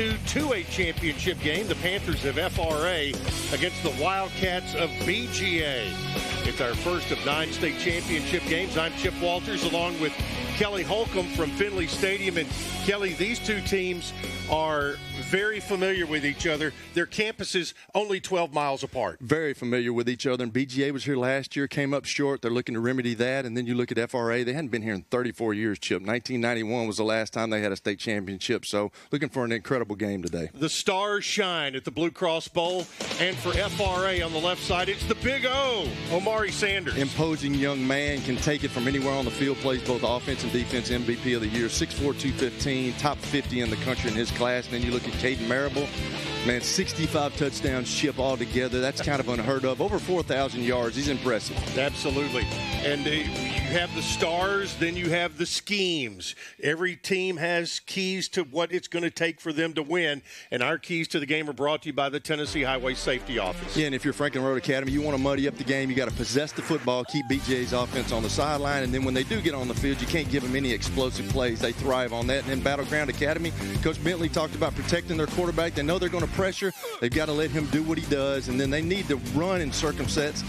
2 2A championship game. The Panthers of FRA against the Wildcats of BGA. It's our first of 9 state championship games. I'm Chip Walters along with Kelly Holcomb from Finley Stadium. And Kelly, these two teams are very familiar with each other. Their campuses only 12 miles apart. Very familiar with each other. And BGA was here last year, came up short. They're looking to remedy that. And then you look at FRA. They hadn't been here in 34 years, Chip. 1991 was the last time they had a state championship. So looking for an incredible game today. The stars shine at the Blue Cross Bowl. And for FRA on the left side, it's the Big O, Omari Sanders. Imposing young man, can take it from anywhere on the field, plays both offense and defense, MVP of the year, 6'4", 215, top 50 in the country in his class. And then you look at Caden Marable, man, 65 touchdowns, Chip, all together. That's kind of unheard of. Over 4,000 yards. He's impressive. Absolutely. And you have the stars, then you have the schemes. Every team has keys to what it's going to take for them to win. And our keys to the game are brought to you by the Tennessee Highway Safety Office. Yeah, and if you're Franklin Road Academy, you want to muddy up the game. You got to possess the football, keep BJ's offense on the sideline, and then when they do get on the field, you can't give them any explosive plays. They thrive on that. And then Battleground Academy, Coach Bentley talked about protecting their quarterback. They know they're going to pressure. They've got to let him do what he does, and then they need to run in certain sets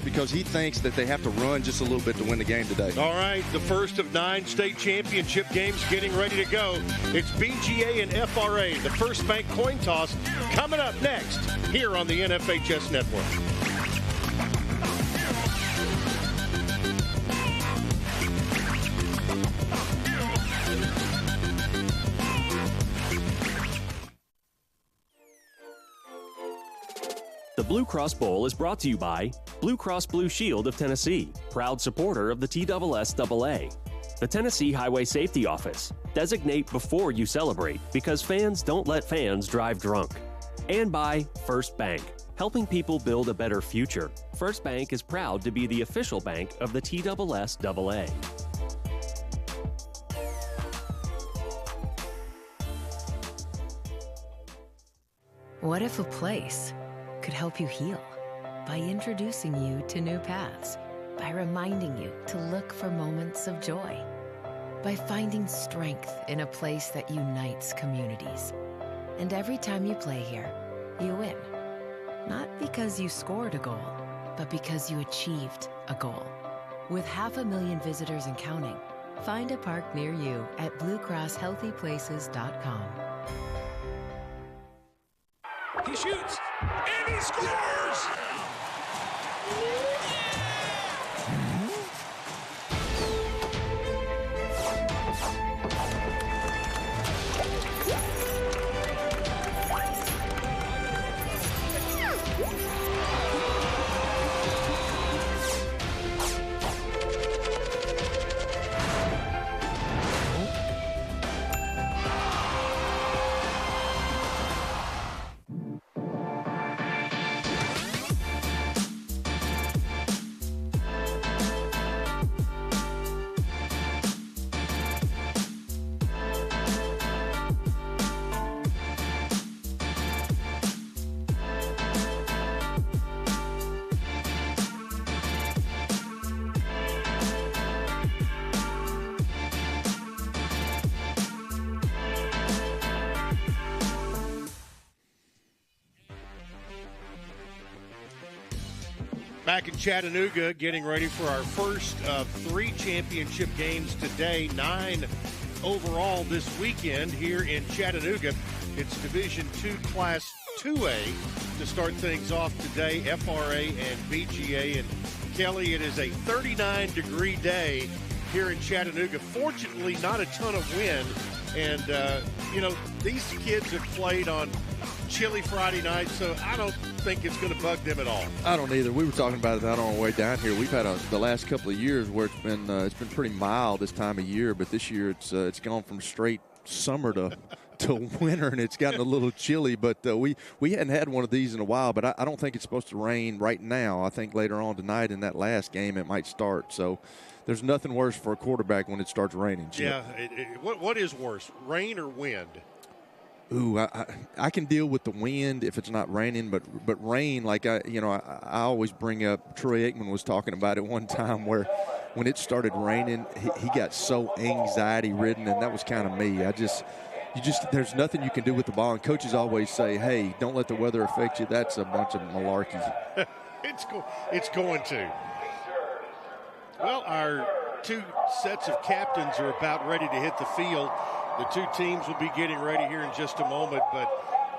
because he thinks that they have to run just a little bit to win the game today. All right, the first of 9 state championship games getting ready to go. It's BGA and FRA, the First Bank coin toss, coming up next here on the NFHS Network. The Blue Cross Bowl is brought to you by Blue Cross Blue Shield of Tennessee, proud supporter of the TSSAA. The Tennessee Highway Safety Office. Designate before you celebrate because fans don't let fans drive drunk. And by First Bank, helping people build a better future. First Bank is proud to be the official bank of the TSSAA. What if a place could help you heal by introducing you to new paths, by reminding you to look for moments of joy, by finding strength in a place that unites communities. And every time you play here, you win. Not because you scored a goal, but because you achieved a goal. With 500,000 visitors and counting, find a park near you at BlueCrossHealthyPlaces.com. He shoots, and he scores! Back in Chattanooga, getting ready for our first of 3 championship games today, 9 overall this weekend here in Chattanooga. It's Division II Class 2A to start things off today, FRA and BGA. And Kelly, it is a 39-degree day here in Chattanooga. Fortunately, not a ton of wind. And, these kids have played on chilly Friday night, so I don't think it's going to bug them at all. I don't either. We were talking about that on our way down here. We've had the last couple of years where it's been pretty mild this time of year, but this year it's gone from straight summer to winter, and it's gotten a little chilly. But we hadn't had one of these in a while. But I don't think it's supposed to rain right now. I think later on tonight in that last game it might start. So there's nothing worse for a quarterback when it starts raining. Chip. Yeah. What is worse, rain or wind? Ooh, I can deal with the wind if it's not raining, but rain, like I always bring up, Troy Aikman was talking about it one time where when it started raining, he got so anxiety ridden, and that was kind of me. there's nothing you can do with the ball. And coaches always say, hey, don't let the weather affect you. That's a bunch of malarkey. It's going to. Well, our two sets of captains are about ready to hit the field. The two teams will be getting ready here in just a moment, but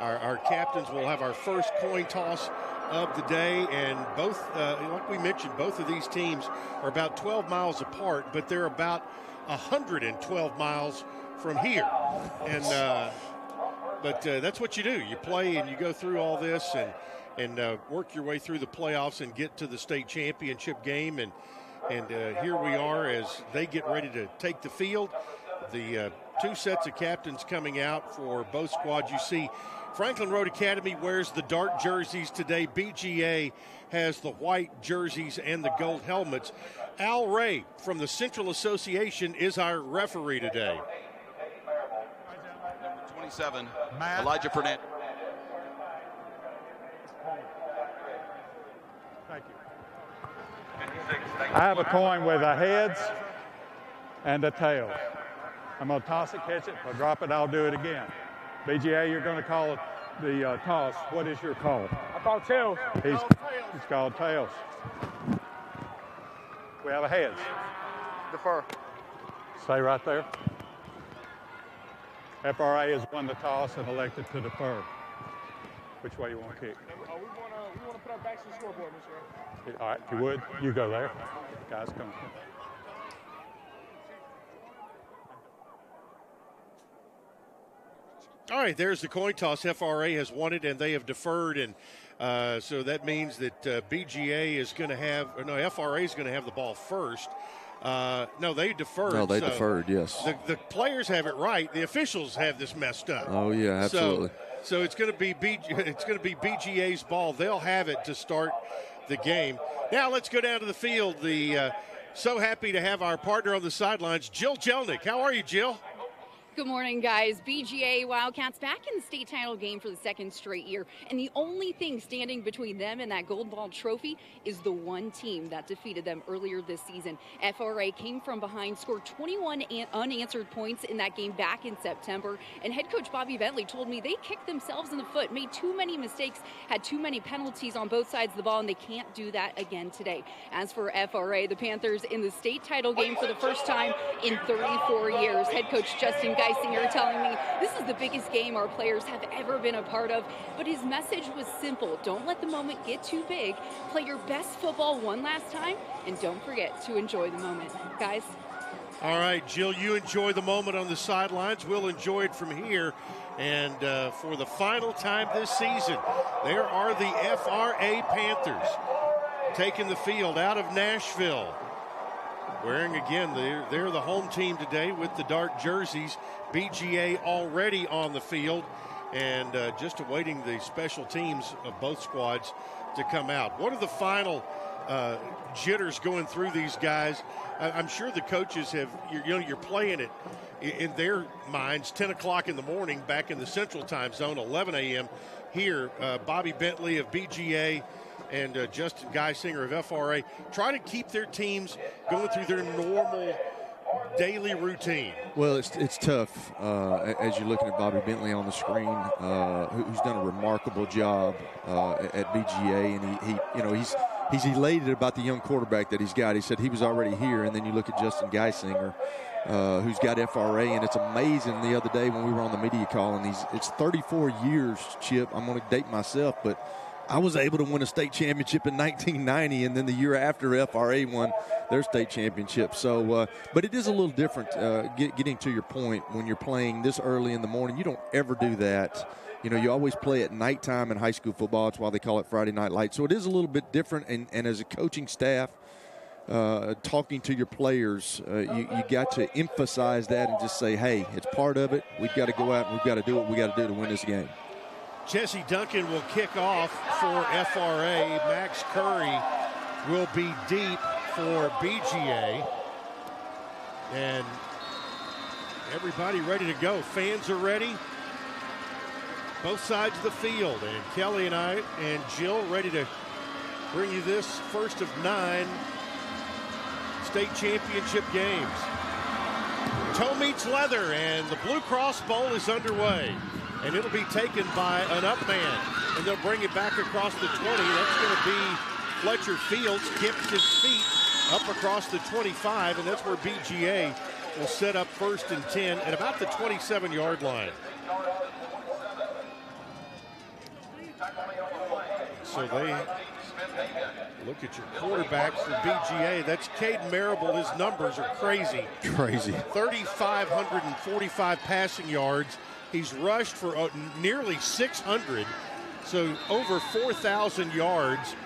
our captains will have our first coin toss of the day, and both, like we mentioned, both of these teams are about 12 miles apart, but they're about 112 miles from here. And but that's what you do. You play and you go through all this and work your way through the playoffs and get to the state championship game. And here we are as they get ready to take the field. The two sets of captains coming out for both squads. You see Franklin Road Academy wears the dark jerseys today. BGA has the white jerseys and the gold helmets. Al Ray from the Central Association is our referee today. Number 27, Elijah Fernandez. Thank you. I have a coin with the heads and the tails. I'm going to toss it, catch it. If I drop it, I'll do it again. BGA, you're going to call it the toss. What is your call? I call tails. He's called tails. We have a heads. Defer. Stay right there. FRA has won the toss and elected to defer. Which way you want to kick? We want to put our backs to the scoreboard, Mr. All right, if you would, you go there. Guys, come. All right, there's the coin toss. FRA has won it, and they have deferred, and so that means that BGA is going to have – no, FRA is going to have the ball first. No, they deferred. No, they deferred, yes. The players have it right. The officials have this messed up. Oh, yeah, absolutely. So it's going to be BGA's ball. They'll have it to start the game. Now let's go down to the field. So happy to have our partner on the sidelines, Jill Jelnick. How are you, Jill? Good morning, guys. BGA Wildcats back in the state title game for the second straight year. And the only thing standing between them and that gold ball trophy is the one team that defeated them earlier this season. FRA came from behind, scored 21 unanswered points in that game back in September. And head coach Bobby Bentley told me they kicked themselves in the foot, made too many mistakes, had too many penalties on both sides of the ball, and they can't do that again today. As for FRA, the Panthers in the state title game for the first time in 34 years. Head coach Justin Geisinger telling me this is the biggest game our players have ever been a part of, but his message was simple. Don't let the moment get too big. Play your best football one last time, and don't forget to enjoy the moment. Guys. All right, Jill, you enjoy the moment on the sidelines. We'll enjoy it from here. And for the final time this season, there are the FRA Panthers taking the field out of Nashville. Wearing, again, they're the home team today with the dark jerseys. BGA already on the field and just awaiting the special teams of both squads to come out. What are the final jitters going through these guys? I'm sure the coaches have, you're playing it in their minds, 10 o'clock in the morning back in the Central Time Zone, 11 a.m. here. Bobby Bentley of BGA and Justin Geisinger of FRA try to keep their teams going through their normal daily routine. Well, it's tough as you're looking at Bobby Bentley on the screen, who's done a remarkable job at BGA, and he's elated about the young quarterback that he's got. He said he was already here, and then you look at Justin Geisinger, who's got FRA, and it's amazing. The other day when we were on the media call, and it's 34 years, Chip. I'm going to date myself, but I was able to win a state championship in 1990, and then the year after FRA won their state championship. So, but it is a little different getting to your point when you're playing this early in the morning. You don't ever do that. You always play at nighttime in high school football. That's why they call it Friday Night Lights. So it is a little bit different, and as a coaching staff, talking to your players, you got to emphasize that and just say, hey, it's part of it. We've got to go out and we've got to do what we got to do to win this game. Jesse Duncan will kick off for FRA. Max Curry will be deep for BGA. And everybody ready to go. Fans are ready. Both sides of the field. And Kelly and I and Jill ready to bring you this first of 9 state championship games. toe meets leather, and the Blue Cross Bowl is underway. And it'll be taken by an up man. And they'll bring it back across the 20. That's going to be Fletcher Fields. Kips his feet up across the 25, and that's where BGA will set up 1st and 10 at about the 27-yard line. So they look at your quarterbacks for BGA. That's Caden Marable. His numbers are crazy. Crazy. 3,545 passing yards. He's rushed for nearly 600, so over 4,000 yards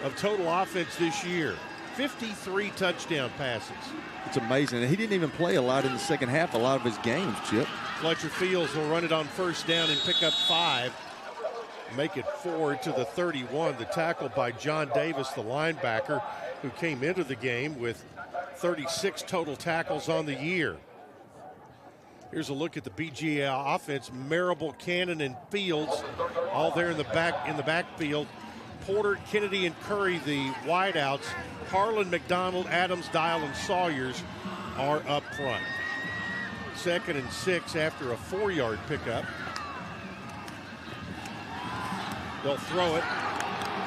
of total offense this year. 53 touchdown passes. It's amazing. And he didn't even play a lot in the second half, a lot of his games, Chip. Fletcher Fields will run it on 1st down and pick up 5. Make it 4 to the 31. The tackle by John Davis, the linebacker, who came into the game with 36 total tackles on the year. Here's a look at the BGA offense. Marable, Cannon, and Fields all there in the backfield. Porter, Kennedy, and Curry, the wideouts. Harlan, McDonald, Adams, Dial, and Sawyers are up front. 2nd and 6 after a 4-yard pickup. They'll throw it,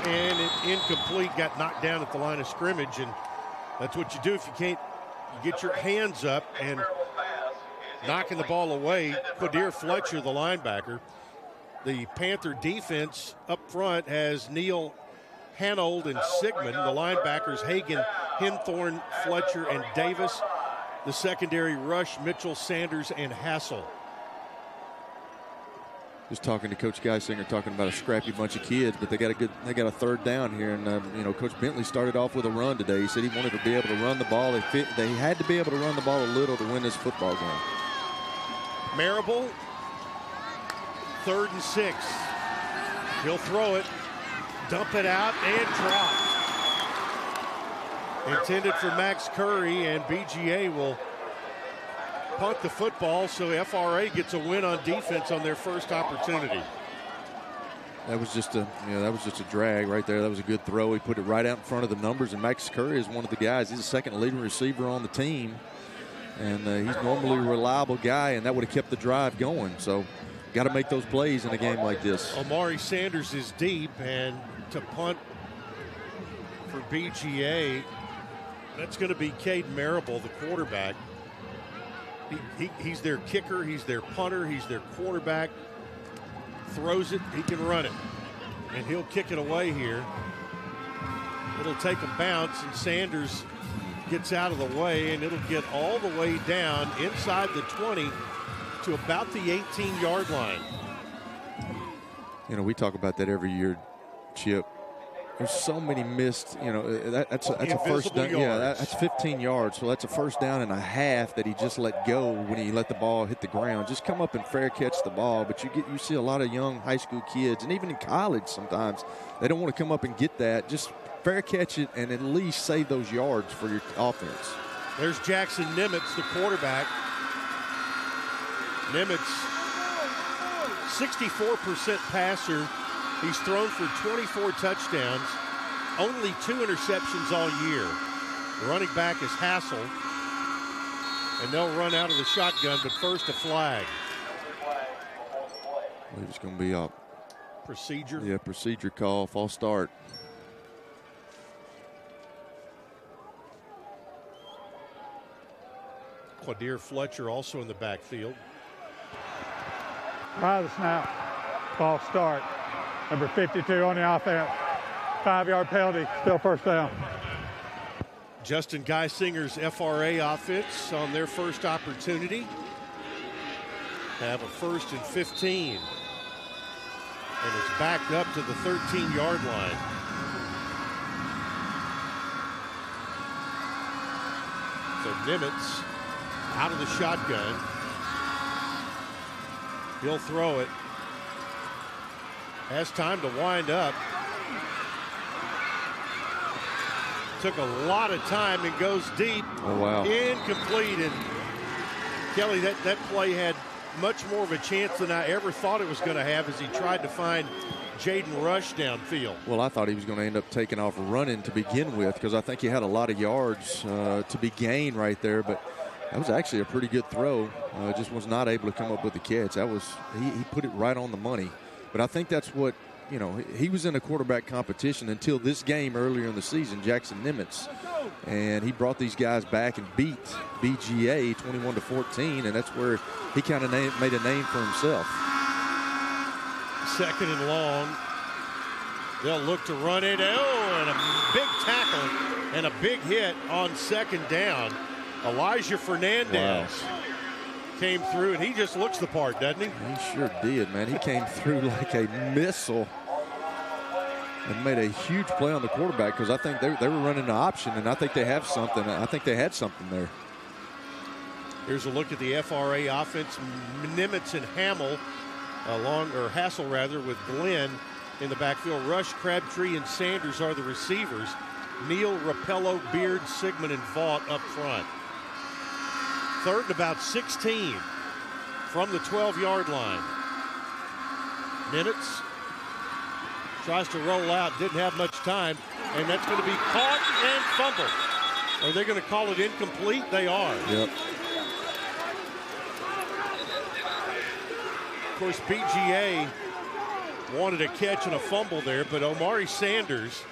and it incomplete. Got knocked down at the line of scrimmage, and that's what you do if you can't. You get your hands up and knocking the ball away. Quadir Fletcher, the linebacker. The Panther defense up front has Neal, Hanold, and Sigmund. The linebackers, Hagan, Henthorn, Fletcher, and Davis. The secondary rush, Mitchell, Sanders, and Hassel. Just talking to Coach Geisinger, talking about a scrappy bunch of kids, but they got a 3rd down here, and Coach Bentley started off with a run today. He said he wanted to be able to run the ball. They had to be able to run the ball a little to win this football game. Marable, 3rd and 6. He'll throw it, dump it out, and drop. Intended for Max Curry, and BGA will punt the football, so FRA gets a win on defense on their first opportunity. That was just a drag right there. That was a good throw. He put it right out in front of the numbers, and Max Curry is one of the guys. He's the 2nd leading receiver on the team, and he's normally a reliable guy, and that would have kept the drive going. So got to make those plays in a game like this. Omari Sanders is deep, and to punt for BGA, that's going to be Caden Marable, the quarterback. He's their kicker, he's their punter, he's their quarterback. Throws it, he can run it. And he'll kick it away here. It'll take a bounce, and Sanders gets out of the way, and it'll get all the way down inside the 20 to about the 18-yard line. We talk about that every year, Chip. There's so many missed, that's a first down. Yards. Yeah, that's 15 yards. So that's a 1st down and a half that he just let go when he let the ball hit the ground. Just come up and fair catch the ball. But you see a lot of young high school kids, and even in college sometimes, they don't want to come up and get that. Just fair catch it and at least save those yards for your offense. There's Jackson Nimitz, the quarterback. Nimitz, 64% passer. He's thrown for 24 touchdowns, only 2 interceptions all year. The running back is Hassel, and they'll run out of the shotgun, but first a flag. I believe it's going to be a procedure. Yeah, procedure call, false start. Quadir Fletcher also in the backfield. By the snap, false start. Number 52 on the offense. 5-yard penalty, still 1st down. Justin Geisinger's FRA offense on their first opportunity. Have a 1st and 15. And it's backed up to the 13-yard line. So Nimitz out of the shotgun. He'll throw it. Has time to wind up. Took a lot of time and goes deep. Oh, wow. Incomplete. And Kelly, that play had much more of a chance than I ever thought it was going to have as he tried to find Jaden Rush downfield. Well, I thought he was going to end up taking off running to begin with because I think he had a lot of yards to be gained right there. But That was actually a pretty good throw. Just was not able to come up with the catch. That was he put it right on the money. But I think that's what, you know, he was in a quarterback competition until this game earlier in the season, Jackson Nimitz. And he brought these guys back and beat BGA 21-14, and that's where he kind of made a name for himself. 2nd and long. They'll look to run it. Oh, and a big tackle and a big hit on 2nd down. Elijah Fernandez came through, and he just looks the part, doesn't he? He sure did, man. He came through like a missile and made a huge play on the quarterback, because I think they were running an option, and I think they have something. I think they had something there. Here's a look at the FRA offense. Nimitz and Hassel with Glenn in the backfield. Rush, Crabtree, and Sanders are the receivers. Neal, Rapello, Beard, Sigmund, and Vaught up front. 3rd and about 16 from the 12-yard line. Nimitz tries to roll out, didn't have much time, and that's going to be caught and fumbled. Are they going to call it incomplete? They are. Yep. Of course, BGA wanted a catch and a fumble there, but Omari Sanders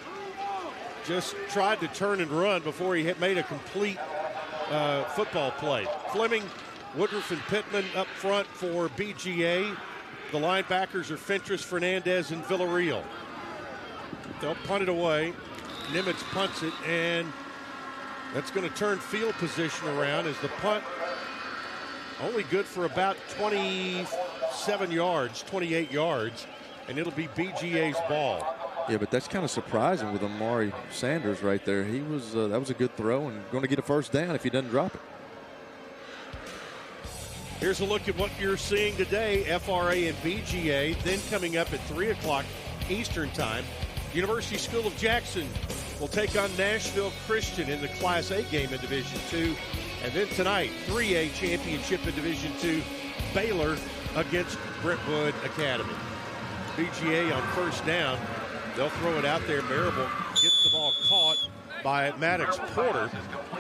just tried to turn and run before he had made a complete football play. Fleming, Woodruff, and Pittman up front for BGA. The linebackers are Fentress, Fernandez, and Villarreal. They'll punt it away. Nimitz punts it, and that's going to turn field position around as the punt only good for about 27 yards, 28 yards, and it'll be BGA's ball. Yeah, but that's kind of surprising with Omari Sanders right there. He was that was a good throw and going to get a first down if he doesn't drop it. Here's a look at what you're seeing today, FRA and BGA. Then coming up at 3 o'clock Eastern Time, University School of Jackson will take on Nashville Christian in the Class A game in Division II. And then tonight, 3A championship in Division II, Baylor against Brentwood Academy. BGA on first down. They'll throw it out there. Marable gets the ball caught by Maddox Porter,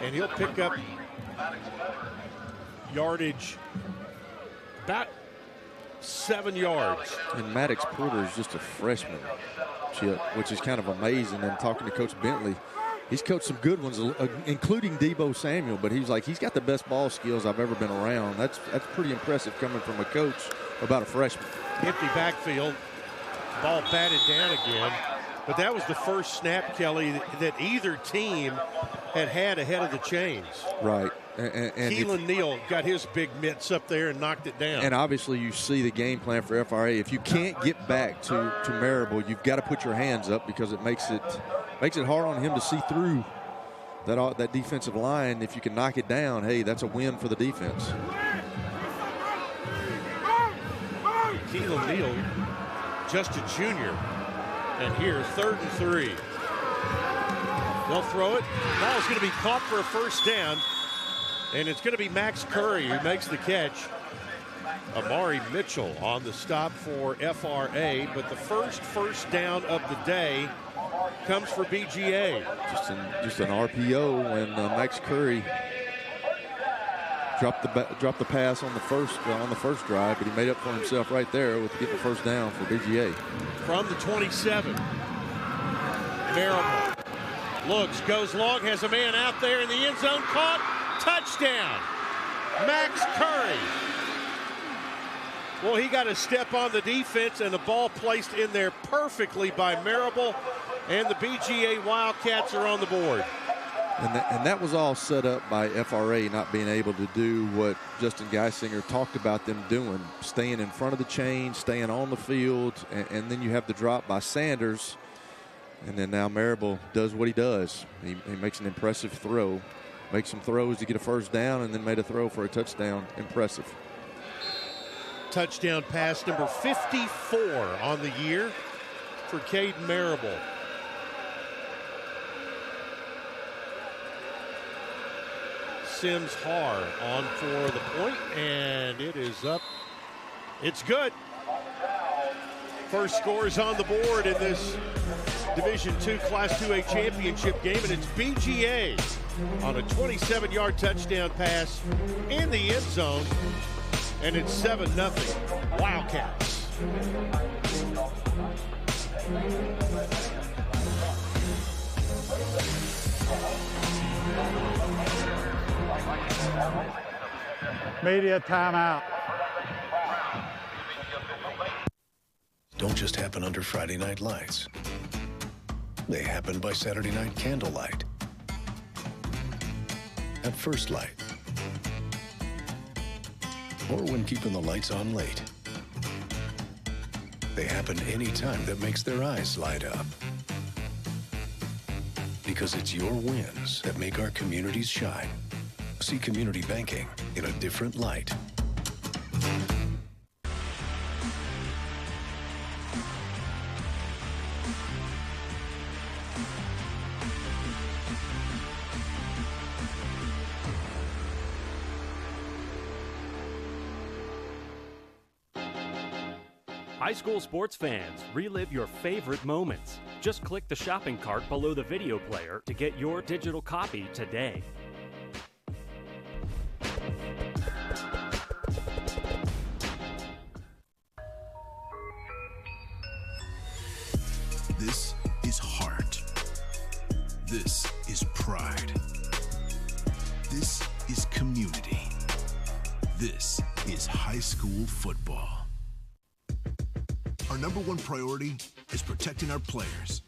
and he'll pick up yardage about 7 yards. And Maddox Porter is just a freshman, Chip, which is kind of amazing. And talking to Coach Bentley, he's coached some good ones, including Debo Samuel, but he's got the best ball skills I've ever been around. That's pretty impressive coming from a coach about a freshman. Empty backfield. Ball batted down again. But that was the first snap, Kelly, that either team had ahead of the chains. Right. And Keelan Neal got his big mitts up there and knocked it down. And obviously you see the game plan for FRA. If you can't get back to Marable, you've got to put your hands up, because it makes it hard on him to see through that defensive line. If you can knock it down, hey, that's a win for the defense. Keelan Neal, just a junior. And here, 3rd and 3. They'll throw it. Ball's going to be caught for a first down. And it's going to be Max Curry who makes the catch. Amari Mitchell on the stop for FRA. But the first down of the day comes for BGA. Just an RPO when Max Curry dropped the pass on the first drive, but he made up for himself right there with getting the first down for BGA. From the 27, Marable looks, goes long, has a man out there in the end zone, caught, touchdown, Max Curry. Well, he got a step on the defense, and the ball placed in there perfectly by Marable, and the BGA Wildcats are on the board. And that was all set up by FRA not being able to do what Justin Geisinger talked about them doing, staying in front of the chain, staying on the field, and then you have the drop by Sanders. And then now Marable does what he does. He makes an impressive throw, makes some throws to get a first down, and then made a throw for a touchdown. Impressive. Touchdown pass number 54 on the year for Caden Marable. Sims Har on for the point, and it is up. It's good. First scores on the board in this Division II Class 2A championship game, and it's BGA on a 27-yard touchdown pass in the end zone, and it's 7-0 Wildcats. Media timeout. Don't just happen under Friday night lights. They happen by Saturday night candlelight. At First Light. Or when keeping the lights on late. They happen any time that makes their eyes light up. Because it's your wins that make our communities shine. See community banking in a different light. High school sports fans, relive your favorite moments. Just click the shopping cart below the video player to get your digital copy today. This is heart. This is pride. This is community. This is high school football. Our number one priority is protecting our players.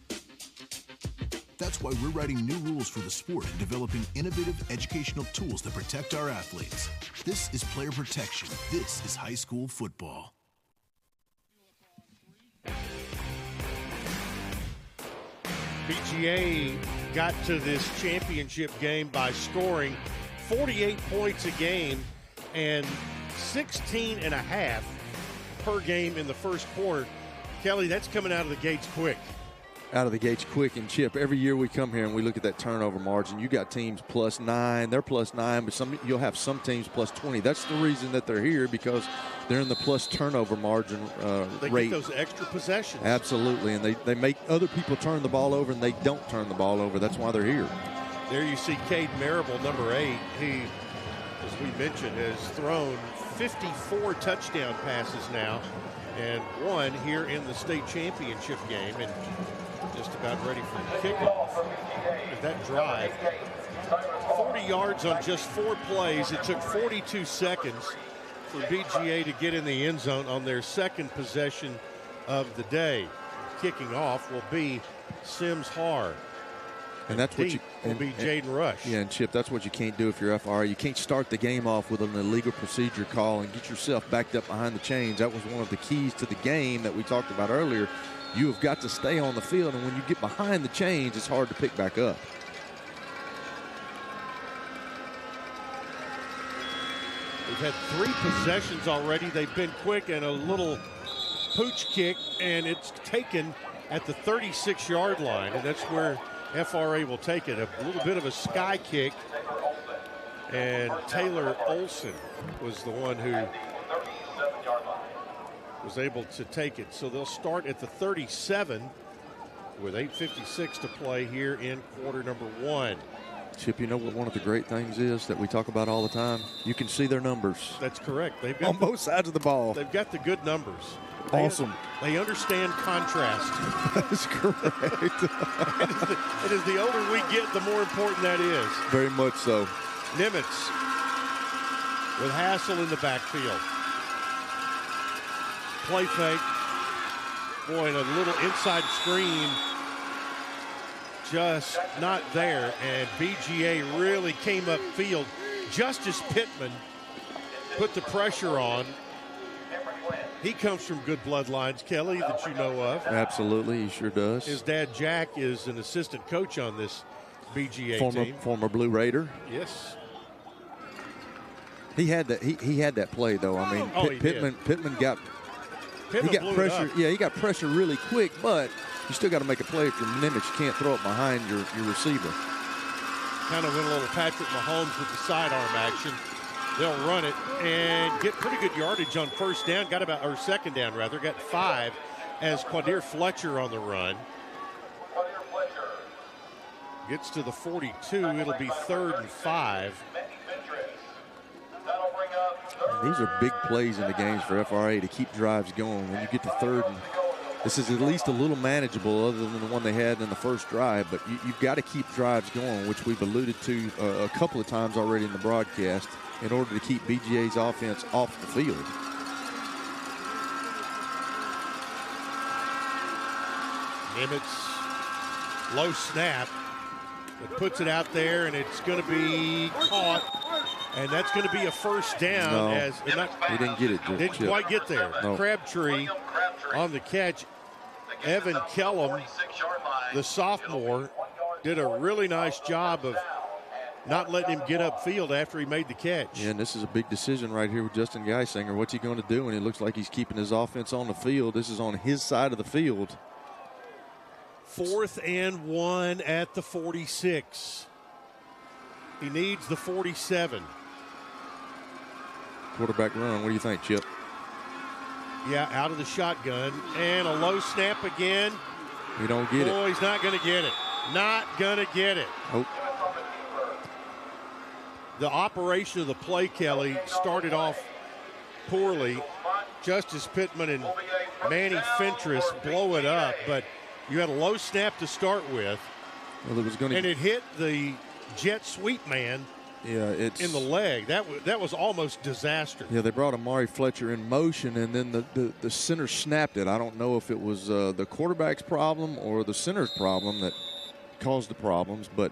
That's why we're writing new rules for the sport and developing innovative educational tools that protect our athletes. This is player protection. This is high school football. BGA got to this championship game by scoring 48 points a game and 16 and a half per game in the first quarter. Kelly, that's coming out of the gates quick. Out of the gates quick. And Chip, every year we come here and we look at that turnover margin. You got teams +9, they're +9, but you'll have some teams +20. That's the reason that they're here, because they're in the plus turnover margin they rate. Get those extra possessions. Absolutely, and they make other people turn the ball over, and they don't turn the ball over. That's why they're here. There you see Cade Marable, number 8. He, as we mentioned, has thrown 54 touchdown passes now, and one here in the state championship game, and just about ready for kickoff. With that drive, 40 yards on just 4 plays. It took 42 seconds for BGA to get in the end zone on their second possession of the day. Kicking off will be Sims Har. And that's what you will be Jaden Rush. Yeah, and Chip, that's what you can't do if you're FRA. You can't start the game off with an illegal procedure call and get yourself backed up behind the chains. That was one of the keys to the game that we talked about earlier. You have got to stay on the field, and when you get behind the chains, it's hard to pick back up. We've had 3 possessions already. They've been quick, and a little pooch kick, and it's taken at the 36-yard line, and that's where FRA will take it. A little bit of a sky kick, and Taylor Olson was the one who was able to take it. So they'll start at the 37 with 8:56 to play here in quarter number 1. Chip, you know what one of the great things is that we talk about all the time? You can see their numbers. That's correct. They've got on both sides of the ball. They've got the good numbers. Awesome. They understand contrast. That's correct. it is the older we get, the more important that is. Very much so. Nimitz with Hassel in the backfield. Play fake. Boy, and a little inside screen. Just not there, and BGA really came upfield. Justice Pittman put the pressure on. He comes from good bloodlines, Kelly, that you know of. Absolutely, he sure does. His dad, Jack, is an assistant coach on this BGA team. Former Blue Raider. Yes. He had that. He had that play though. I mean, Pittman got pressure. Yeah, he got pressure really quick, but you still got to make a play if you're Nimitz. You can't throw it behind your receiver. Kind of went a little Patrick Mahomes with the sidearm action. They'll run it and get pretty good yardage on first down. Second down rather. Got 5 as Quadir Fletcher on the run. Gets to the 42. It'll be 3rd and 5. These are big plays in the games for FRA to keep drives going. When you get to 3rd, and this is at least a little manageable other than the one they had in the first drive, but you've got to keep drives going, which we've alluded to a couple of times already in the broadcast, in order to keep BGA's offense off the field. Nimitz, low snap. It puts it out there, and it's going to be caught, and that's going to be a first down. No, he didn't get it. Didn't quite get there. No. Crabtree on the catch. Evan Kellum, the sophomore, did a really nice job of not letting him get upfield after he made the catch. Yeah, and this is a big decision right here with Justin Geisinger. What's he going to do? And it looks like he's keeping his offense on the field. This is on his side of the field. 4th and 1 at the 46. He needs the 47. Quarterback run. What do you think, Chip? Yeah, out of the shotgun. And a low snap again. You don't get it. Oh, he's not going to get it. Not going to get it. Nope. The operation of the play, Kelly, started off poorly. Justice Pittman and Manny Fentress blow it up, but you had a low snap to start with. Well, it was going to, and it hit the jet sweep man. Yeah, it's in the leg. That was almost disaster. Yeah, they brought Amari Fletcher in motion, and then the center snapped it. I don't know if it was the quarterback's problem or the center's problem that caused the problems, but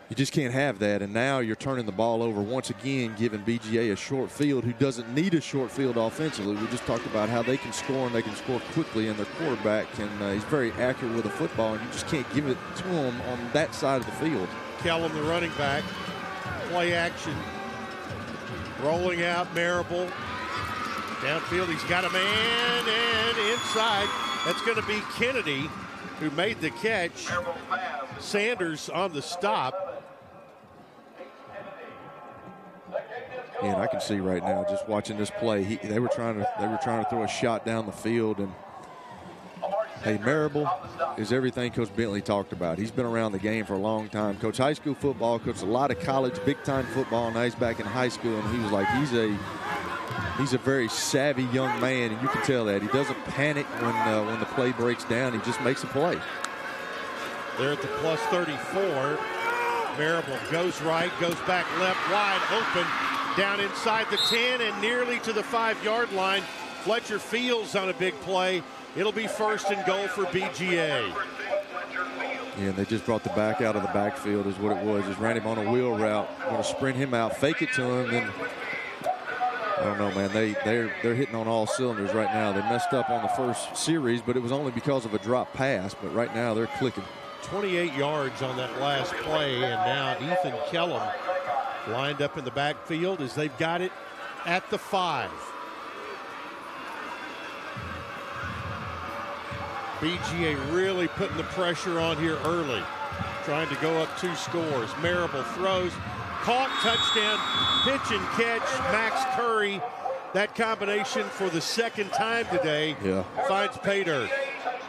you just can't have that. And now you're turning the ball over once again, giving BGA a short field who doesn't need a short field offensively. We just talked about how they can score, and they can score quickly, and their quarterback he's very accurate with the football, and you just can't give it to him on that side of the field. Kellum, the running back, play action, rolling out Marable. Downfield, he's got a man, and inside, that's going to be Kennedy, who made the catch. Sanders on the stop. Yeah, and I can see right now, just watching this play, they were trying to throw a shot down the field, and hey, Marable is everything Coach Bentley talked about. He's been around the game for a long time. Coached high school football, coached a lot of college, big-time football. Now he's back in high school, and he was like, he's a very savvy young man, and you can tell that. He doesn't panic when the play breaks down. He just makes a play. They're at the plus 34. Marable goes right, goes back left, wide open, down inside the 10 and nearly to the 5-yard line. Fletcher Fields on a big play. It'll be 1st and goal for BGA. Yeah, and they just brought the back out of the backfield is what it was. Just ran him on a wheel route. Going to sprint him out, fake it to him, then I don't know, man. They're hitting on all cylinders right now. They messed up on the first series, but it was only because of a drop pass. But right now they're clicking. 28 yards on that last play, and now Ethan Kellum lined up in the backfield as they've got it at the 5. BGA really putting the pressure on here early, trying to go up 2 scores. Marable throws, caught, touchdown, pitch and catch. Max Curry, that combination for the 2nd time today, finds pay dirt.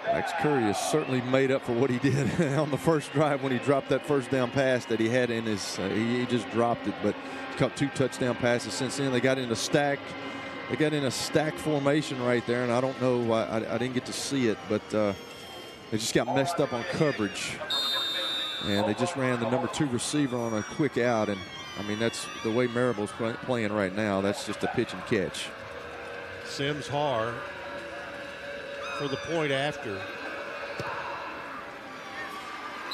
Max Curry has certainly made up for what he did on the first drive when he dropped that first down pass that he had in his he just dropped it, but he's caught 2 touchdown passes since then. They got in a stack formation right there, and I don't know, I didn't get to see it, but they just got messed up on coverage, and they just ran the number 2 receiver on a quick out, and I mean, that's the way Marable's playing right now. That's just a pitch and catch. Sims Har for the point after.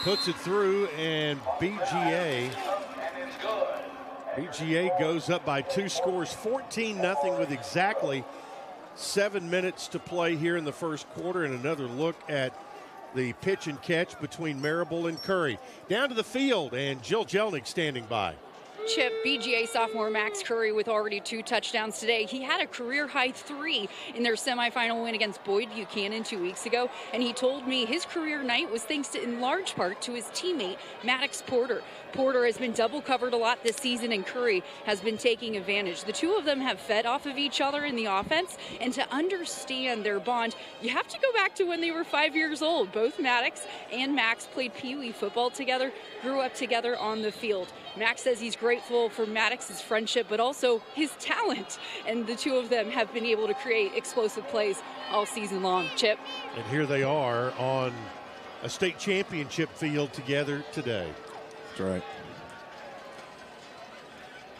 Puts it through, and BGA goes up by 2 scores, 14-0 with exactly 7 minutes to play here in the first quarter. And another look at the pitch and catch between Marable and Curry. Down to the field, and Jill Jelnick standing by. Chip, BGA sophomore Max Curry with already 2 touchdowns today. He had a career-high 3 in their semifinal win against Boyd Buchanan 2 weeks ago, and he told me his career night was thanks in large part to his teammate, Maddox Porter. Porter has been double covered a lot this season, and Curry has been taking advantage. The two of them have fed off of each other in the offense, and to understand their bond, you have to go back to when they were 5 years old. Both Maddox and Max played Pee Wee football together, grew up together on the field. Max says he's grateful for Maddox's friendship, but also his talent, and the two of them have been able to create explosive plays all season long. Chip. And here they are on a state championship field together today. That's right.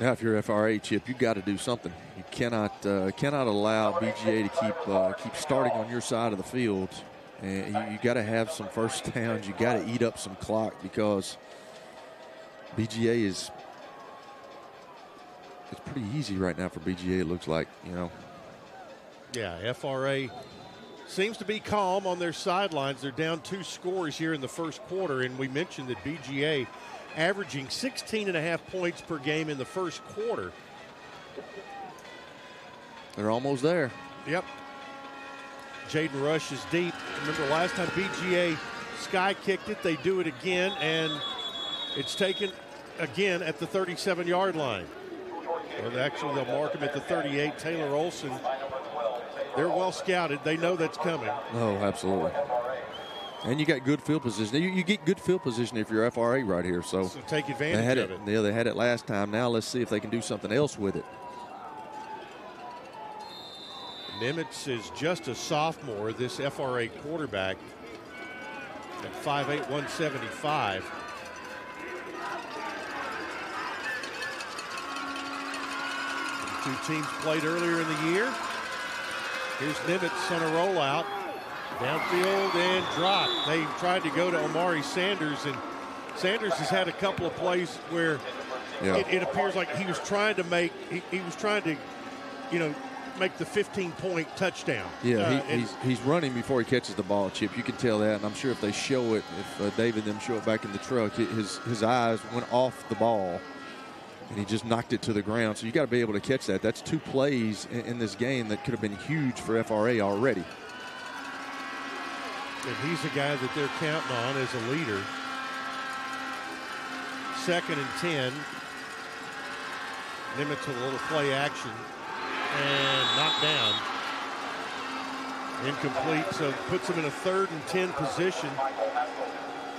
Now, if you're FRA, Chip, you've got to do something. You cannot allow BGA to keep starting on your side of the field. And you got to have some first downs. You got to eat up some clock, because BGA it's pretty easy right now for BGA. It looks like, you know. Yeah, FRA seems to be calm on their sidelines. They're down 2 scores here in the first quarter, and we mentioned that BGA averaging 16.5 points per game in the first quarter. They're almost there. Yep. Jaden Rush is deep. Remember last time BGA sky kicked it, they do it again, and it's taken again at the 37-yard line. Well, actually, they'll mark him at the 38. Taylor Olson, they're well scouted. They know that's coming. Oh, absolutely. And you got good field position. You get good field position if you're FRA right here. So take advantage of it. Yeah, they had it last time. Now let's see if they can do something else with it. Nimitz is just a sophomore, this FRA quarterback, at 5'8", 175. The 2 teams played earlier in the year. Here's Nimitz on a rollout. Downfield and drop. They tried to go to Omari Sanders, and Sanders has had a couple of plays where it appears like he was trying to make, he was trying to, you know, make the 15-point touchdown. Yeah, he's running before he catches the ball, Chip. You can tell that, and I'm sure if they show it, if David them show it back in the truck, his eyes went off the ball, and he just knocked it to the ground. So you got to be able to catch that. That's 2 plays in this game that could have been huge for FRA already. And he's a guy that they're counting on as a leader. 2nd and 10. Nimitz with a little play action. And knocked down. Incomplete, so puts him in a 3rd and 10 position.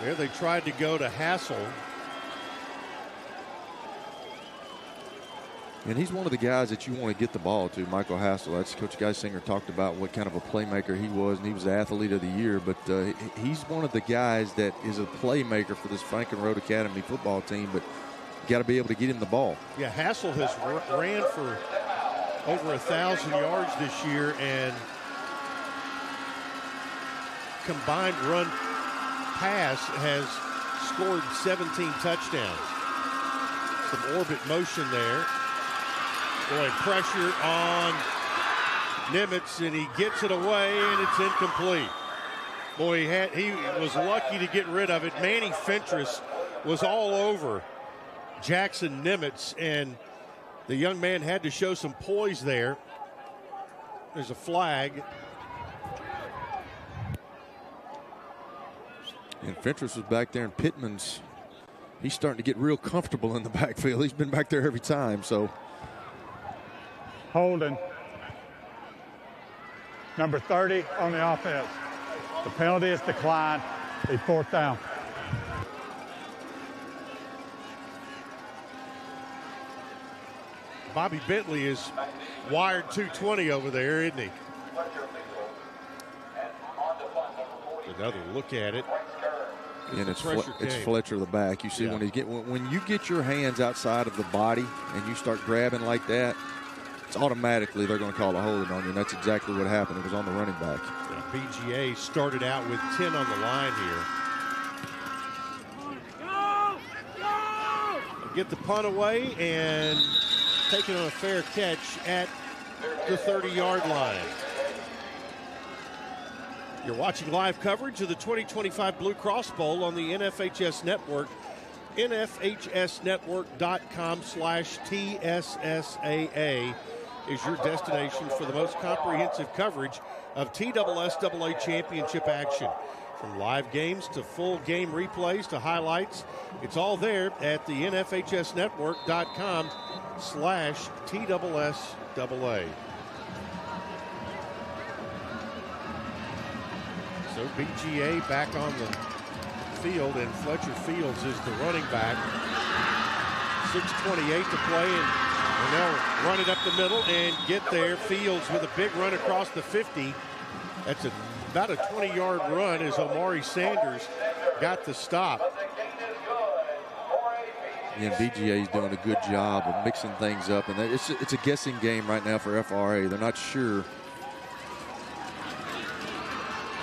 There they tried to go to Hassel. And he's one of the guys that you want to get the ball to, Michael Hassel. That's Coach Geisinger talked about what kind of a playmaker he was, and he was the athlete of the year. But he's one of the guys that is a playmaker for this Franklin Road Academy football team, but you got to be able to get him the ball. Yeah, Hassel has ran for over 1,000 yards this year, and combined run pass has scored 17 touchdowns. Some orbit motion there. Boy, pressure on Nimitz, and he gets it away, and it's incomplete. Boy, he was lucky to get rid of it. Manny Fentress was all over Jackson Nimitz, and the young man had to show some poise there. There's a flag. And Fentress was back there, and Pittman's, he's starting to get real comfortable in the backfield. He's been back there every time, so. Holding. Number 30 on the offense. The penalty is declined. A 4th down. Bobby Bentley is wired 220 over there, isn't he? Another look at it. And it's Fletcher the back. You see when you get your hands outside of the body and you start grabbing like that, it's automatically they're going to call a holding on you, and that's exactly what happened. It was on the running back. Yeah, BGA started out with 10 on the line here. Get the punt away and taking on a fair catch at the 30-yard line. You're watching live coverage of the 2025 Blue Cross Bowl on the NFHS Network NFHSnetwork.com/TSSAA is your destination for the most comprehensive coverage of TSSAA championship action. From live games to full game replays to highlights, it's all there at the NFHSnetwork.com/TSSAA. So BGA back on the field, and Fletcher Fields is the running back. 6:28 to play, and they'll run it up the middle and get there. Fields with a big run across the 50. That's about a 20-yard run as Omari Sanders got the stop. Yeah, BGA is doing a good job of mixing things up, and it's a guessing game right now for FRA. They're not sure.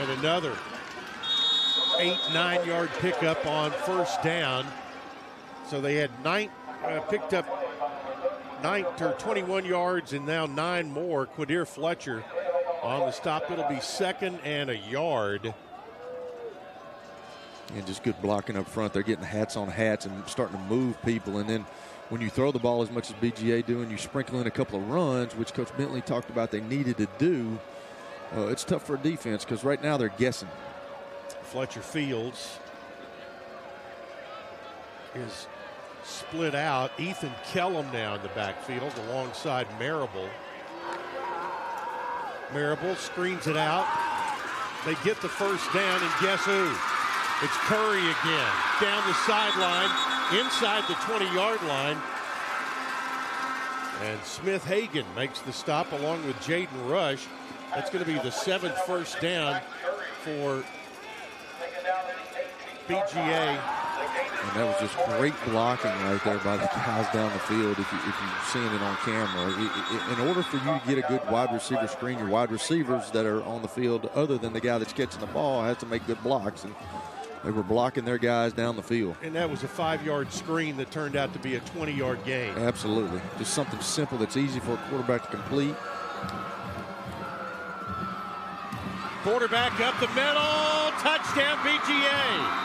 And another 8-9-yard pickup on first down. So they had picked up 21 yards and now 9 more. Quadir Fletcher on the stop. It'll be 2nd and a yard. And just good blocking up front. They're getting hats on hats and starting to move people. And then when you throw the ball as much as BGA do and you sprinkle in a couple of runs, which Coach Bentley talked about they needed to do, it's tough for a defense because right now they're guessing. Fletcher Fields is split out. Ethan Kellum now in the backfield alongside Marable. Marable screens it out. They get the first down, and guess who? It's Curry again. Down the sideline, inside the 20-yard line. And Smith Hagan makes the stop along with Jaden Rush. That's going to be the 7th first down for BGA. And that was just great blocking right there by the guys down the field if you're seeing it on camera. In order for you to get a good wide receiver screen, your wide receivers that are on the field, other than the guy that's catching the ball, has to make good blocks. And they were blocking their guys down the field. And that was a 5-yard screen that turned out to be a 20-yard gain. Absolutely. Just something simple that's easy for a quarterback to complete. Quarterback up the middle, touchdown BGA.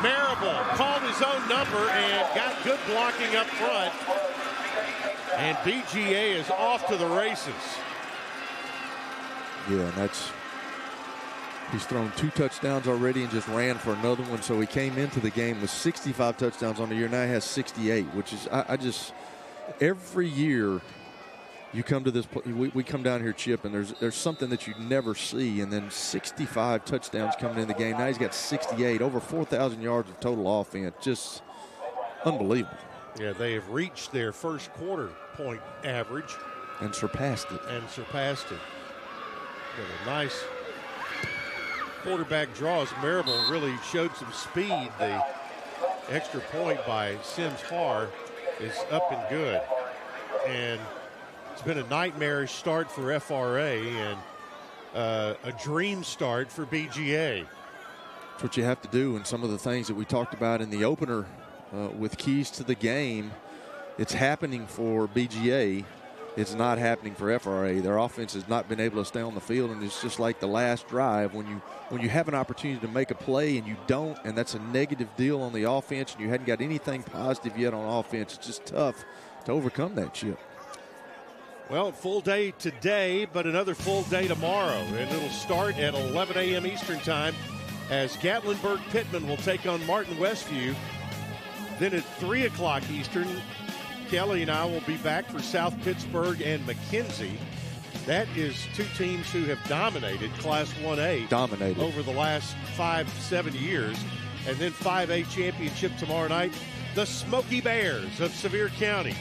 Marable called his own number and got good blocking up front. And BGA is off to the races. Yeah, and he's thrown 2 touchdowns already and just ran for another one. So he came into the game with 65 touchdowns on the year. Now he has 68, which is, every year you come to this, we come down here, Chip, and there's something that you never see, and then 65 touchdowns coming in the game. Now he's got 68, over 4,000 yards of total offense. Just unbelievable. Yeah, they have reached their first quarter point average. And surpassed it. Got a nice quarterback draws. Marable really showed some speed. The extra point by Sims Har is up and good. And it's been a nightmarish start for FRA and a dream start for BGA. That's what you have to do, and some of the things that we talked about in the opener with keys to the game, it's happening for BGA. It's not happening for FRA. Their offense has not been able to stay on the field, and it's just like the last drive when you have an opportunity to make a play and you don't, and that's a negative deal on the offense, and you hadn't got anything positive yet on offense. It's just tough to overcome that, Chip. Well, full day today, but another full day tomorrow. And it'll start at 11 a.m. Eastern time as Gatlinburg-Pittman will take on Martin Westview. Then at 3 o'clock Eastern, Kelly and I will be back for South Pittsburgh and McKenzie. That is 2 teams who have dominated Class 1A over the last 5-7 years. And then 5A championship tomorrow night. The Smoky Bears of Sevier County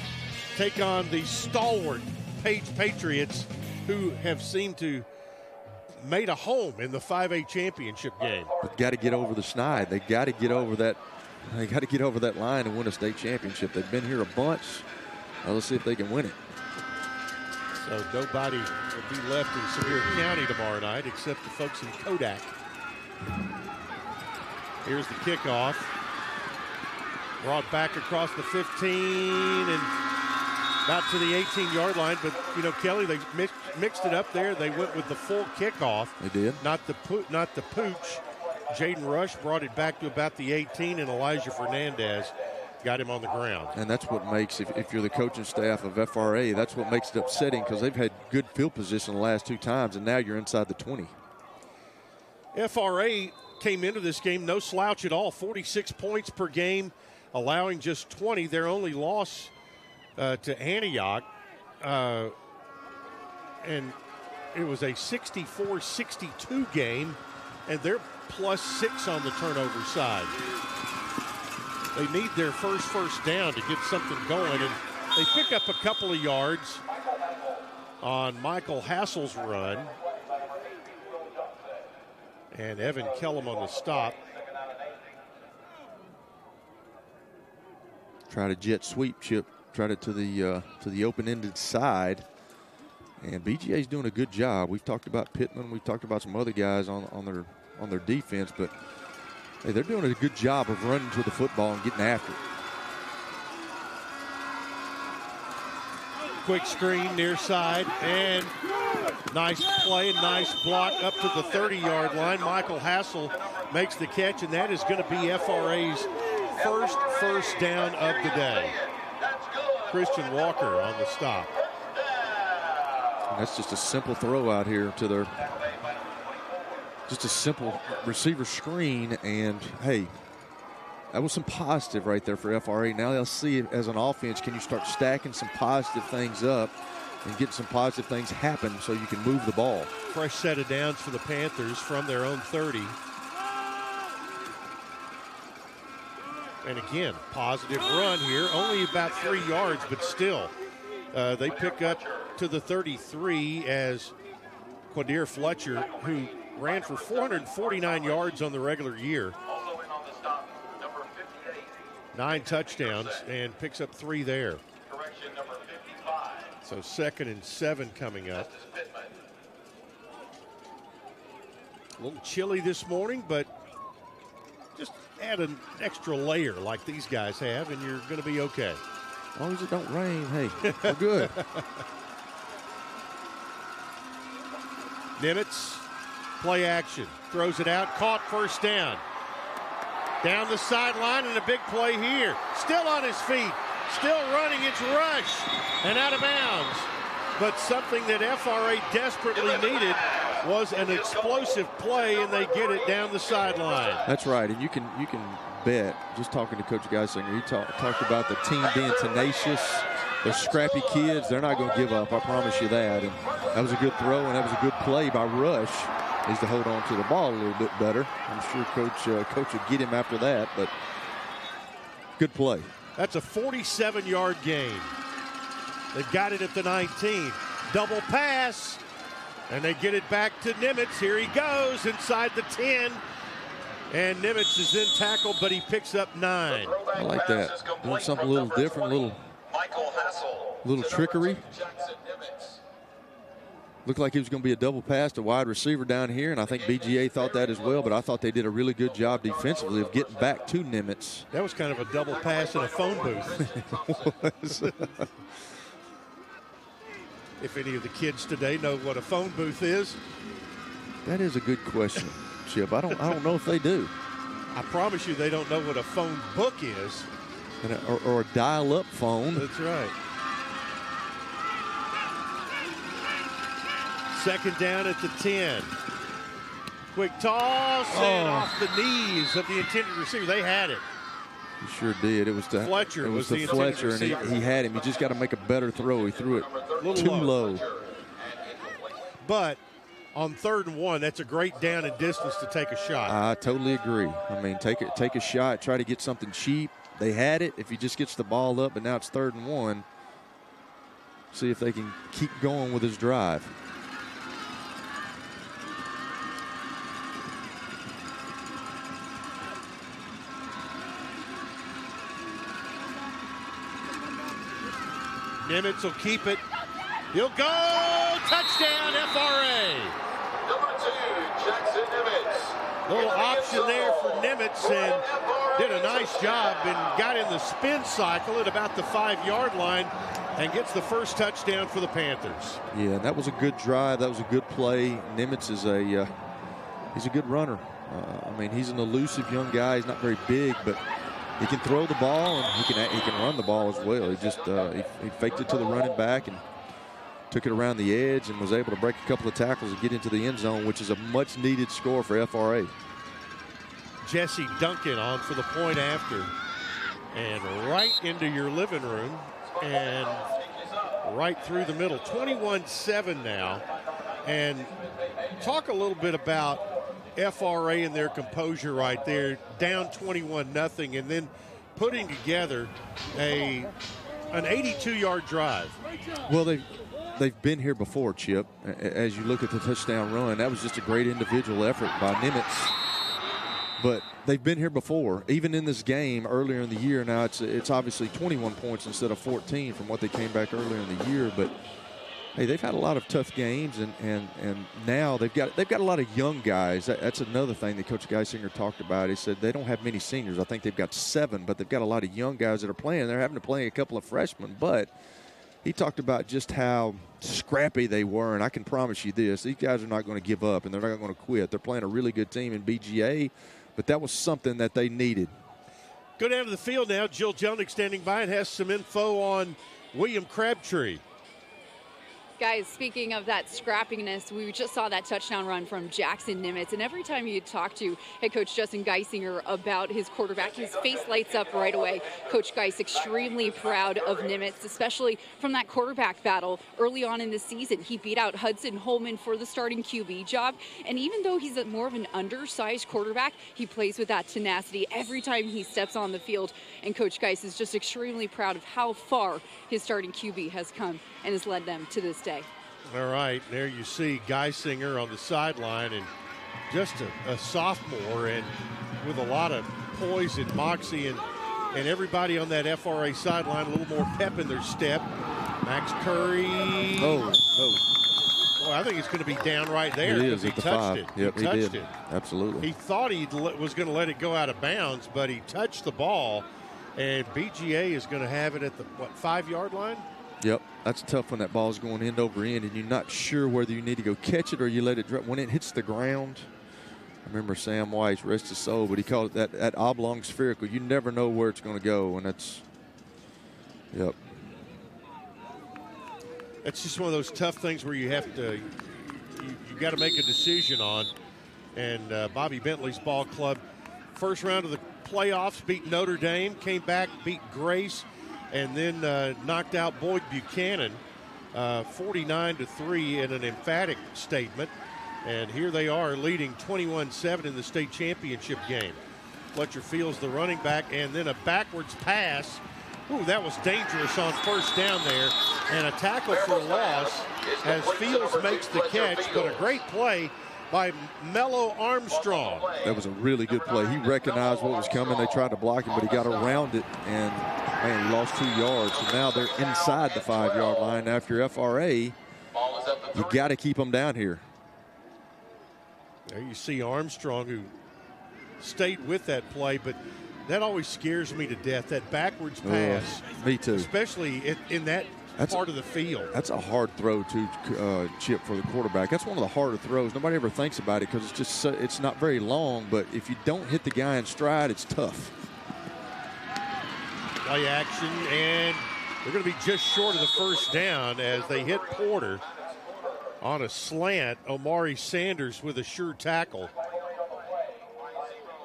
take on the stalwart Page Patriots, who have seemed to made a home in the 5A championship game. But got to get over the schneid. They got to get over that. They got to get over that line and win a state championship. They've been here a bunch. Let's see if they can win it. So nobody will be left in Sevier County tomorrow night except the folks in Kodak. Here's the kickoff. Brought back across the 15 and about to the 18-yard line, but, Kelly, they mixed it up there. They went with the full kickoff. They did. Not the pooch. Jaden Rush brought it back to about the 18, and Elijah Fernandez got him on the ground. And that's what makes, if you're the coaching staff of FRA, that's what makes it upsetting, because they've had good field position the last 2 times, and now you're inside the 20. FRA came into this game no slouch at all, 46 points per game, allowing just 20. Their only loss to Antioch, and it was a 64-62 game, and they're +6 on the turnover side. They need their first down to get something going, and they pick up a couple of yards on Michael Hassel's run. And Evan Kellum on the stop. Try to jet sweep, Chip. Tried it to the open-ended side. And BGA's doing a good job. We've talked about Pittman. We've talked about some other guys on their defense, but hey, they're doing a good job of running to the football and getting after it. Quick screen near side, and nice play, nice block up to the 30-yard line. Michael Hassel makes the catch, and that is going to be FRA's first down of the day. Christian Walker on the stop. And that's just a simple throw out here to their, just a simple receiver screen, and hey, that was some positive right there for FRA. Now they'll see it as an offense. Can you start stacking some positive things up and get some positive things happen so you can move the ball? Fresh set of downs for the Panthers from their own 30. And again, positive run here. Only about 3 yards, but still. They pick up to the 33 as Quadir Fletcher, who ran for 449 yards on the regular year. 9 touchdowns and picks up 3 there. So 2nd and 7 coming up. A little chilly this morning, but just add an extra layer like these guys have, and you're going to be okay. As long as it don't rain, hey, we're good. Nimitz, play action, throws it out, caught, first down. Down the sideline, and a big play here. Still on his feet, still running, it's Rush, and out of bounds. But something that FRA desperately needed was an explosive play, and they get it down the sideline. That's right, and you can bet, just talking to Coach Geisinger, he talked about the team being tenacious. They're scrappy kids. They're not going to give up, I promise you that. And that was a good throw, and that was a good play by Rush. Needs to hold on to the ball a little bit better. I'm sure Coach would get him after that, but good play. That's a 47-yard gain. They've got it at the 19. Double pass, and they get it back to Nimitz. Here he goes inside the 10. And Nimitz is then tackled, but he picks up 9. I like that. Doing something a little different, a little trickery. Looked like it was going to be a double pass to wide receiver down here, and I think BGA thought that as well, but I thought they did a really good job defensively of getting back to Nimitz. That was kind of a double pass in a phone booth. If any of the kids today know what a phone booth is. That is a good question, Chip. I don't know if they do. I promise you they don't know what a phone book is. Or a dial-up phone. That's right. 2nd down at the 10. Quick toss and off the knees of the intended receiver. They had it. He sure did. It was to Fletcher. It was to Fletcher, and he had him. He just got to make a better throw. He threw it too low. But on 3rd and 1, that's a great down and distance to take a shot. I totally agree. I mean, take a shot, try to get something cheap. They had it. If he just gets the ball up, but now it's 3rd and 1. See if they can keep going with his drive. Nimitz will keep it. He'll go. Touchdown, FRA. Number 2, Jackson Nimitz. Little option there for Nimitz, and did a nice job and got in the spin cycle at about the 5-yard line and gets the first touchdown for the Panthers. Yeah, that was a good drive. That was a good play. Nimitz is he's a good runner. I mean, he's an elusive young guy. He's not very big, but he can throw the ball and he can run the ball as well. He just he faked it to the running back and took it around the edge and was able to break a couple of tackles and get into the end zone, which is a much-needed score for FRA. Jesse Duncan on for the point after. And right into your living room and right through the middle. 21-7 now. And talk a little bit about FRA and their composure right there, down 21-0, and then putting together an 82-yard drive. Well, they've been here before, Chip. As you look at the touchdown run, that was just a great individual effort by Nimitz. But they've been here before, even in this game earlier in the year. Now it's obviously 21 points instead of 14 from what they came back earlier in the year. But hey, they've had a lot of tough games, and now they've got a lot of young guys. That's another thing that Coach Geisinger talked about. He said they don't have many seniors. I think they've got 7, but they've got a lot of young guys that are playing. They're having to play a couple of freshmen, but he talked about just how scrappy they were, and I can promise you this, these guys are not going to give up, and they're not going to quit. They're playing a really good team in BGA, but that was something that they needed. Go down to the field now. Jill Jelnick standing by and has some info on William Crabtree. Guys, speaking of that scrappiness, we just saw that touchdown run from Jackson Nimitz, and every time you talk to head coach Justin Geisinger about his quarterback, his face lights up right away. Coach Geis extremely proud of Nimitz, especially from that quarterback battle early on in the season. He beat out Hudson Holman for the starting QB job, and even though he's more of an undersized quarterback, he plays with that tenacity every time he steps on the field, and Coach Geis is just extremely proud of how far his starting QB has come and has led them to this day. All right, there you see Geisinger on the sideline, and just a sophomore, and with a lot of poise and moxie, and everybody on that FRA sideline a little more pep in their step. Max Curry. Oh. Well, I think it's going to be down right there. It is he at the touched 5. it. Yep, he touched did. it. Absolutely. He thought he was going to let it go out of bounds, but he touched the ball, and BGA is going to have it at the 5-yard line. Yep, that's tough when that ball's going end over end and you're not sure whether you need to go catch it or you let it drop. When it hits the ground, I remember Sam Weiss, rest his soul, but he called it that oblong spherical. You never know where it's going to go, and that's, yep. That's just one of those tough things where you have to, you got to make a decision on. And Bobby Bentley's ball club, first round of the playoffs, beat Notre Dame, came back, beat Grace, and then knocked out Boyd Buchanan 49-3 in an emphatic statement. And here they are leading 21-7 in the state championship game. Fletcher Fields, the running back, and then a backwards pass. Ooh, that was dangerous on first down there. And a tackle for loss as Fields makes the catch, but a great play by Mello Armstrong. That was a really good play. He recognized what was coming. They tried to block him, but he got around it, and, man, he lost 2 yards. So now they're inside the 5-yard line. After FRA, you got to keep them down here. There you see Armstrong, who stayed with that play, but that always scares me to death, that backwards pass. Me too. Especially in that part of the field. That's a hard throw to Chip for the quarterback. That's one of the harder throws. Nobody ever thinks about it because it's just it's not very long, but if you don't hit the guy in stride, it's tough. Play action, and they're going to be just short of the first down as they hit Porter on a slant. Omari Sanders with a sure tackle.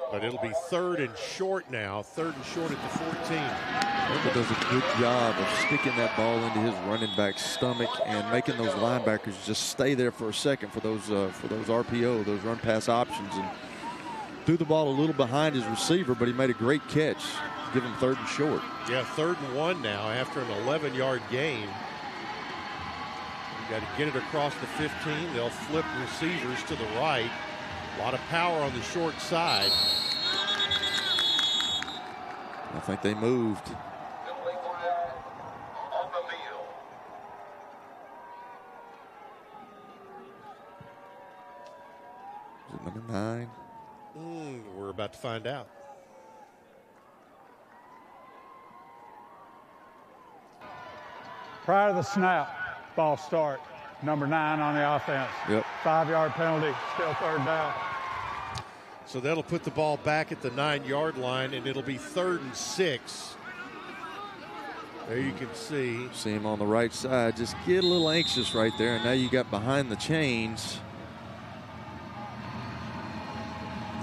But it'll be 3rd and short now, 3rd and short at the 14. Porter does a good job of sticking that ball into his running back's stomach and making those linebackers just stay there for a second for those RPO, those run pass options, and threw the ball a little behind his receiver, but he made a great catch. Give him 3rd and short. Yeah, 3rd and 1 now after an 11-yard gain. You got to get it across the 15. They'll flip receivers to the right. A lot of power on the short side. I think they moved. Is it number 9? We're about to find out. Prior to the snap, false start. Number 9 on the offense. Yep. 5-yard penalty, still 3rd down. So that'll put the ball back at the 9-yard line, and it'll be 3rd and 6. There you can see. See him on the right side. Just get a little anxious right there, and now you got behind the chains.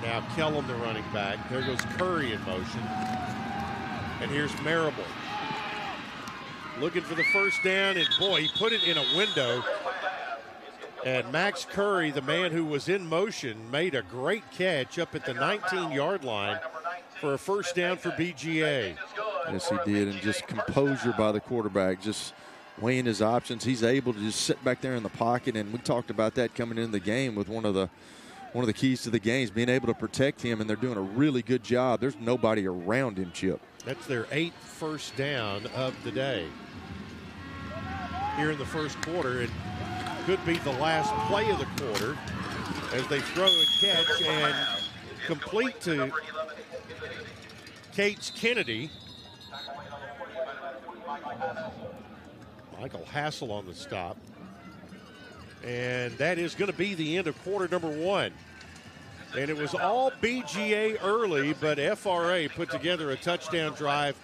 Now Kellum, the running back. There goes Curry in motion. And here's Marable. Looking for the first down, and boy, he put it in a window. And Max Curry, the man who was in motion, made a great catch up at the 19-yard line for a first down for BGA. Yes, he did, and just composure by the quarterback, just weighing his options. He's able to just sit back there in the pocket, and we talked about that coming into the game with one of the keys to the game is being able to protect him, and they're doing a really good job. There's nobody around him, Chip. That's their 8th first down of the day here in the first quarter. It could be the last play of the quarter as they throw and catch and complete to Cates Kennedy. Michael Hassel on the stop. And that is going to be the end of quarter number 1. And it was all BGA early, but FRA put together a touchdown drive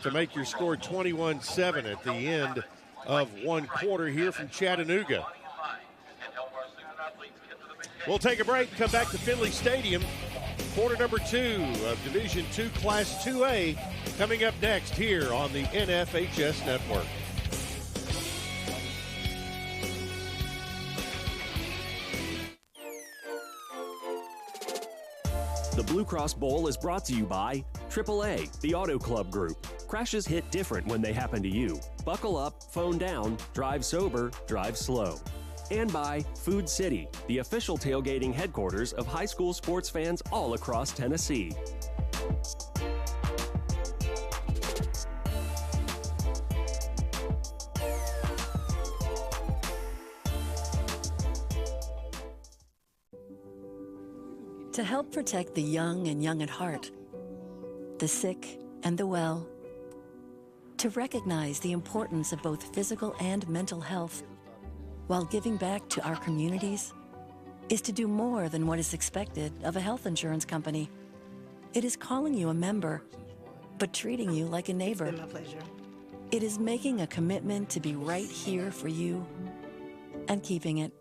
to make your score 21-7 at the end of one quarter here from Chattanooga. We'll take a break and come back to Finley Stadium. Quarter number 2 of Division II Class 2A coming up next here on the NFHS Network. The Blue Cross Bowl is brought to you by AAA, the Auto Club Group. Crashes hit different when they happen to you. Buckle up, phone down, drive sober, drive slow. And by Food City, the official tailgating headquarters of high school sports fans all across Tennessee. To help protect the young and young at heart, the sick and the well, to recognize the importance of both physical and mental health while giving back to our communities is to do more than what is expected of a health insurance company. It is calling you a member, but treating you like a neighbor. It's been my pleasure. It is making a commitment to be right here for you and keeping it.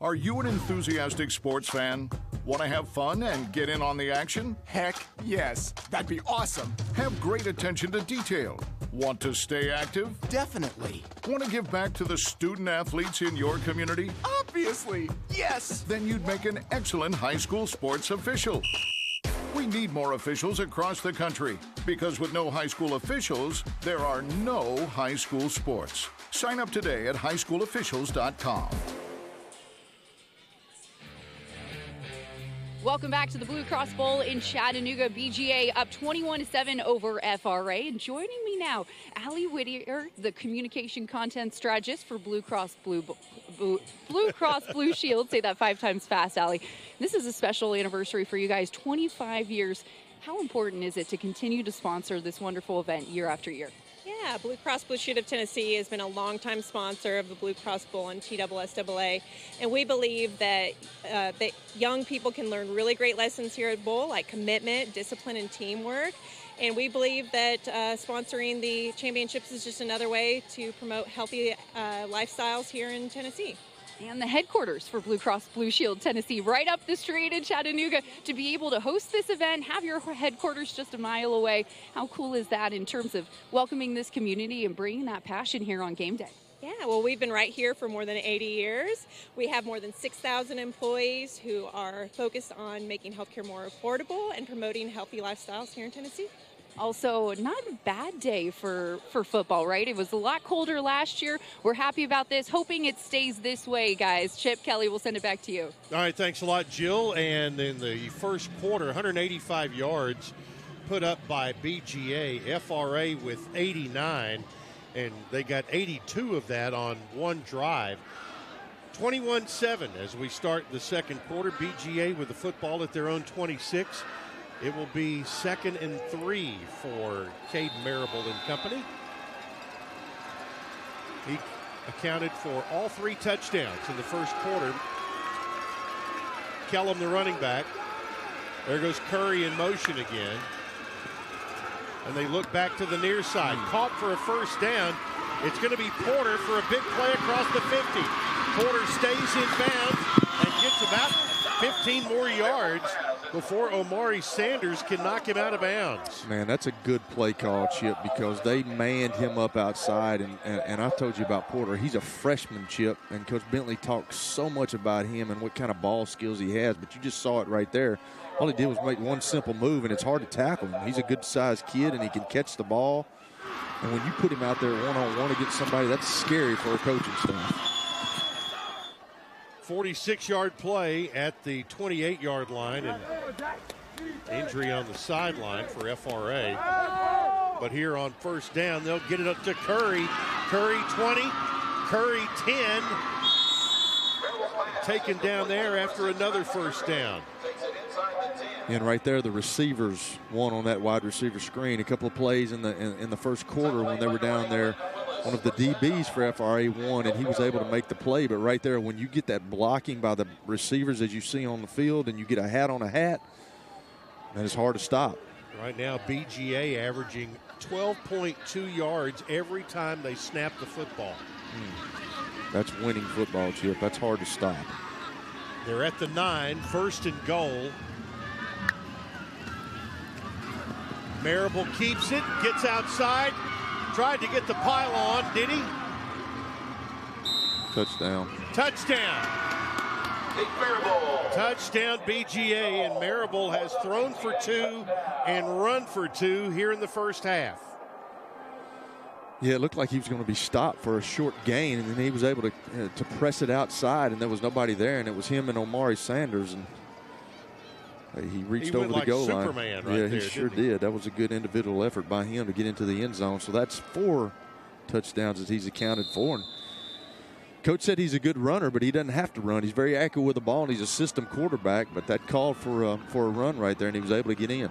Are you an enthusiastic sports fan? Want to have fun and get in on the action? Heck yes, that'd be awesome. Have great attention to detail. Want to stay active? Definitely. Want to give back to the student athletes in your community? Obviously, yes. Then you'd make an excellent high school sports official. We need more officials across the country because with no high school officials, there are no high school sports. Sign up today at highschoolofficials.com. Welcome back to the Blue Cross Bowl in Chattanooga. BGA up 21-7 over FRA. And joining me now, Allie Whittier, the communication content strategist for Blue Cross Blue Shield. Say that 5 times fast, Allie. This is a special anniversary for you guys, 25 years. How important is it to continue to sponsor this wonderful event year after year? Yeah, Blue Cross Blue Shield of Tennessee has been a longtime sponsor of the Blue Cross Bowl and TSSAA, and we believe that young people can learn really great lessons here at Bowl, like commitment, discipline, and teamwork. And we believe that sponsoring the championships is just another way to promote healthy lifestyles here in Tennessee. And the headquarters for Blue Cross Blue Shield Tennessee, right up the street in Chattanooga. To be able to host this event, have your headquarters just a mile away. How cool is that in terms of welcoming this community and bringing that passion here on game day? Yeah, well, we've been right here for more than 80 years. We have more than 6,000 employees who are focused on making healthcare more affordable and promoting healthy lifestyles here in Tennessee. Also, not a bad day for football, right? It was a lot colder last year. We're happy about this, hoping it stays this way, guys. Chip, Kelly, we'll send it back to you. All right, thanks a lot, Jill. And in the first quarter, 185 yards put up by BGA. FRA with 89, and they got 82 of that on one drive. 21-7 as we start the second quarter. BGA with the football at their own 26. It will be 2nd and 3 for Caden Marable and company. He accounted for all 3 touchdowns in the first quarter. Kellum, the running back. There goes Curry in motion again. And they look back to the near side. Caught for a first down. It's going to be Porter for a big play across the 50. Porter stays in bounds and gets about 15 more yards before Omari Sanders can knock him out of bounds. Man, that's a good play call, Chip, because they manned him up outside. And I told you about Porter. He's a freshman, Chip, and Coach Bentley talks so much about him and what kind of ball skills he has, but you just saw it right there. All he did was make one simple move, and it's hard to tackle him. He's a good-sized kid, and he can catch the ball. And when you put him out there one-on-one against somebody, that's scary for a coaching staff. 46-yard play at the 28-yard line, and injury on the sideline for FRA. But here on first down, they'll get it up to Curry. Curry 20, Curry 10. Taken down there after another first down. And right there, the receivers won on that wide receiver screen. A couple of plays in the first quarter when they were down there. One of the DBs for FRA won, and he was able to make the play. But right there, when you get that blocking by the receivers as you see on the field, and you get a hat on a hat, and it's hard to stop. Right now, BGA averaging 12.2 yards every time they snap the football. That's winning football, Chip. That's hard to stop. They're at the 9, 1st and goal. Marable keeps it, gets outside, tried to get the pile on, did he? Touchdown. Touchdown. Touchdown BGA, and Marable has thrown for 2 and run for 2 here in the first half. Yeah, it looked like he was going to be stopped for a short gain, and then he was able to press it outside, and there was nobody there, and it was him and Omari Sanders, and he reached over the goal line. Superman right yeah, there, he sure did. That was a good individual effort by him to get into the end zone. So that's 4 touchdowns that he's accounted for. And Coach said he's a good runner, but he doesn't have to run. He's very accurate with the ball, and he's a system quarterback. But that called for a run right there, and he was able to get in.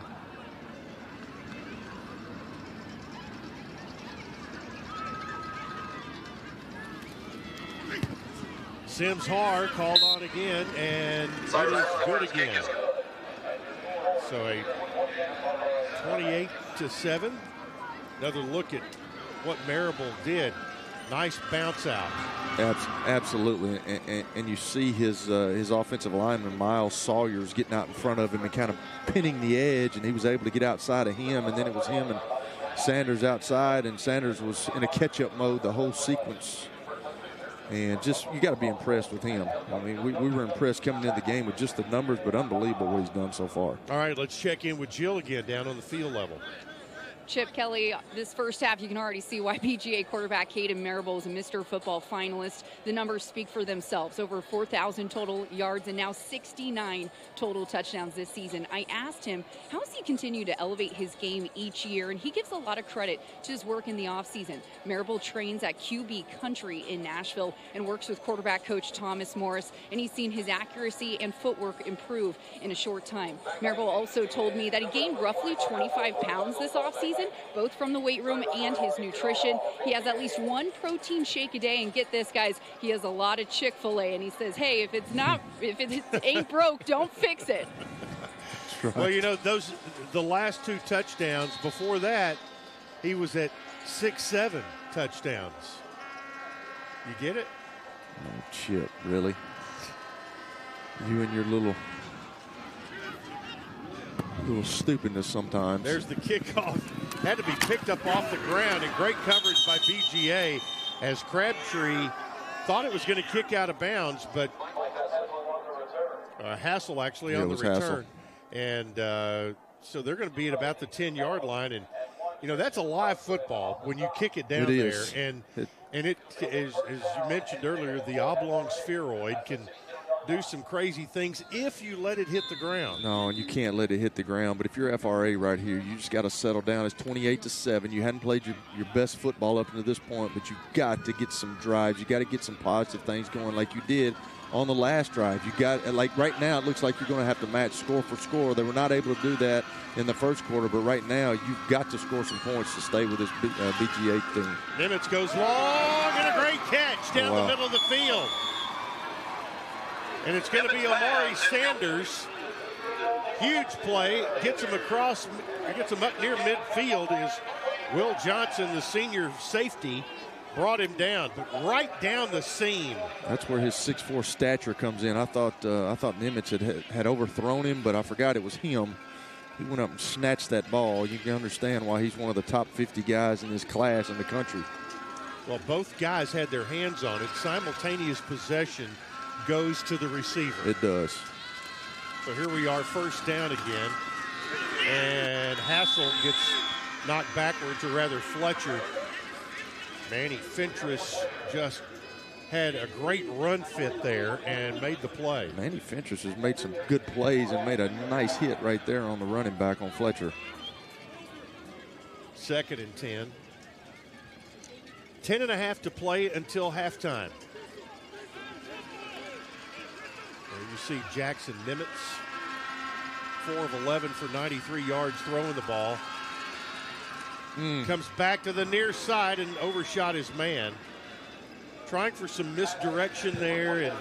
Sims Har called on again, and it is good again. So a 28-7. Another look at what Marable did. Nice bounce out. Absolutely, and you see his offensive lineman Miles Sawyers getting out in front of him and kind of pinning the edge, and he was able to get outside of him, and then it was him and Sanders outside, and Sanders was in a catch-up mode the whole sequence. And just, you got to be impressed with him. I mean, we were impressed coming into the game with just the numbers, but unbelievable what he's done so far. All right, let's check in with Jill again down on the field level. Chip Kelly, this first half, you can already see why PGA quarterback Caden Marable is a Mr. Football finalist. The numbers speak for themselves. Over 4,000 total yards and now 69 total touchdowns this season. I asked him, how does he continue to elevate his game each year? And he gives a lot of credit to his work in the offseason. Marable trains at QB Country in Nashville and works with quarterback coach Thomas Morris, and he's seen his accuracy and footwork improve in a short time. Marable also told me that he gained roughly 25 pounds this offseason, both from the weight room and his nutrition. He has at least 1 protein shake a day, and get this, guys, he has a lot of Chick-fil-A, and he says, hey, if it ain't broke, don't fix it. Right. Well, you know, the last 2 touchdowns, before that, he was at 6-7 touchdowns. You get it? Oh, Chip, really? You and your little stupidness sometimes. There's the kickoff. Had to be picked up off the ground, and great coverage by BGA as Crabtree thought it was going to kick out of bounds, but Hassel actually on the return. Hassel. And So they're going to be at about the 10-yard line. And, that's a live football when you kick it down there. And it, as you mentioned earlier, the oblong spheroid can do some crazy things if you let it hit the ground. No, and you can't let it hit the ground. But if you're FRA right here, you just got to settle down. It's 28-7. You hadn't played your best football up until this point, but you got to get some drives. You got to get some positive things going like you did on the last drive. You got, like right now, it looks like you're going to have to match score for score. They were not able to do that in the first quarter, but right now you've got to score some points to stay with this BGA team. Nimitz goes long and a great catch down the middle of the field. And it's going to be Amari Sanders. Huge play. Gets him up near midfield as Will Johnson, the senior safety, brought him down, but right down the seam. That's where his 6'4" stature comes in. I thought Nimitz had overthrown him, but I forgot it was him. He went up and snatched that ball. You can understand why he's one of the top 50 guys in this class in the country. Well, both guys had their hands on it. Simultaneous possession goes to the receiver. It does. So here we are, first down again. And Hassel gets knocked backwards, or rather Fletcher. Manny Fentress just had a great run fit there and made the play. Manny Fentress has made some good plays and made a nice hit right there on the running back on Fletcher. 2nd and 10. 10.5 to play until halftime. There you see Jackson Nimitz, 4 of 11 for 93 yards throwing the ball. Comes back to the near side and overshot his man. Trying for some misdirection there, and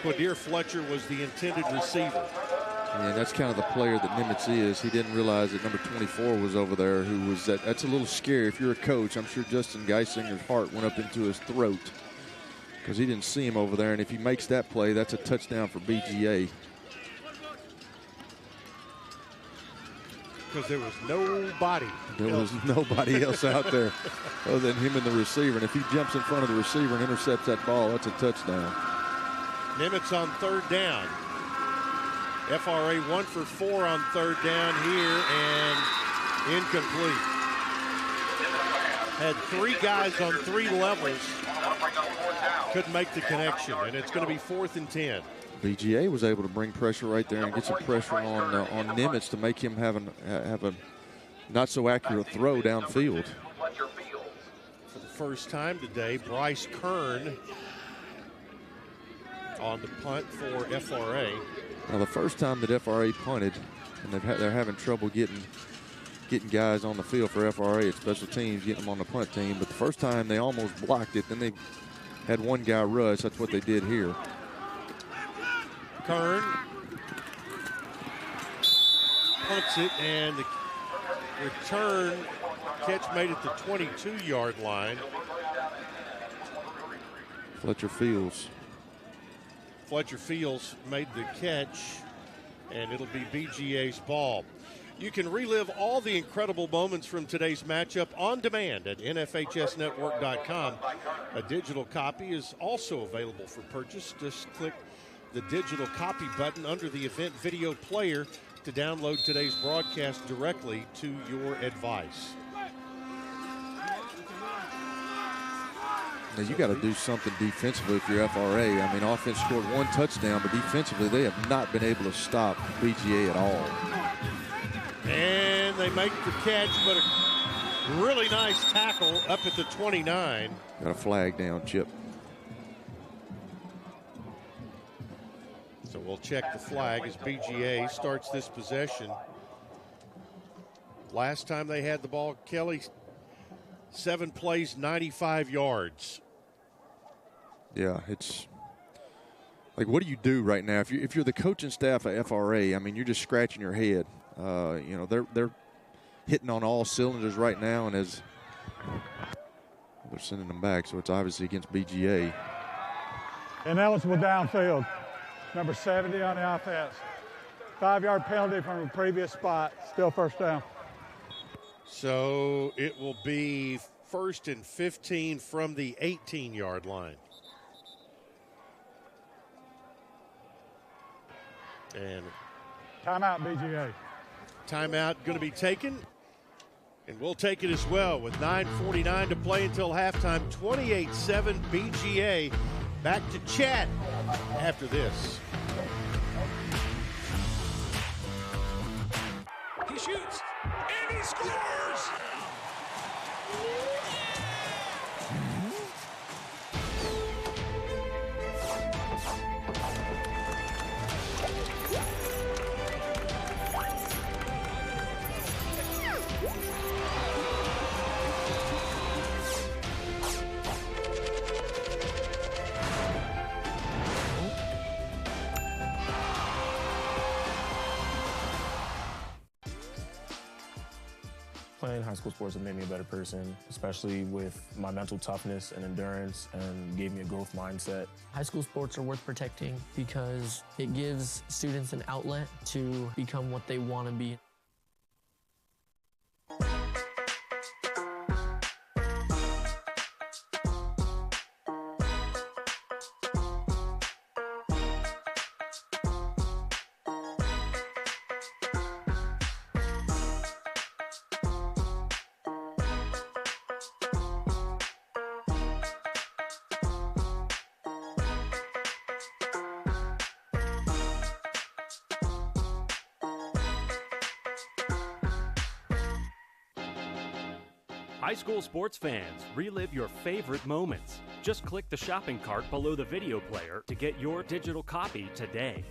Quadir Fletcher was the intended receiver. Yeah, that's kind of the player that Nimitz is. He didn't realize that number 24 was over there, who was that's a little scary. If you're a coach, I'm sure Justin Geisinger's heart went up into his throat because he didn't see him over there, and if he makes that play, that's a touchdown for BGA. Because there was nobody. There was nobody else out there other than him and the receiver. And if he jumps in front of the receiver and intercepts that ball, that's a touchdown. Nimitz on 3rd down. FRA 1 for 4 on 3rd down here and incomplete. Had 3 guys on 3 levels. Couldn't make the connection, and it's going to be 4th and 10. BGA was able to bring pressure right there and get some pressure on Nimitz to make him have a not so accurate throw downfield. For the first time today, Bryce Kern on the punt for FRA. Now the first time that FRA punted, and they're having trouble getting guys on the field for FRA at special teams, getting them on the punt team. But the first time they almost blocked it, then they had one guy rush. That's what they did here. Kern punts it, and the return catch made at the 22-yard line. Fletcher Fields made the catch, and it'll be BGA's ball. You can relive all the incredible moments from today's matchup on demand at NFHSnetwork.com. A digital copy is also available for purchase. Just click the digital copy button under the event video player to download today's broadcast directly to your device. Now you got to do something defensively if you're FRA. I mean, offense scored 1 touchdown, but defensively they have not been able to stop BGA at all. And they make the catch, but a really nice tackle up at the 29. Got a flag down, Chip. So we'll check the flag as BGA starts this possession. Last time they had the ball, Kelly, 7 plays, 95 yards. Yeah, it's like, what do you do right now? If you're the coaching staff at FRA, I mean, you're just scratching your head. You know, they're hitting on all cylinders right now, and as they're sending them back, so it's obviously against BGA. Ineligible downfield. Number 70 on the offense. 5-yard penalty from a previous spot. Still first down. So it will be 1st and 15 from the 18-yard line. And timeout, BGA. Timeout going to be taken, and we'll take it as well with 9:49 to play until halftime. 28-7 BGA. Back to chat after this. He shoots, and he scores! Playing high school sports has made me a better person, especially with my mental toughness and endurance, and gave me a growth mindset. High school sports are worth protecting because it gives students an outlet to become what they want to be. High school sports fans, relive your favorite moments. Just click the shopping cart below the video player to get your digital copy today.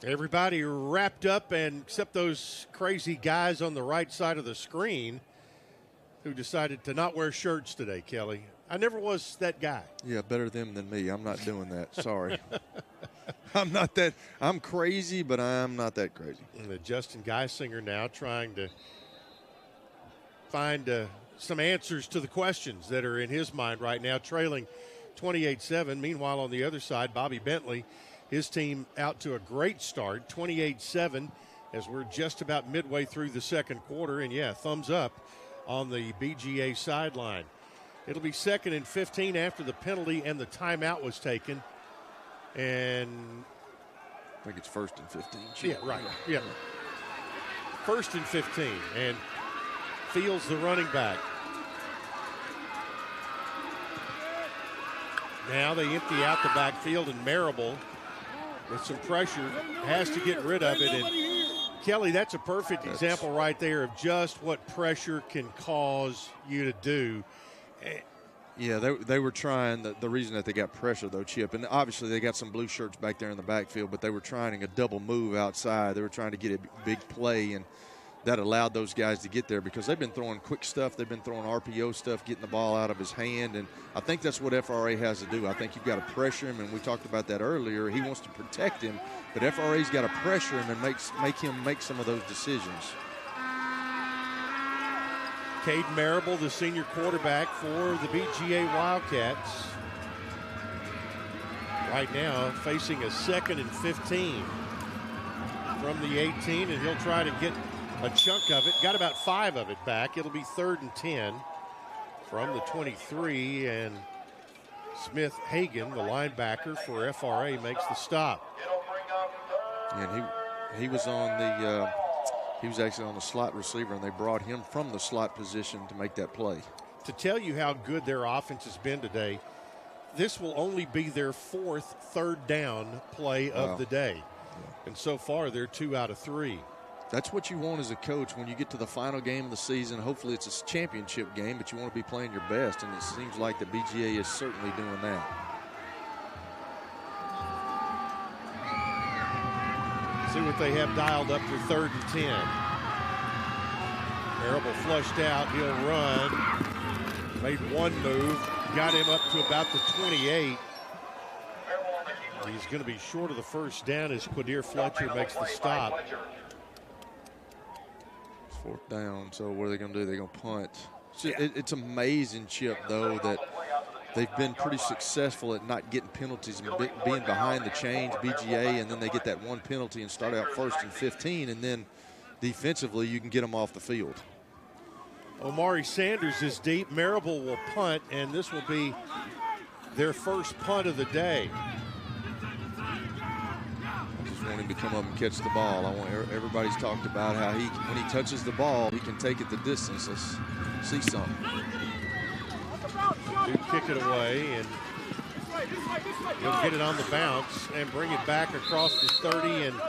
Everybody wrapped up, and except those crazy guys on the right side of the screen who decided to not wear shirts today, Kelly. I never was that guy. Yeah, better them than me. I'm not doing that. Sorry. I'm not that. I'm crazy, but I'm not that crazy. And Justin Geisinger now trying to find some answers to the questions that are in his mind right now, trailing 28-7. Meanwhile, on the other side, Bobby Bentley, his team out to a great start, 28-7, as we're just about midway through the second quarter. And, yeah, thumbs up on the BGA sideline. It'll be 2nd and 15 after the penalty and the timeout was taken. And I think it's 1st and 15. Yeah, right. Yeah. 1st and 15. And Fields, the running back. Now they empty out the backfield, and Marable, with some pressure, has to get rid of it. And Kelly, that's a perfect example right there of just what pressure can cause you to do. Yeah, they were trying. The reason that they got pressure, though, Chip, and obviously they got some blue shirts back there in the backfield, but they were trying a double move outside. They were trying to get a big play, and that allowed those guys to get there because they've been throwing quick stuff. They've been throwing RPO stuff, getting the ball out of his hand, and I think that's what FRA has to do. I think you've got to pressure him, and we talked about that earlier. He wants to protect him, but FRA's got to pressure him and make him make some of those decisions. Caden Marable, the senior quarterback for the BGA Wildcats. Right now facing a 2nd and 15 from the 18, and he'll try to get a chunk of it. Got about 5 of it back. It'll be 3rd and 10 from the 23, and Smith Hagan, the linebacker for FRA, makes the stop. And he was on the he was actually on the slot receiver, and they brought him from the slot position to make that play. To tell you how good their offense has been today, this will only be their 4th third down play of the day. And so far, they're 2 out of 3. That's what you want as a coach when you get to the final game of the season. Hopefully it's a championship game, but you want to be playing your best, and it seems like the BGA is certainly doing that. See what they have dialed up for 3rd and 10. Marable flushed out. He'll run. Made one move. Got him up to about the 28. He's going to be short of the first down as Quadir Fletcher makes the stop. It's 4th down, so what are they going to do? They're going to punt. It's amazing, Chip, though, that they've been pretty successful at not getting penalties and being behind the chains, BGA, and then they get that one penalty and start out 1st and 15, and then defensively you can get them off the field. Omari Sanders is deep. Marable will punt, and this will be their first punt of the day. I just want him to come up and catch the ball. Everybody's talked about how when he touches the ball, he can take it the distance. Let's see something. Do kick it away, and he'll get it on the bounce and bring it back across the 30 and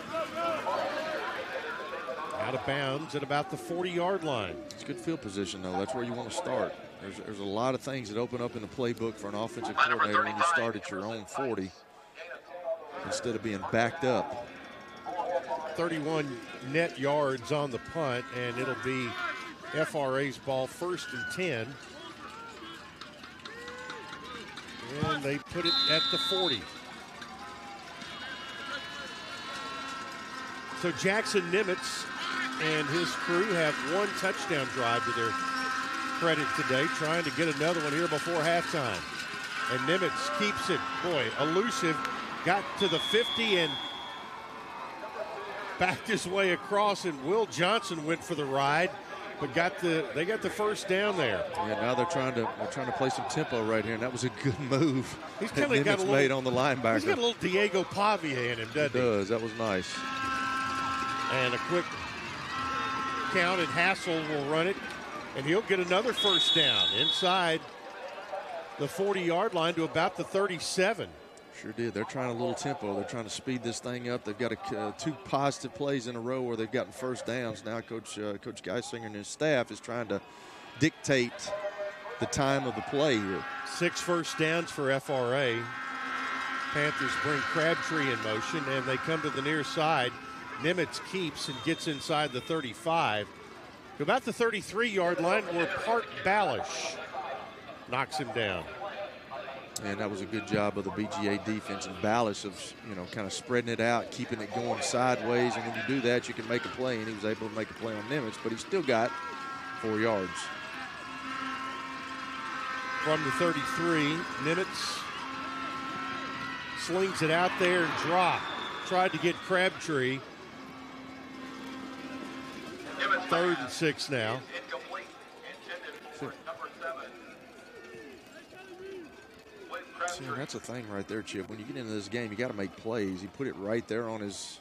out of bounds at about the 40-yard line. It's good field position, though. That's where you want to start. There's a lot of things that open up in the playbook for an offensive coordinator when you start at your own 40 instead of being backed up. 31 net yards on the punt, and it'll be FRA's ball, 1st and 10. And they put it at the 40. So Jackson Nimitz and his crew have one touchdown drive to their credit today, trying to get another one here before halftime. And Nimitz keeps it, boy, elusive, got to the 50 and backed his way across, and Will Johnson went for the ride, but they got the first down there. Yeah, now they're trying to play some tempo right here, and that was a good move. He's kind of got a little, made on the linebacker. He's got a little Diego Pavia in him, doesn't he? He does. That was nice. And a quick count, and Hassel will run it, and he'll get another first down inside the 40-yard line to about the 37. Sure did. They're trying a little tempo. They're trying to speed this thing up. They've got two positive plays in a row where they've gotten first downs. Now Coach Geisinger and his staff is trying to dictate the time of the play here. 6 first downs for FRA. Panthers bring Crabtree in motion, and they come to the near side. Nimitz keeps and gets inside the 35 to about the 33-yard line where Park Balish knocks him down. And that was a good job of the BGA defense and Balish of, kind of spreading it out, keeping it going sideways. And when you do that, you can make a play. And he was able to make a play on Nimitz, but he still got 4 yards. From the 33, Nimitz slings it out there and tried to get Crabtree. 3rd and 6 now. See, that's a thing right there, Chip. When you get into this game, you got to make plays. He put it right there on his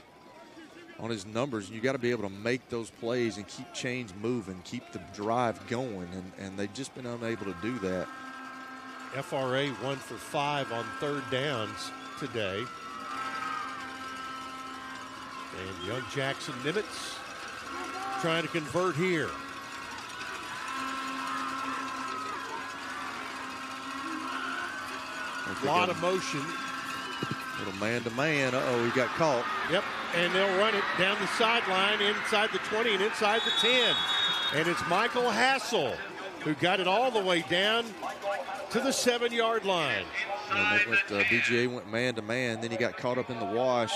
numbers. You got to be able to make those plays and keep chains moving, keep the drive going, and they've just been unable to do that. FRA 1 for 5 on 3rd downs today. And young Jackson Nimitz trying to convert here. A lot of motion. Little man-to-man. Uh-oh, he got caught. Yep, and they'll run it down the sideline, inside the 20 and inside the 10. And it's Michael Hassel who got it all the way down to the 7-yard line. BGA went man-to-man, then he got caught up in the wash,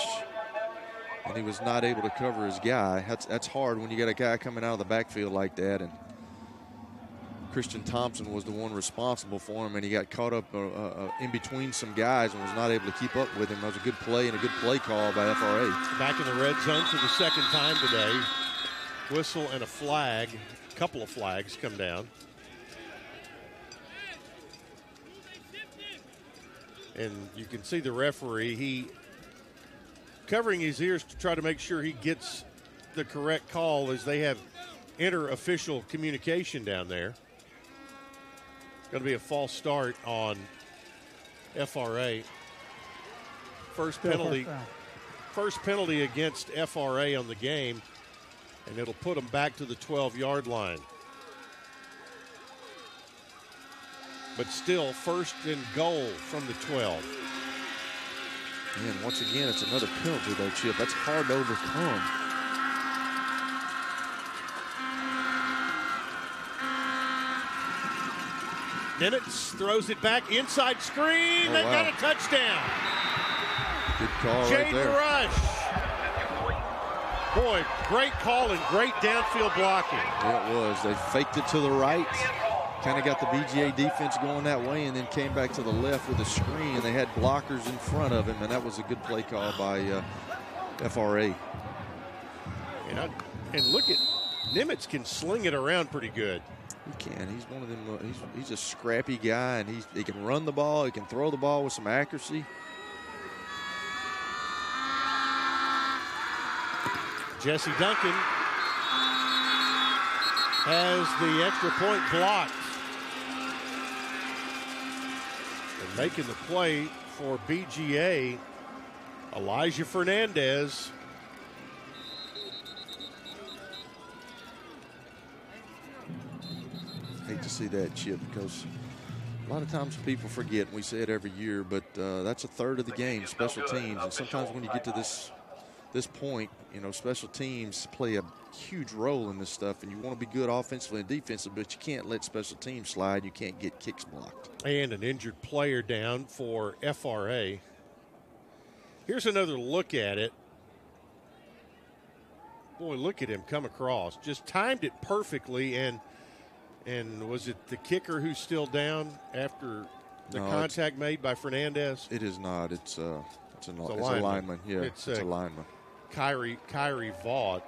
and he was not able to cover his guy. That's hard when you got a guy coming out of the backfield like that, and Christian Thompson was the one responsible for him, and he got caught up in between some guys and was not able to keep up with him. That was a good play and a good play call by FRA. Back in the red zone for the 2nd time today. Whistle and a flag. A couple of flags come down. And you can see the referee, he covering his ears to try to make sure he gets the correct call as they have inter-official communication down there. Going to be a false start on FRA. First penalty against FRA on the game, and it'll put them back to the 12-yard line. But still, 1st and goal from the 12. And once again, it's another penalty, though, Chip. That's hard to overcome. Nimitz throws it back, inside screen. They got a touchdown. Good call right there. Jaden Rush. Boy, great call and great downfield blocking. Yeah, it was. They faked it to the right, kind of got the BGA defense going that way, and then came back to the left with a screen, and they had blockers in front of him, and that was a good play call by FRA. And look at Nimitz can sling it around pretty good. He can. He's one of them. He's a scrappy guy, and he can run the ball. He can throw the ball with some accuracy. Jesse Duncan has the extra point blocked. And making the play for BGA, Elijah Fernandez. Hate to see that, Chip, because a lot of times people forget, and we say it every year, but that's a third of the game, special teams. And sometimes when you get to this point, you know, special teams play a huge role in this stuff, and you want to be good offensively and defensively, but you can't let special teams slide. You can't get kicks blocked. And an injured player down for FRA. Here's another look at it. Boy, look at him come across. Just timed it perfectly, and was it the kicker who's still down after the contact made by Fernandez? It is not. It's a lineman. Yeah, it's a lineman. Kyrie Vaught.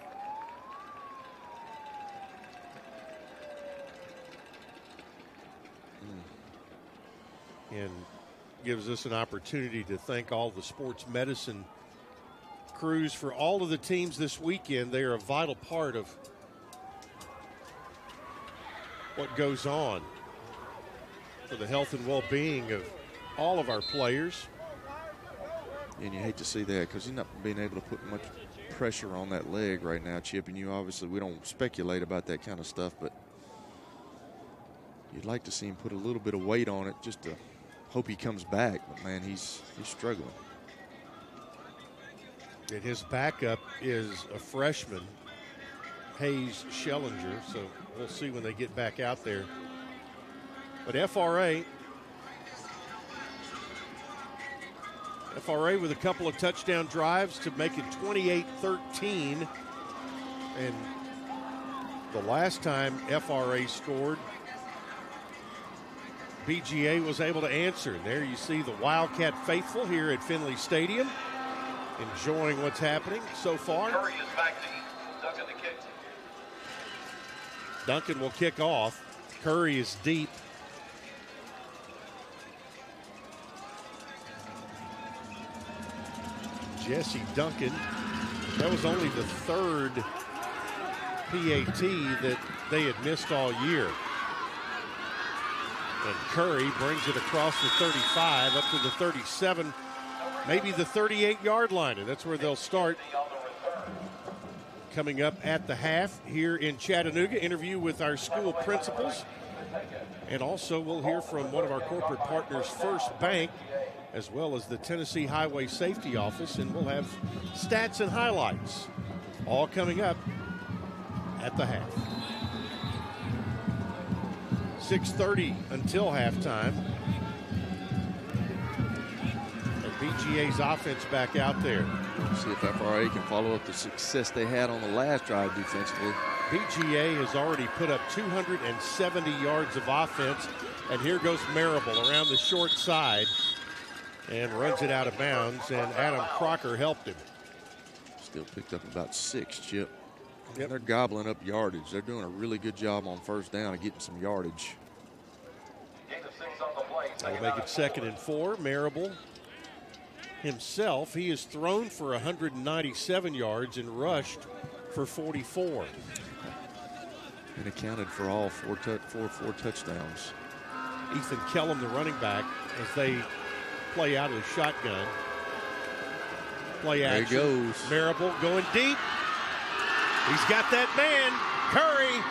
And gives us an opportunity to thank all the sports medicine crews for all of the teams this weekend. They are a vital part of what goes on for the health and well-being of all of our players. And you hate to see that because he's not being able to put much pressure on that leg right now, Chip. And we don't speculate about that kind of stuff, but you'd like to see him put a little bit of weight on it just to hope he comes back. But, man, he's struggling. And his backup is a freshman, Hayes Schellinger, so we'll see when they get back out there. But FRA with a couple of touchdown drives to make it 28-13. And the last time FRA scored, BGA was able to answer. And there you see the Wildcat faithful here at Finley Stadium, enjoying what's happening so far. Curry is back to Duncan to kick. Duncan will kick off. Curry is deep. Jesse Duncan. That was only the third PAT that they had missed all year. And Curry brings it across the 35 up to the 37, maybe the 38-yard line, and that's where they'll start. Coming up at the half here in Chattanooga, interview with our school principals. And also we'll hear from one of our corporate partners, First Bank, as well as the Tennessee Highway Safety Office, and we'll have stats and highlights all coming up at the half. 6:30 until halftime. And BGA's offense back out there. See if FRA can follow up the success they had on the last drive defensively. BGA has already put up 270 yards of offense, and here goes Marable around the short side and runs it out of bounds, and Adam Crocker helped him. Still picked up about 6, Chip. Yep. They're gobbling up yardage. They're doing a really good job on first down of getting some yardage. That'll make it 2nd and 4. Marable himself, he has thrown for 197 yards and rushed for 44. And accounted for all four touchdowns. Ethan Kellum, the running back, as they play out of the shotgun. Play action. There he goes. Marable going deep. He's got that man. Curry,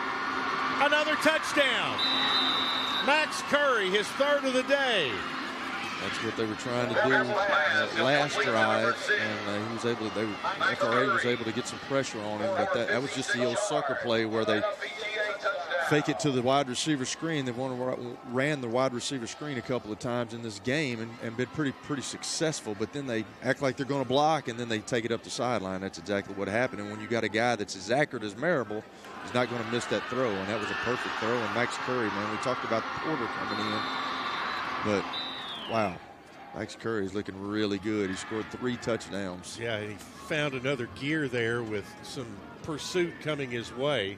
another touchdown. Max Curry, his 3rd of the day. That's what they were trying to do last drive, and he was able to. FRA was able to get some pressure on him, but that was just the old sucker play where they fake it to the wide receiver screen. They've ran the wide receiver screen a couple of times in this game and been pretty successful, but then they act like they're going to block, and then they take it up the sideline. That's exactly what happened. And when you got a guy that's as accurate as Marable, he's not going to miss that throw, and that was a perfect throw. And Max Curry, man, we talked about Porter coming in, but wow, Max Curry is looking really good. He scored 3 touchdowns. Yeah, and he found another gear there with some pursuit coming his way.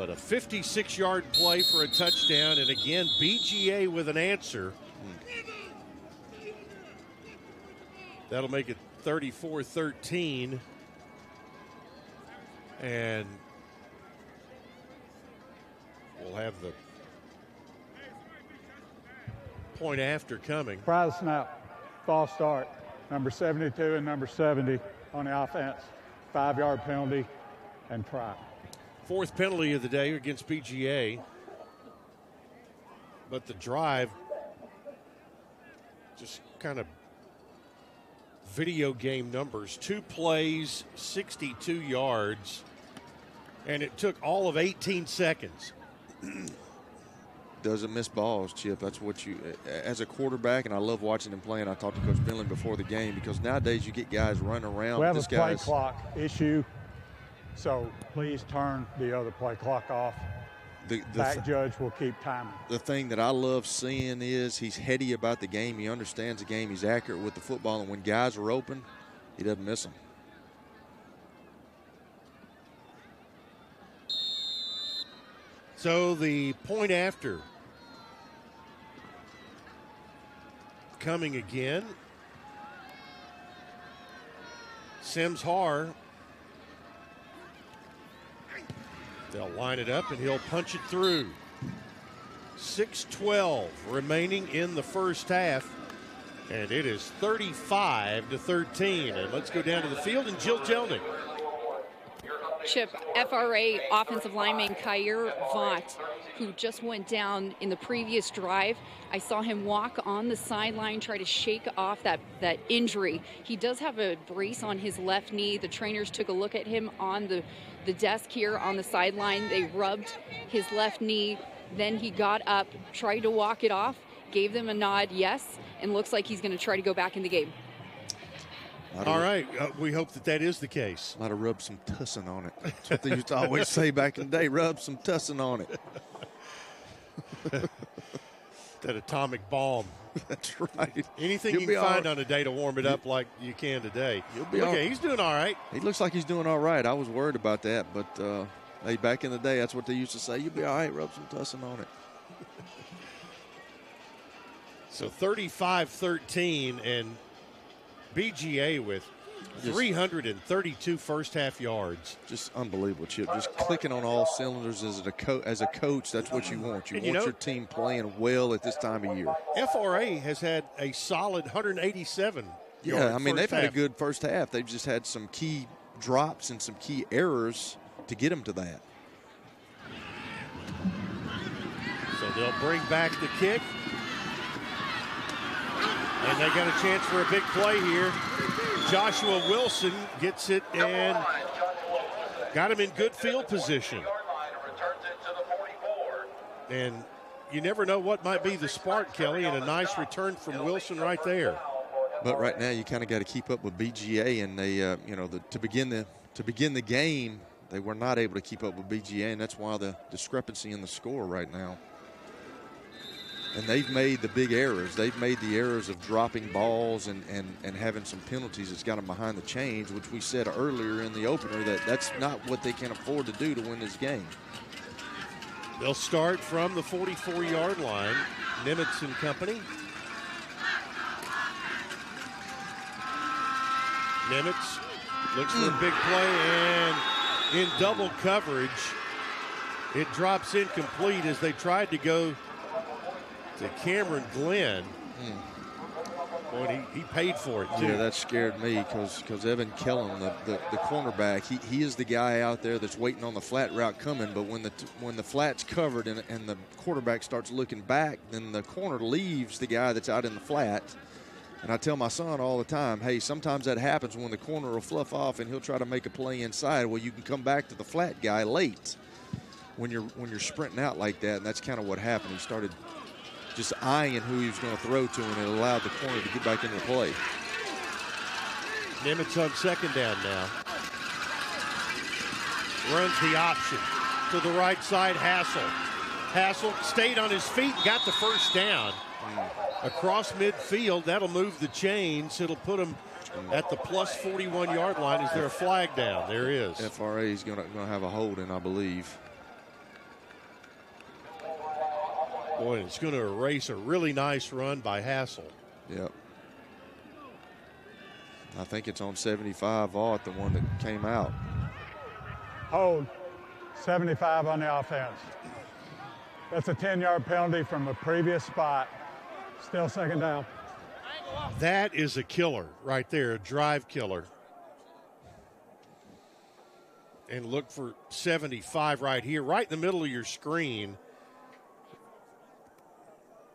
But a 56-yard play for a touchdown, and again, BGA with an answer. That'll make it 34-13. And we'll have the point after coming. Prize snap, false start, number 72 and number 70 on the offense. 5-yard penalty and try. Fourth penalty of the day against BGA. But the drive just kind of video game numbers. 2 plays, 62 yards, and it took all of 18 seconds. Doesn't miss balls, Chip. That's what you, as a quarterback, and I love watching him play, and I talked to Coach Finley before the game, because nowadays you get guys running around. We have a play clock issue, so please turn the other play clock off. The back judge will keep timing. The thing that I love seeing is he's heady about the game. He understands the game. He's accurate with the football, and when guys are open, he doesn't miss them. So the point after coming again. Sims Har. They'll line it up, and he'll punch it through. 6:12 remaining in the first half, and it is 35-13. And let's go down to the field, and Jill Jelnick. Chip, FRA offensive lineman Kyer Vaught, who just went down in the previous drive. I saw him walk on the sideline, try to shake off that injury. He does have a brace on his left knee. The trainers took a look at him on the desk here on the sideline. They rubbed his left knee. Then he got up, tried to walk it off, gave them a nod, yes, and looks like he's going to try to go back in the game. All right, we hope that is the case. Might have rubbed some tussin on it. That's what they used to always say back in the day, rub some tussin on it. That atomic bomb. That's right. Anything you can find on a day to warm it up like you can today. Okay, he's doing all right. He looks like he's doing all right. I was worried about that, but hey, back in the day, that's what they used to say. You'll be all right, rub some tussin on it. So 35-13, and BGA with 332 first half yards. Just unbelievable, Chip. Just clicking on all cylinders as a coach. That's what you want. You want your team playing well at this time of year. FRA has had a solid 187. Yeah, I mean, they've had a good first half. They've just had some key drops and some key errors to get them to that. So they'll bring back the kick. And they got a chance for a big play here. Joshua Wilson gets it and got him in good field position. And you never know what might be the spark, Kelly, and a nice return from Wilson right there. But right now you kind of got to keep up with BGA, and they, to begin the game, they were not able to keep up with BGA, and that's why the discrepancy in the score right now. And they've made the big errors. They've made the errors of dropping balls and having some penalties that's got them behind the chains, which we said earlier in the opener that's not what they can afford to do to win this game. They'll start from the 44-yard line. Nimitz and company. Nimitz looks for a big play, and in double coverage, it drops incomplete as they tried to go to Cameron Glenn. Boy, he paid for it, too. Yeah, that scared me because Evan Kellum, the cornerback, he is the guy out there that's waiting on the flat route coming, but when the flat's covered and the quarterback starts looking back, then the corner leaves the guy that's out in the flat. And I tell my son all the time, hey, sometimes that happens when the corner will fluff off and he'll try to make a play inside. Well, you can come back to the flat guy late when you're sprinting out like that, and that's kind of what happened. He started just eyeing who he was going to throw to, and it allowed the corner to get back into the play. Nimitz on second down now. Runs the option to the right side, Hassel. Hassel stayed on his feet, got the first down. Across midfield, that'll move the chains. It'll put him at the plus 41-yard line. Is there a flag down? There is. FRA is going to have a holding, I believe. Boy, it's going to erase a really nice run by Hassel. Yep. I think it's on 75, Vaught, the one that came out. Hold. 75 on the offense. That's a 10-yard penalty from the previous spot. Still second down. That is a killer right there, a drive killer. And look for 75 right here, right in the middle of your screen.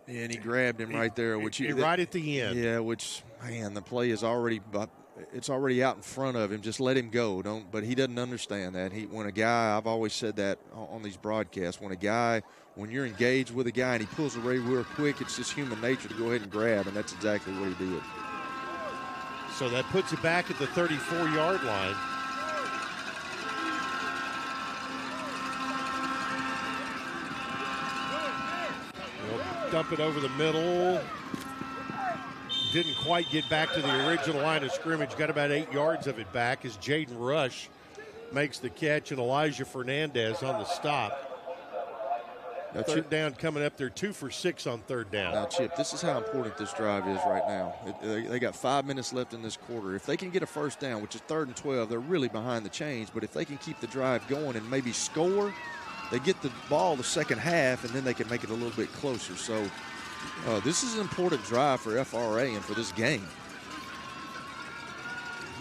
Yeah, and he grabbed him right there. Right at the end. Yeah, which, man, the play is already out in front of him. Just let him go. But he doesn't understand that. When a guy, I've always said that on these broadcasts, when you're engaged with a guy and he pulls away real quick, it's just human nature to go ahead and grab, and that's exactly what he did. So that puts it back at the 34-yard line. They'll dump it over the middle. Didn't quite get back to the original line of scrimmage. Got about 8 yards of it back as Jaden Rush makes the catch and Elijah Fernandez on the stop. Now, third down coming up. They're 2 for 6 on third down. Now, Chip, this is how important this drive is right now. They got 5 minutes left in this quarter. If they can get a first down, which is 3rd and 12, they're really behind the chains. But if they can keep the drive going and maybe score, they get the ball the second half, and then they can make it a little bit closer. So this is an important drive for FRA and for this game.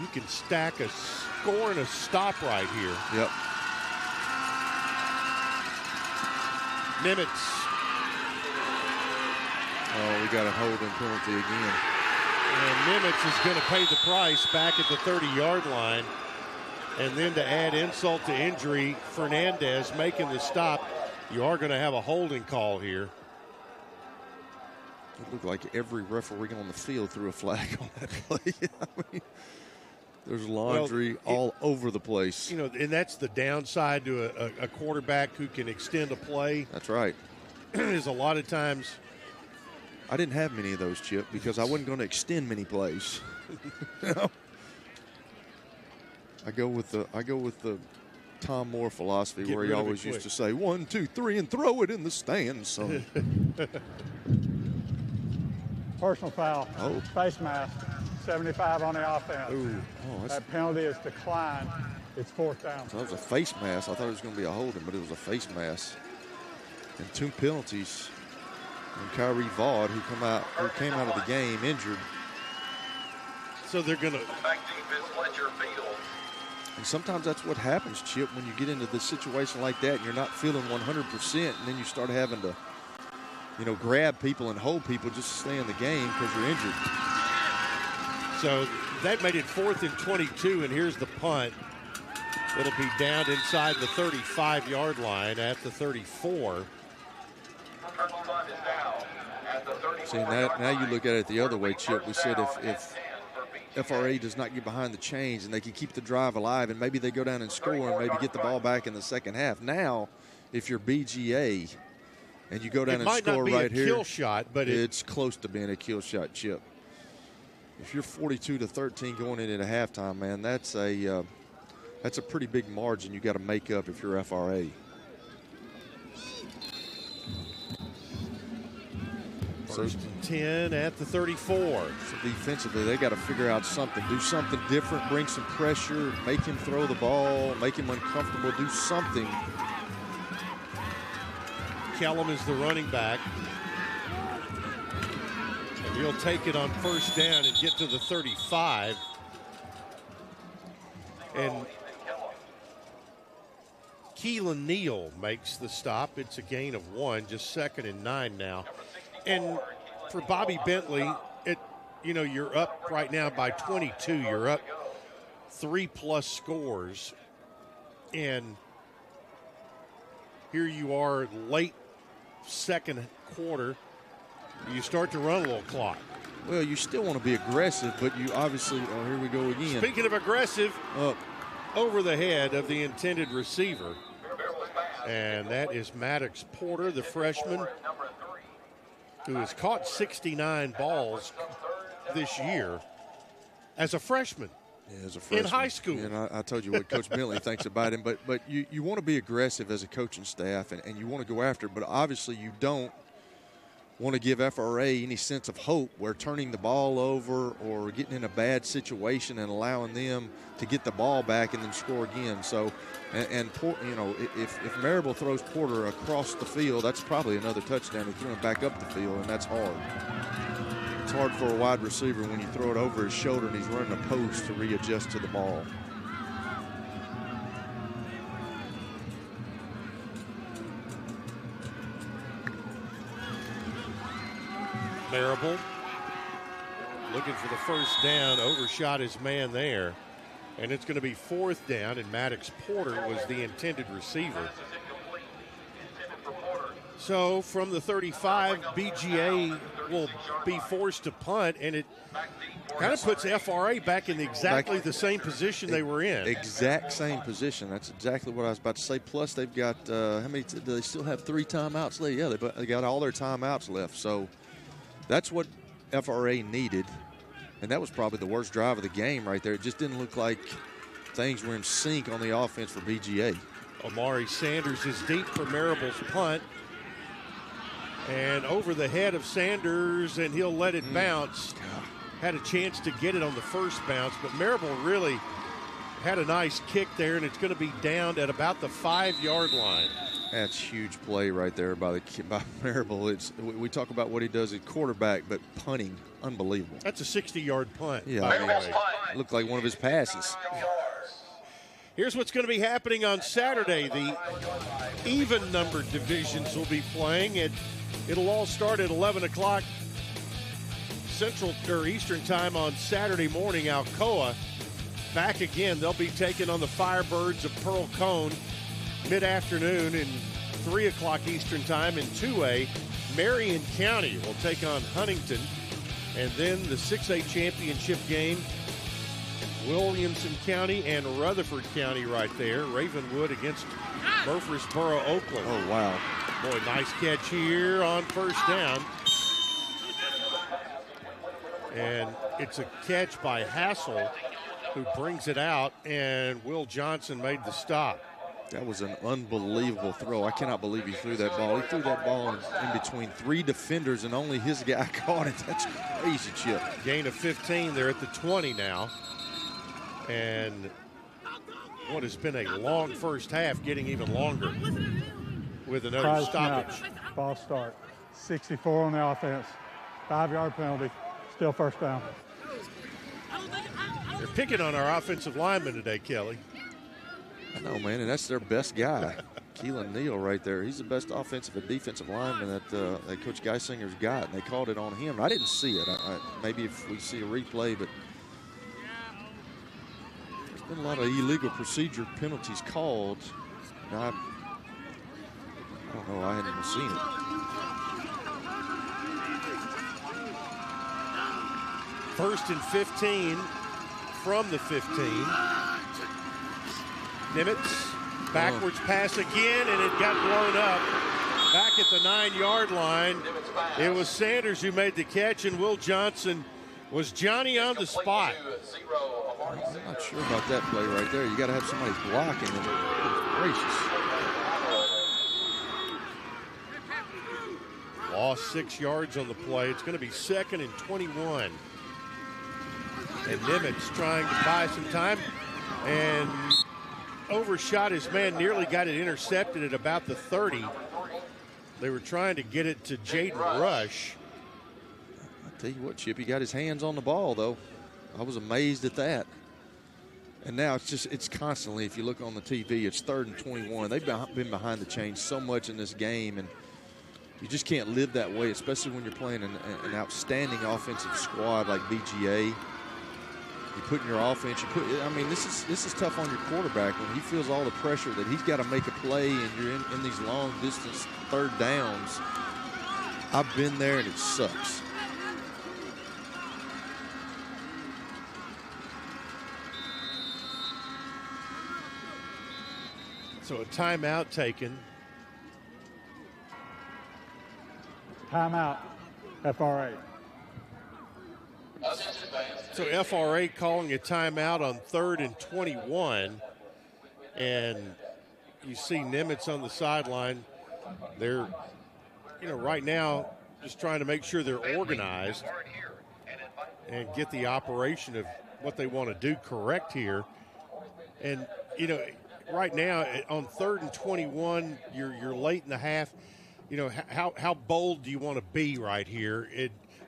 You can stack a score and a stop right here. Yep. Nimitz. Oh, we got a holding penalty again. And Nimitz is going to pay the price back at the 30-yard line. And then to add insult to injury, Fernandez making the stop. You are going to have a holding call here. It looked like every referee on the field threw a flag on that play. I mean, there's laundry all over the place. You know, and that's the downside to a quarterback who can extend a play. That's right. Is a lot of times. I didn't have many of those, Chip, because I wasn't going to extend many plays. You know? I go with the Tom Moore philosophy where he always used to say 1, 2, 3 and throw it in the stands. So. Personal foul. Oh. Face mask. 75 on the offense. Ooh. Oh, that penalty is declined. It's 4th down. So that was a face mask. I thought it was going to be a holding, but it was a face mask. And 2 penalties. And Kyrie Vaught, who came out of the game injured. So they're going to. And sometimes that's what happens, Chip, when you get into this situation like that and you're not feeling 100%, and then you start having to, grab people and hold people just to stay in the game because you're injured. So that made it 4th and 22, and here's the punt. It'll be down inside the 35-yard line at the 34. See, now you look at it the other way, Chip. We said if FRA does not get behind the chains and they can keep the drive alive and maybe they go down and score and maybe get the ball back in the second half. Now, if you're BGA and you go down and score right here, kill shot, but it's close to being a kill shot, Chip. If you're 42-13 going into halftime, man, that's a pretty big margin you got to make up if you're FRA. First and 10 at the 34. So defensively, they got to figure out something. Do something different, bring some pressure, make him throw the ball, make him uncomfortable, do something. Kellum is the running back. And he'll take it on first down and get to the 35. And Keelan Neal makes the stop. It's a gain of 1, just 2nd and 9 now. And for Bobby Bentley, you're up right now by 22. You're up 3+ scores. And here you are late second quarter. You start to run a little clock. Well, you still want to be aggressive, but you obviously, here we go again. Speaking of aggressive, over the head of the intended receiver. And that is Maddox Porter, the freshman, who has caught 69 balls this year as a freshman. Yeah, as a freshman. In high school. And I told you what Coach Bentley thinks about him, but you want to be aggressive as a coaching staff, and you want to go after it, but obviously you don't want to give FRA any sense of hope where turning the ball over or getting in a bad situation and allowing them to get the ball back and then score again. So, and you know, if Marable throws Porter across the field, that's probably another touchdown. He threw him back up the field, and that's hard. It's hard for a wide receiver when you throw it over his shoulder and he's running a post to readjust to the ball. Marable looking for the first down, overshot his man there. And it's going to be 4th down, and Maddox Porter was the intended receiver. So from the 35, BGA will be forced to punt, and it kind of puts FRA back in exactly the same position they were in. Exact same position. That's exactly what I was about to say. Plus, they've got, how many, do they still have 3 timeouts left? Yeah, they got all their timeouts left. So that's what FRA needed. And that was probably the worst drive of the game right there. It just didn't look like things were in sync on the offense for BGA. Amari Sanders is deep for Marable's punt. And over the head of Sanders, and he'll let it bounce. Had a chance to get it on the first bounce, but Marable really had a nice kick there, and it's going to be down at about the 5-yard line. That's huge play right there by Marable. We talk about what he does at quarterback, but punting, unbelievable. That's a 60-yard punt. Yeah, I mean, looked like one of his passes. Here's what's going to be happening on Saturday. The even-numbered divisions will be playing. It'll all start at 11 o'clock Central or Eastern time on Saturday morning. Alcoa back again. They'll be taking on the Firebirds of Pearl Cone mid-afternoon and 3 o'clock Eastern time in 2A. Marion County will take on Huntington. And then the 6A championship game, Williamson County and Rutherford County right there. Ravenwood against Murfreesboro, Oakland. Oh, wow. Boy, nice catch here on first down. And it's a catch by Hassel, who brings it out, and Will Johnson made the stop. That was an unbelievable throw. I cannot believe he threw that ball. He threw that ball in between 3 defenders, and only his guy caught it. That's crazy, Chip. Gain of 15. They're at the 20 now. And what has been a long first half getting even longer with another stoppage. Ball start. 64 on the offense. 5-yard penalty. Still first down. They're picking on our offensive lineman today, Kelly. I know, man, and that's their best guy, Keelan Neal right there. He's the best offensive and defensive lineman that Coach Geisinger's got, and they called it on him. I didn't see it. Maybe if we see a replay, but there's been a lot of illegal procedure penalties called. Now, I don't know. I hadn't even seen it. 1st and 15 from the 15. Nimitz, backwards pass again, and it got blown up. Back at the 9-yard line. It was Sanders who made the catch, and Will Johnson was Johnny on the spot. I'm not sure about that play right there. You got to have somebody blocking it. Gracious. Lost 6 yards on the play. It's going to be 2nd and 21. And Nimitz trying to buy some time and overshot his man, nearly got it intercepted at about the 30. They were trying to get it to Jaden Rush. I'll tell you what, Chip, he got his hands on the ball, though. I was amazed at that. And now it's constantly, if you look on the TV, it's 3rd and 21. They've been behind the chains so much in this game, and you just can't live that way, especially when you're playing an outstanding offensive squad like BGA. You put in your offense, this is tough on your quarterback when he feels all the pressure that he's got to make a play, and you're in these long distance 3rd downs. I've been there, and it sucks. So a timeout taken. Timeout, FRA. So FRA calling a timeout on 3rd and 21. And you see Nimitz on the sideline. They're, right now just trying to make sure they're organized and get the operation of what they want to do correct here. And, you know, right now on 3rd and 21, you're late in the half. You know, how bold do you want to be right here?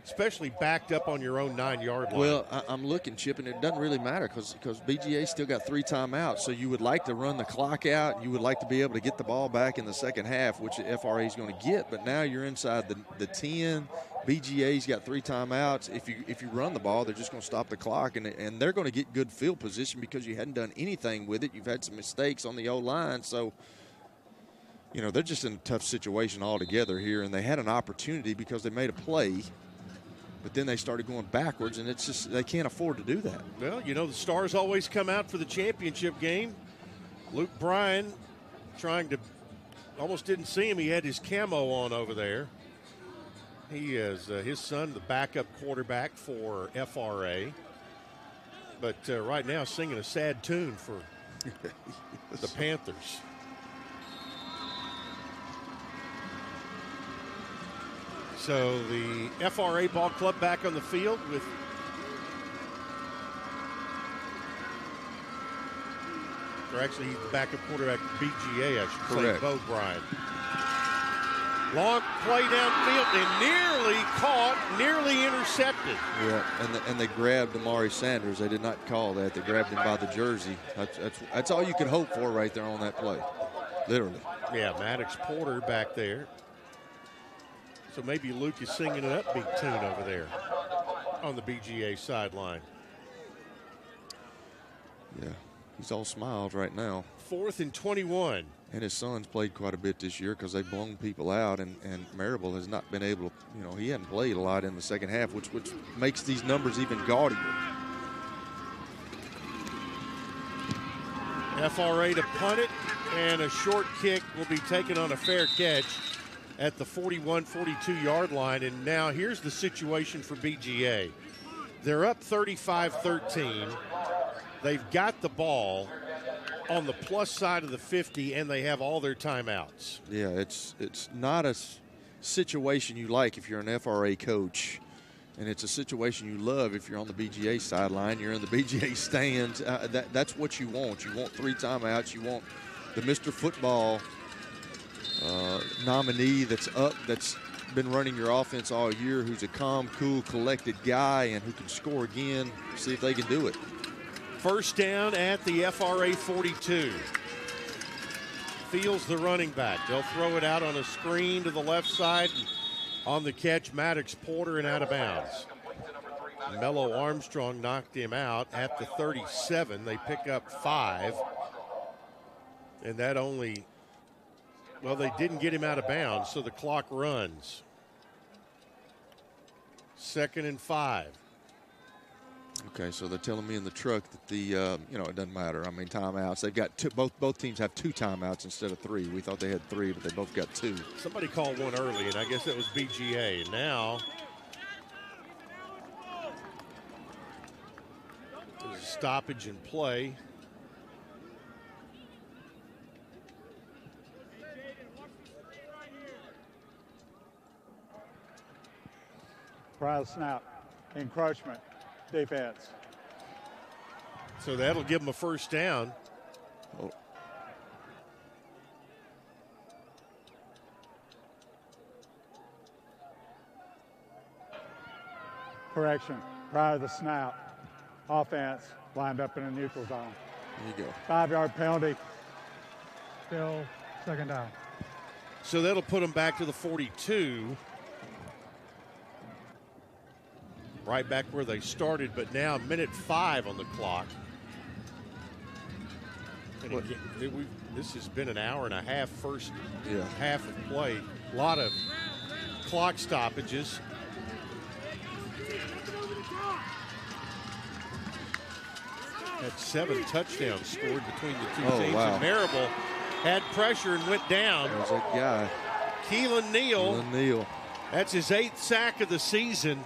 Especially backed up on your own 9-yard line. Well, I'm looking, Chip, and it doesn't really matter because BGA still got 3 timeouts. So you would like to run the clock out. You would like to be able to get the ball back in the second half, which the FRA is going to get. But now you're inside the 10. BGA's got 3 timeouts. If you run the ball, they're just going to stop the clock, and they're going to get good field position because you hadn't done anything with it. You've had some mistakes on the O-line. So, you know, they're just in a tough situation altogether here, and they had an opportunity because they made a play. But then they started going backwards, and it's just they can't afford to do that. Well, you know, the stars always come out for the championship game. Luke Bryan trying to – almost didn't see him. He had his camo on over there. He is his son, the backup quarterback for FRA. But right now singing a sad tune for the Panthers. So the FRA ball club back on the field with or actually he's the backup quarterback BGA, I should say, Bo Bryan. Long play downfield and nearly caught, nearly intercepted. Yeah, and they grabbed Amari Sanders. They did not call that. They grabbed him by the jersey. That's all you can hope for right there on that play, literally. Yeah, Maddox Porter back there. So maybe Luke is singing an upbeat tune over there on the BGA sideline. Yeah, he's all smiles right now. 4th and 21. And his son's played quite a bit this year because they've blown people out, and Marable has not been able to, you know, he hadn't played a lot in the second half, which makes these numbers even gaudier. FRA to punt it, and a short kick will be taken on a fair catch at the 41, 42-yard line. And now here's the situation for BGA. They're up 35-13. They've got the ball on the plus side of the 50, and they have all their timeouts. Yeah, it's not a situation you like if you're an FRA coach, and it's a situation you love if you're on the BGA sideline. You're in the BGA stands. That's what you want. You want 3 timeouts. You want the Mr. Football nominee that's been running your offense all year, who's a calm, cool, collected guy, and who can score again. See if they can do it. First down at the FRA 42. Fields the running back. They'll throw it out on a screen to the left side. On the catch, Maddox Porter and out of bounds. Mello Armstrong knocked him out at the 37. They pick up 5. And that only, well, they didn't get him out of bounds, so the clock runs. 2nd and 5. Okay, so they're telling me in the truck that the, you know, it doesn't matter. I mean, timeouts. They've got two, both teams have 2 timeouts instead of 3. We thought they had 3, but they both got 2. Somebody called one early, and I guess that was BGA. And now there's a stoppage in play. Prior snap, encroachment. Defense. So that'll give them a first down. Oh. Correction. Prior to the snap, offense lined up in a neutral zone. There you go. 5-yard penalty. Still 2nd down. So that'll put them back to the 42. Right back where they started, but now 1:05 on the clock. And again, this has been an hour and a half first half of play. A lot of clock stoppages. Had 7 touchdowns scored between the 2 teams. Wow. And Marable had pressure and went down. There's that guy. Keelan Neal. Keelan Neal. That's his 8th sack of the season.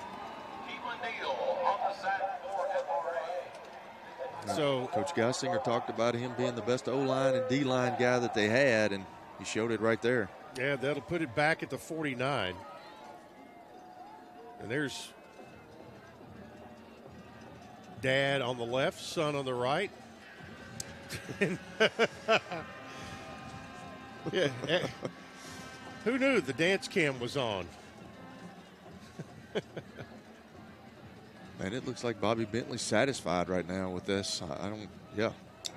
So Coach Geisinger talked about him being the best O-line and D-line guy that they had, and he showed it right there. Yeah, that'll put it back at the 49. And there's Dad on the left, son on the right. Yeah. Who knew the dance cam was on? Man, it looks like Bobby Bentley's satisfied right now with this.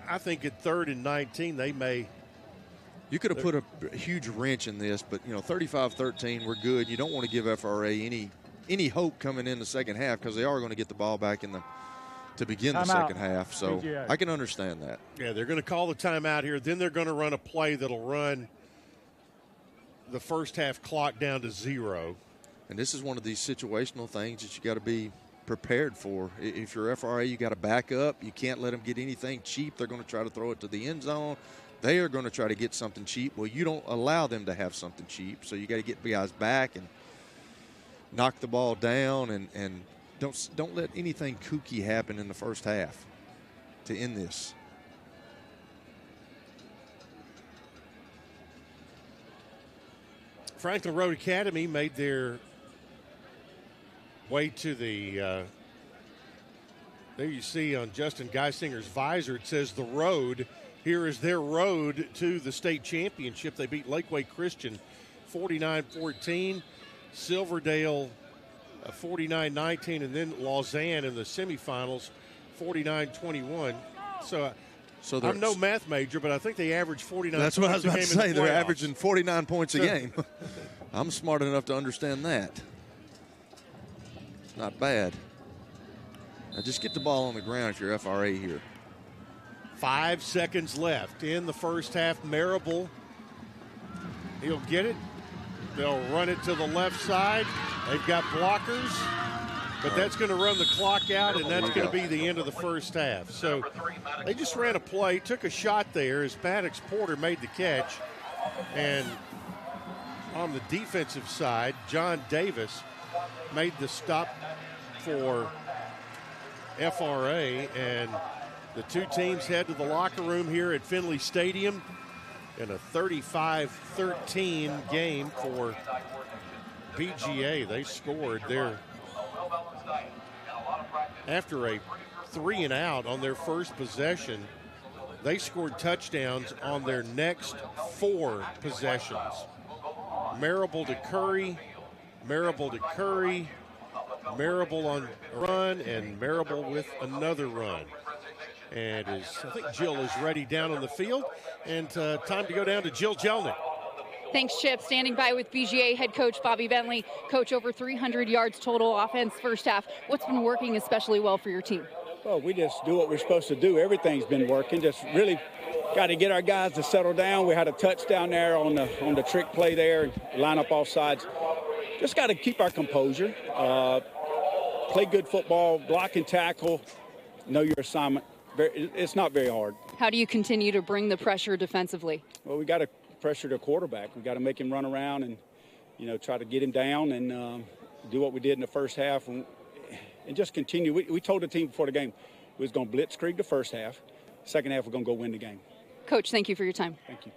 I think at 3rd and 19, they may. You could have put a huge wrench in this, but, 35-13, we're good. You don't want to give FRA any hope coming in the second half because they are going to get the ball back to begin the second half. So PGA. I can understand that. Yeah, they're going to call the timeout here. Then they're going to run a play that'll run the first half clock down to 0. And this is one of these situational things that you got to be prepared for. If you're FRA, you got to back up. You can't let them get anything cheap. They're going to try to throw it to the end zone. They are going to try to get something cheap. Well, you don't allow them to have something cheap, so you got to get guys back and knock the ball down and don't let anything kooky happen in the first half to end this. Franklin Road Academy made their way to the there you see on Justin Geisinger's visor, it says the road. Here is their road to the state championship. They beat Lakeway Christian 49-14, Silverdale 49-19, and then Lausanne in the semifinals 49-21. So I'm no math major, but I think they average 49 That's points what I was about to say. They're averaging 49 points a game. I'm smart enough to understand that. It's not bad. Now just get the ball on the ground if you're FRA here. 5 seconds left in the first half. Marable, he'll get it. They'll run it to the left side. They've got blockers, but that's going to run the clock out, and that's going to be the end of the first half. So they just ran a play, took a shot there as Maddox Porter made the catch. And on the defensive side, John Davis made the stop for FRA, and the two teams head to the locker room here at Finley Stadium in a 35-13 game for BGA. They scored there after a 3-and-out on their first possession. They scored touchdowns on their next 4 possessions. Marable to Curry, Marable to Curry, Marable on a run, and Marable with another run. And I think Jill is ready down on the field. And time to go down to Jill Jelnick. Thanks, Chip. Standing by with BGA head coach Bobby Bentley. Coach, over 300 yards total offense first half. What's been working especially well for your team? Well, we just do what we're supposed to do. Everything's been working. Just really got to get our guys to settle down. We had a touchdown there on the trick play there, line up off sides. Just got to keep our composure, play good football, block and tackle, know your assignment. It's not very hard. How do you continue to bring the pressure defensively? Well, we got to pressure the quarterback. We got to make him run around and, try to get him down and do what we did in the first half and just continue. We told the team before the game we was going to blitzkrieg the first half. Second half, we're going to go win the game. Coach, thank you for your time. Thank you.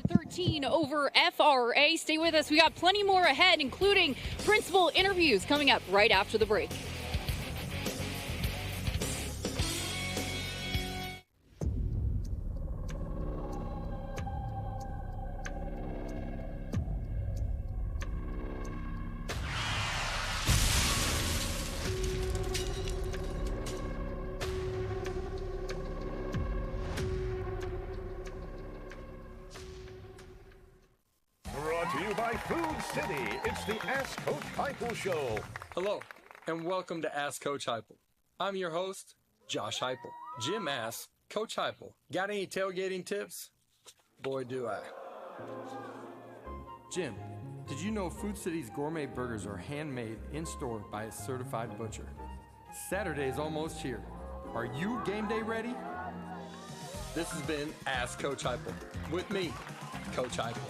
13 over FRA. Stay with us. We got plenty more ahead, including principal interviews coming up right after the break. Food City, it's the Ask Coach Heupel Show. Hello, and welcome to Ask Coach Heupel. I'm your host, Josh Heupel. Jim asks, Coach Heupel, got any tailgating tips? Boy, do I. Jim, did you know Food City's gourmet burgers are handmade in-store by a certified butcher? Saturday is almost here. Are you game day ready? This has been Ask Coach Heupel. With me, Coach Heupel.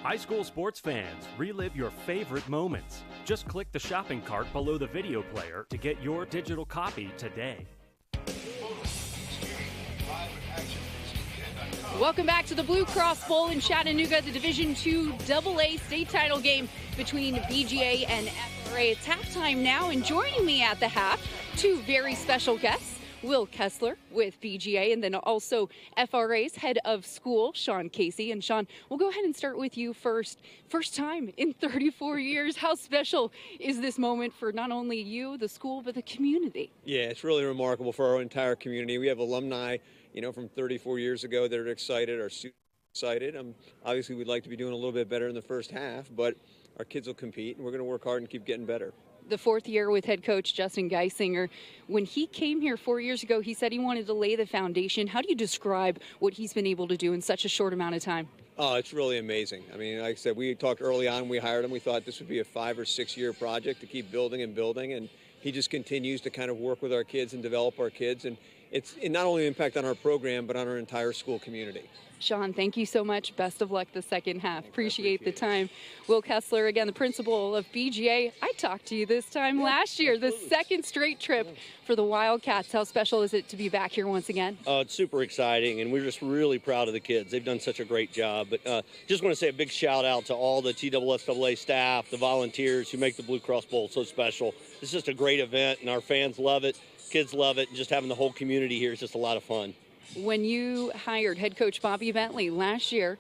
High school sports fans, relive your favorite moments. Just click the shopping cart below the video player to get your digital copy today. Welcome back to the Blue Cross Bowl in Chattanooga, the Division II AA state title game between BGA and FRA. It's halftime now, and joining me at the half, two very special guests. Will Kessler with BGA, and then also FRA's head of school, Sean Casey. And Sean, we'll go ahead and start with you first. First time in 34 years. How special is this moment for not only you, the school, but the community? Yeah, it's really remarkable for our entire community. We have alumni, from 34 years ago that are excited, our students are excited. Obviously, we'd like to be doing a little bit better in the first half, but our kids will compete, and we're going to work hard and keep getting better. The fourth year with head coach Justin Geisinger. When he came here 4 years ago, he said he wanted to lay the foundation. How do you describe what he's been able to do in such a short amount of time? Oh, it's really amazing. I mean, like I said, we talked early on, we hired him. We thought this would be a 5 or 6 year project to keep building and building. And he just continues to kind of work with our kids and develop our kids. And it's not only an impact on our program, but on our entire school community. Sean, thank you so much. Best of luck the second half. Appreciate the time. Will Kessler, again, the principal of BGA. I talked to you this time last year, the second straight trip for the Wildcats. How special is it to be back here once again? It's super exciting, and we're just really proud of the kids. They've done such a great job. But just want to say a big shout out to all the TSSAA staff, the volunteers who make the Blue Cross Bowl so special. It's just a great event, and our fans love it. Kids love it, and just having the whole community here is just a lot of fun. When you hired head coach Bobby Bentley last year,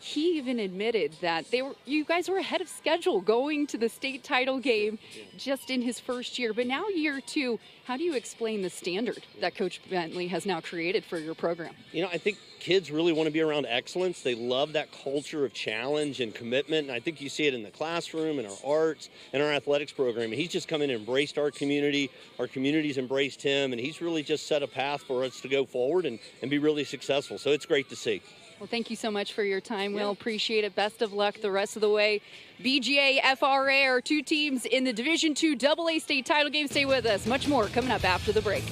he even admitted that you guys were ahead of schedule going to the state title game just in his first year. But now year two, how do you explain the standard that Coach Bentley has now created for your program? I think kids really want to be around excellence. They love that culture of challenge and commitment. And I think you see it in the classroom, in our arts, and our athletics program. And he's just come in and embraced our community. Our community's embraced him. And he's really just set a path for us to go forward and be really successful. So it's great to see. Well, thank you so much for your time. We'll appreciate it. Best of luck the rest of the way. BGA, FRA are two teams in the Division II AA state title game. Stay with us. Much more coming up after the break.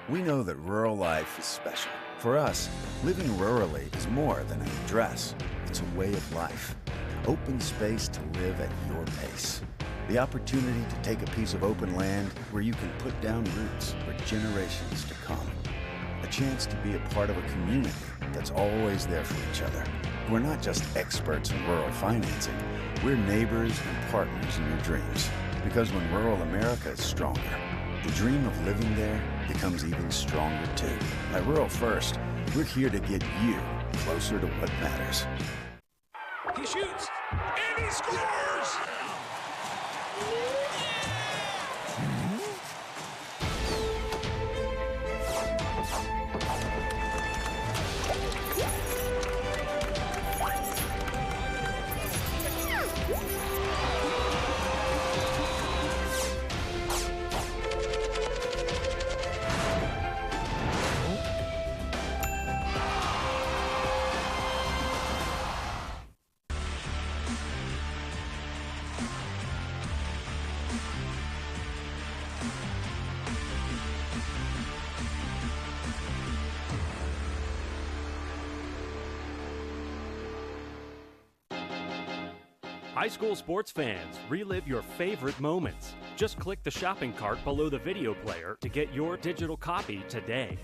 We know that rural life is special. For us, living rurally is more than an address. It's a way of life. Open space to live at your pace. The opportunity to take a piece of open land where you can put down roots for generations to come. A chance to be a part of a community that's always there for each other. We're not just experts in rural financing. We're neighbors and partners in your dreams. Because when rural America is stronger, the dream of living there becomes even stronger too. At Rural First, we're here to get you closer to what matters. He shoots, and he scores! High school sports fans, relive your favorite moments. Just click the shopping cart below the video player to get your digital copy today.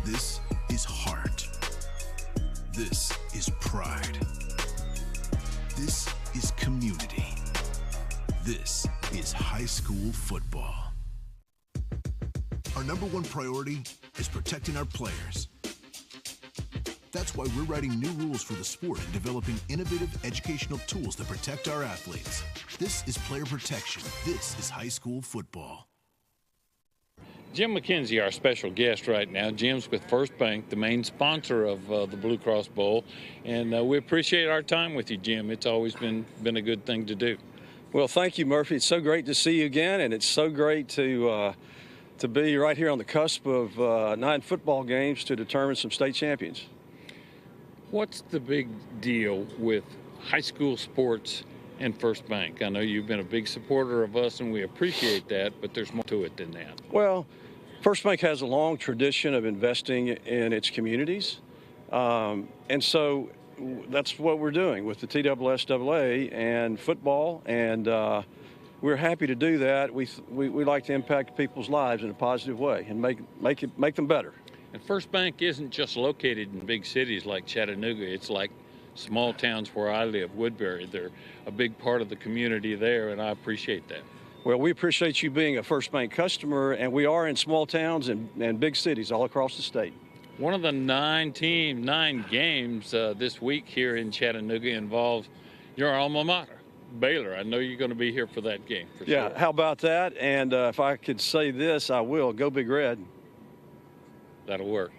This is heart. This is pride. This is community. This is high school football. Our number one priority is protecting our players. That's why we're writing new rules for the sport and developing innovative educational tools that protect our athletes. This is player protection. This is high school football. Jim McKenzie, our special guest right now. Jim's with First Bank, the main sponsor of the Blue Cross Bowl. And we appreciate our time with you, Jim. It's always been a good thing to do. Well, thank you, Murphy. It's so great to see you again, and it's so great to be right here on the cusp of 9 football games to determine some state champions. What's the big deal with high school sports and First Bank. I know you've been a big supporter of us, and we appreciate that, but there's more to it than that. Well, First Bank has a long tradition of investing in its communities, and so that's what we're doing with the TSSAA and football, and we're happy to do that. We like to impact people's lives in a positive way and make them better. And First Bank isn't just located in big cities like Chattanooga. It's like small towns where I live, Woodbury. They're a big part of the community there, and I appreciate that. Well, we appreciate you being a First Bank customer, and we are in small towns and big cities all across the state. One of the 9 games this week here in Chattanooga involves your alma mater, Baylor. I know you're going to be here for that game. For sure. How about that? And if I could say this, I will. Go Big Red. That'll work.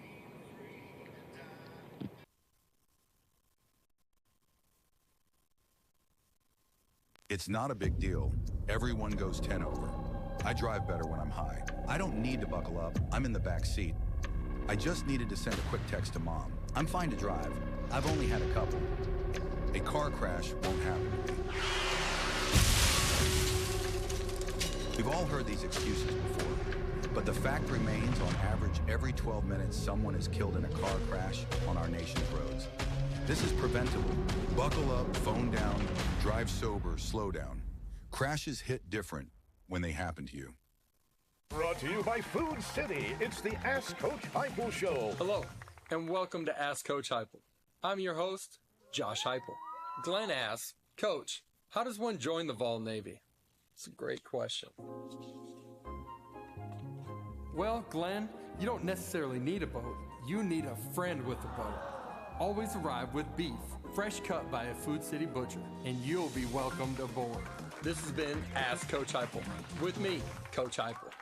It's not a big deal. Everyone goes 10 over. I drive better when I'm high. I don't need to buckle up. I'm in the back seat. I just needed to send a quick text to Mom. I'm fine to drive. I've only had a couple. A car crash won't happen to me. We've all heard these excuses before, but the fact remains, on average, every 12 minutes, someone is killed in a car crash on our nation's roads. This is preventable. Buckle up, phone down, drive sober, slow down. Crashes hit different when they happen to you. Brought to you by Food City. It's the Ask Coach Heupel Show. Hello, and welcome to Ask Coach Heupel. I'm your host, Josh Heupel. Glenn asks, Coach, how does one join the Vol Navy? It's a great question. Well, Glenn, you don't necessarily need a boat. You need a friend with a boat. Always arrive with beef, fresh cut by a Food City butcher, and you'll be welcomed aboard. This has been Ask Coach Heupel. With me, Coach Heupel.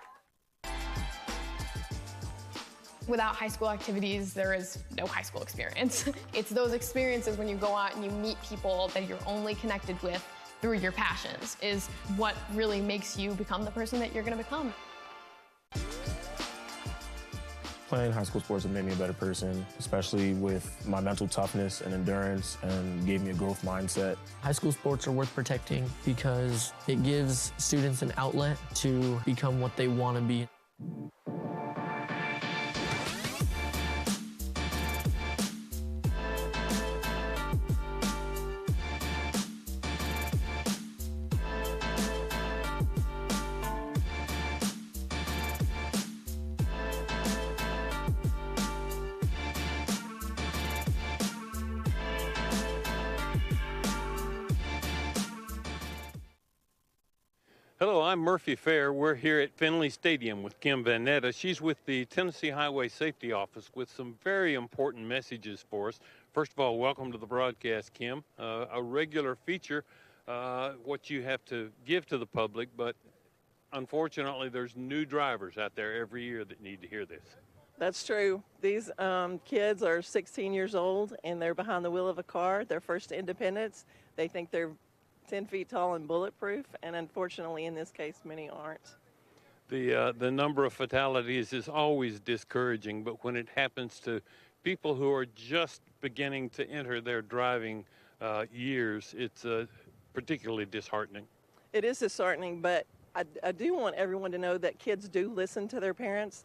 Without high school activities, there is no high school experience. It's those experiences when you go out and you meet people that you're only connected with through your passions is what really makes you become the person that you're going to become. Playing high school sports has made me a better person, especially with my mental toughness and endurance, and gave me a growth mindset. High school sports are worth protecting because it gives students an outlet to become what they want to be. Hello, I'm Murphy Fair. We're here at Finley Stadium with Kim Vanetta. She's with the Tennessee Highway Safety Office with some very important messages for us. First of all, welcome to the broadcast, Kim. A regular feature, what you have to give to the public, but unfortunately there's new drivers out there every year that need to hear this. That's true. These kids are 16 years old and they're behind the wheel of a car, their first independence. They think they're 10 feet tall and bulletproof, and unfortunately in this case many aren't. The number of fatalities is always discouraging, but when it happens to people who are just beginning to enter their driving years, it's particularly disheartening. It is disheartening, but I do want everyone to know that kids do listen to their parents.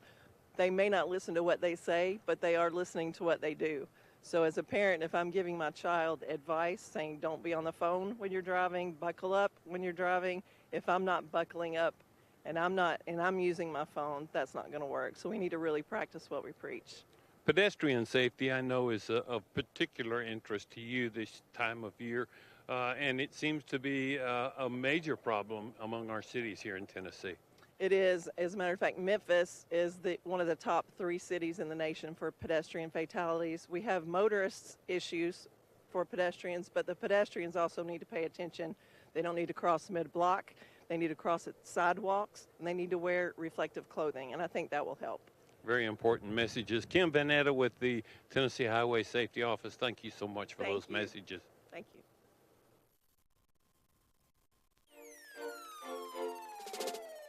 They may not listen to what they say, but they are listening to what they do. So as a parent, if I'm giving my child advice saying don't be on the phone when you're driving, buckle up when you're driving, if I'm not buckling up and I'm using my phone, that's not going to work. So we need to really practice what we preach. Pedestrian safety, I know, is of particular interest to you this time of year, and it seems to be a major problem among our cities here in Tennessee. It is. As a matter of fact, Memphis is one of the top 3 cities in the nation for pedestrian fatalities. We have motorists issues for pedestrians, but the pedestrians also need to pay attention. They don't need to cross mid-block. They need to cross at sidewalks, and they need to wear reflective clothing, and I think that will help. Very important messages. Kim Vanetta with the Tennessee Highway Safety Office, thank you so much for those messages. Thank you.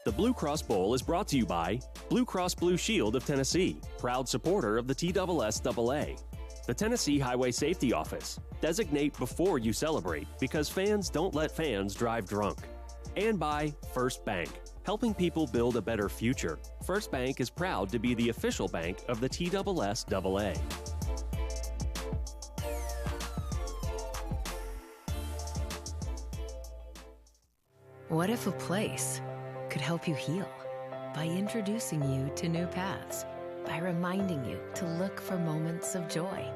The Blue Cross Bowl is brought to you by Blue Cross Blue Shield of Tennessee, proud supporter of the TSSAA. The Tennessee Highway Safety Office. Designate before you celebrate because fans don't let fans drive drunk. And by First Bank, helping people build a better future. First Bank is proud to be the official bank of the TSSAA. What if a place could help you heal by introducing you to new paths, by reminding you to look for moments of joy,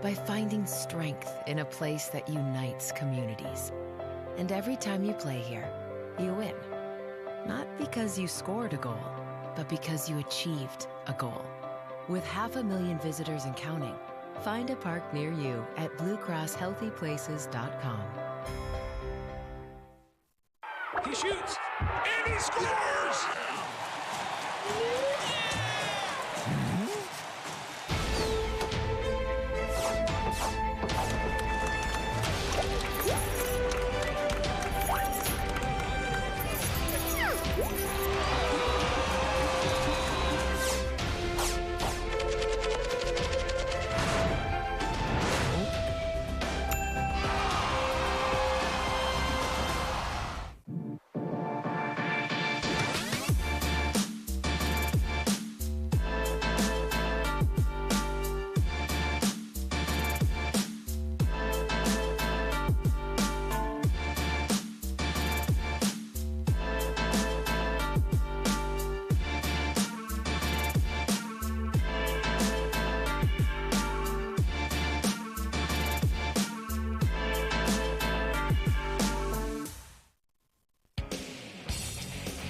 by finding strength in a place that unites communities. And every time you play here, you win. Not because you scored a goal, but because you achieved a goal. With 500,000 visitors and counting, find a park near you at BlueCrossHealthyPlaces.com. He shoots, and he scores!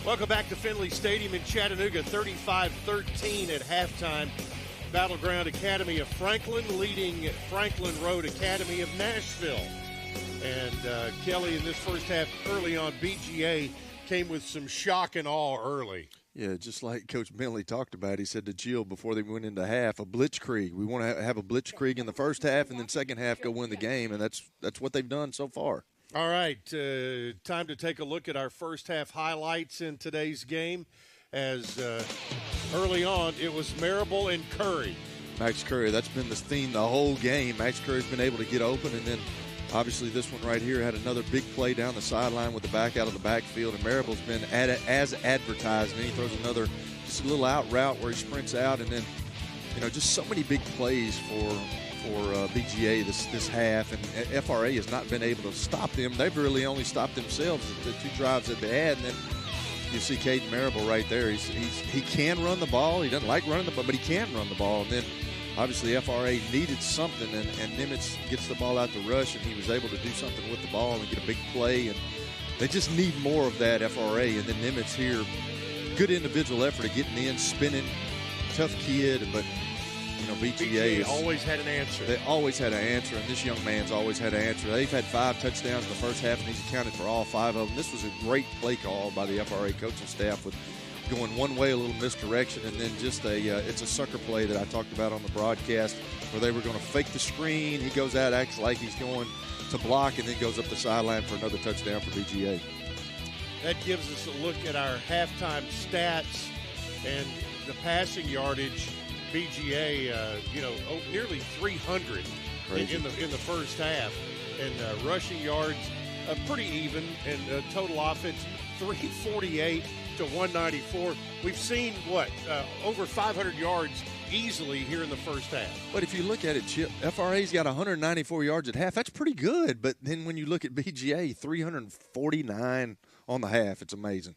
Welcome back to Finley Stadium in Chattanooga, 35-13 at halftime. Battleground Academy of Franklin leading Franklin Road Academy of Nashville. And Kelly, in this first half, early on, BGA came with some shock and awe early. Yeah, just like Coach Bentley talked about, he said to Jill before they went into half, a blitzkrieg. We want to have a blitzkrieg in the first half and then second half go win the game, and that's what they've done so far. All right, time to take a look at our first half highlights in today's game. As early on, it was Marable and Curry. Max Curry, that's been the theme the whole game. Max Curry's been able to get open, and then obviously this one right here had another big play down the sideline with the back out of the backfield, and Marable's been as advertised, and he throws another just a little out route where he sprints out, and then just so many big plays for BGA this half, and FRA has not been able to stop them. They've really only stopped themselves the two drives that they had, and then you see Caden Marable right there. He can run the ball. He doesn't like running the ball, but he can run the ball. And then obviously FRA needed something, and Nimitz gets the ball out to rush, and he was able to do something with the ball and get a big play. And they just need more of that, FRA. And then Nimitz here, good individual effort of getting in, spinning, tough kid, but BGA always had an answer. They always had an answer, and this young man's always had an answer. They've had 5 touchdowns in the first half, and he's accounted for all 5 of them. This was a great play call by the FRA coaching staff with going one way, a little misdirection, and then just it's a sucker play that I talked about on the broadcast where they were going to fake the screen. He goes out, acts like he's going to block, and then goes up the sideline for another touchdown for BGA. That gives us a look at our halftime stats and the passing yardage. BGA, nearly 300 in the first half, and rushing yards pretty even, and total offense 348 to 194. We've seen over 500 yards easily here in the first half. But if you look at it, Chip, FRA's got 194 yards at half. That's pretty good. But then when you look at BGA, 349 on the half, it's amazing.